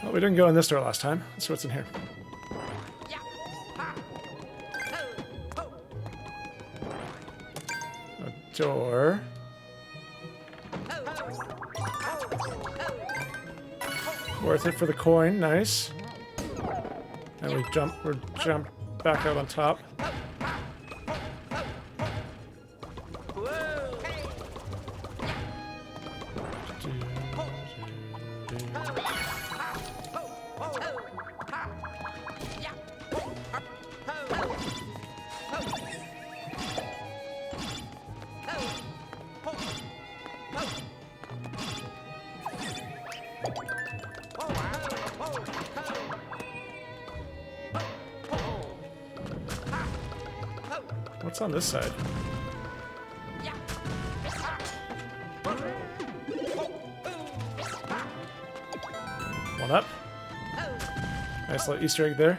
Well, we didn't go in this door last time. Let's see what's in here. A door. Worth it for the coin, nice. And we jump back out on top. What's on this side? One up. Nice little Easter egg there.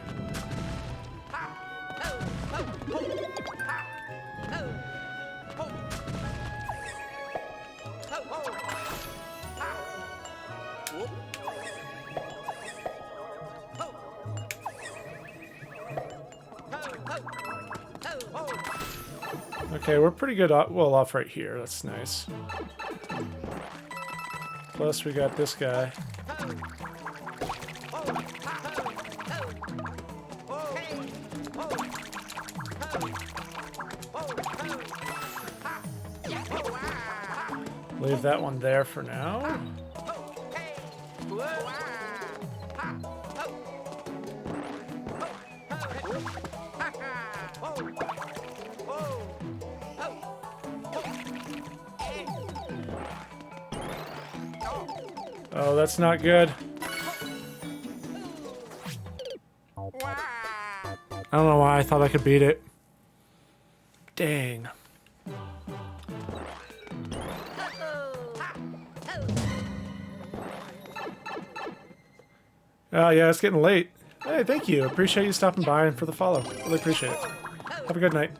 Okay, we're pretty good well off right here. That's nice. Plus, we got this guy. Leave that one there for now. Oh, that's not good. I don't know why I thought I could beat it. Dang. Oh, yeah, it's getting late. Hey, thank you. Appreciate you stopping by and for the follow. Really appreciate it. Have a good night.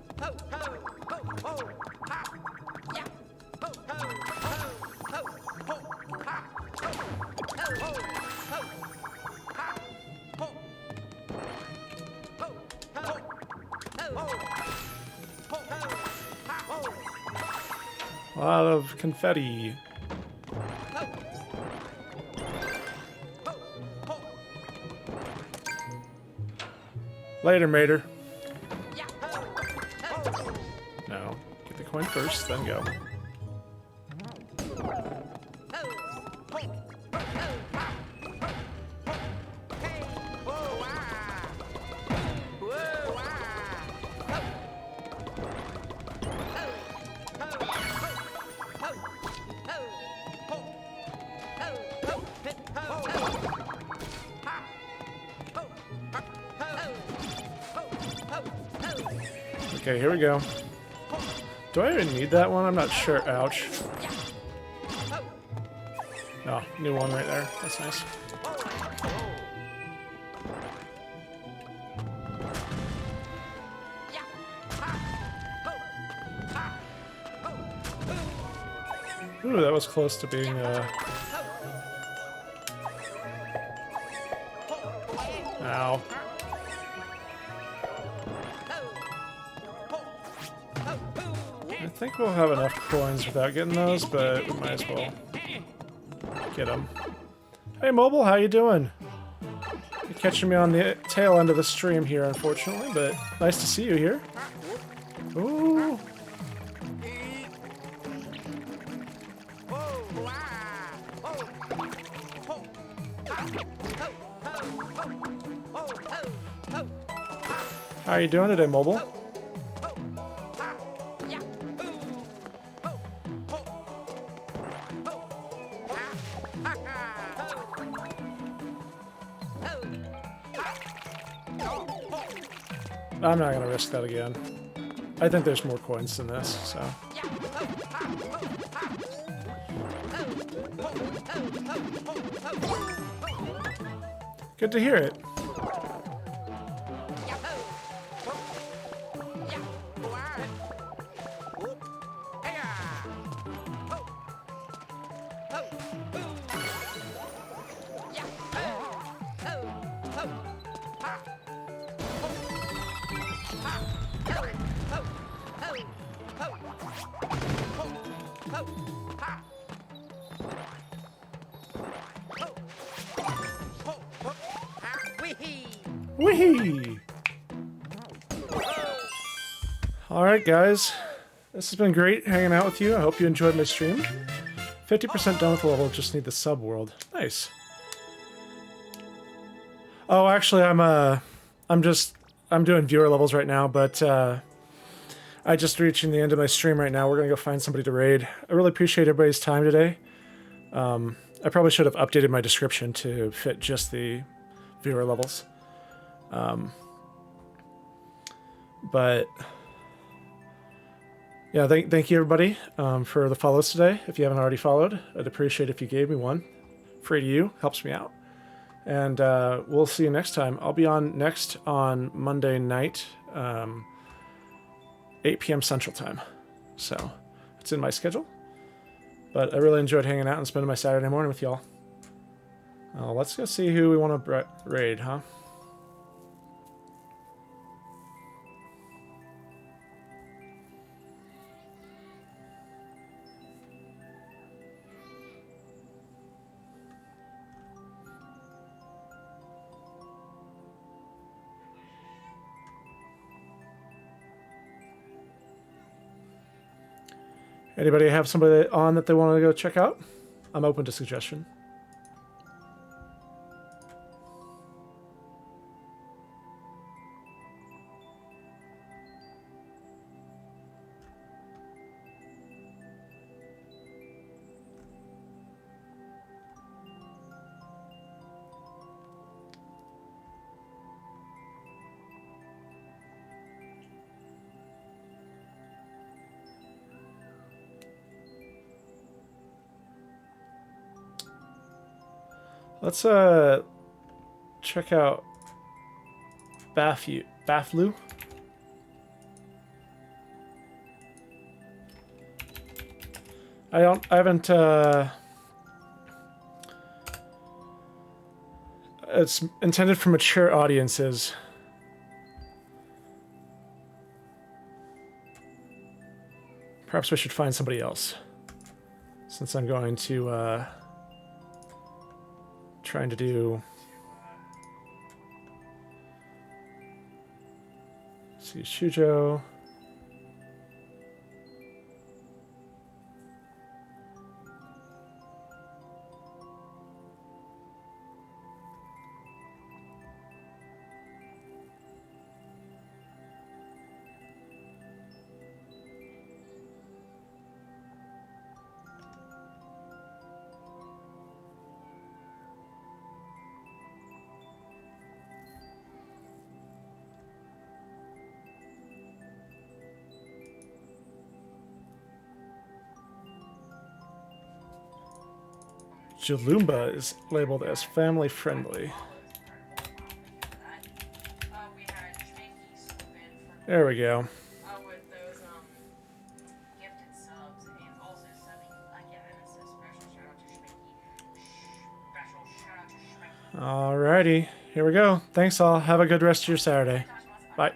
A lot of confetti. Later, Mater. No. Get the coin first, then go. Okay, here we go. Do I even need that one? I'm not sure. Ouch. Oh, new one right there. That's nice. Ooh, that was close to being, Ow. I think we'll have enough coins without getting those, but we might as well get them. Hey, Mobile, how you doing? You're catching me on the tail end of the stream here, unfortunately, but nice to see you here. Ooh. How are you doing today, Mobile? I'm not gonna risk that again. I think there's more coins than this, so. Good to hear it. Whee! Alright guys, this has been great hanging out with you. I hope you enjoyed my stream. 50% done with the level, just need the sub world. Nice. Oh, actually I'm doing viewer levels right now, but I just reaching the end of my stream right now. We're gonna go find somebody to raid. I really appreciate everybody's time today. I probably should have updated my description to fit just the viewer levels. But yeah, thank you everybody for the follows today. If you haven't already followed, I'd appreciate if you gave me one. Free to you, helps me out. And we'll see you next time. I'll be on next on Monday night, 8 p.m. Central Time. So it's in my schedule. But I really enjoyed hanging out and spending my Saturday morning with y'all. Let's go see who we want to raid, huh? Anybody have somebody on that they want to go check out? I'm open to suggestion. Let's check out Baflu. I haven't it's intended for mature audiences. Perhaps we should find somebody else, since I'm going to trying to do. Let's see, Shujo. Jalumba is labeled as family friendly. There we go. Alrighty, here we go. Thanks all. Have a good rest of your Saturday. Bye.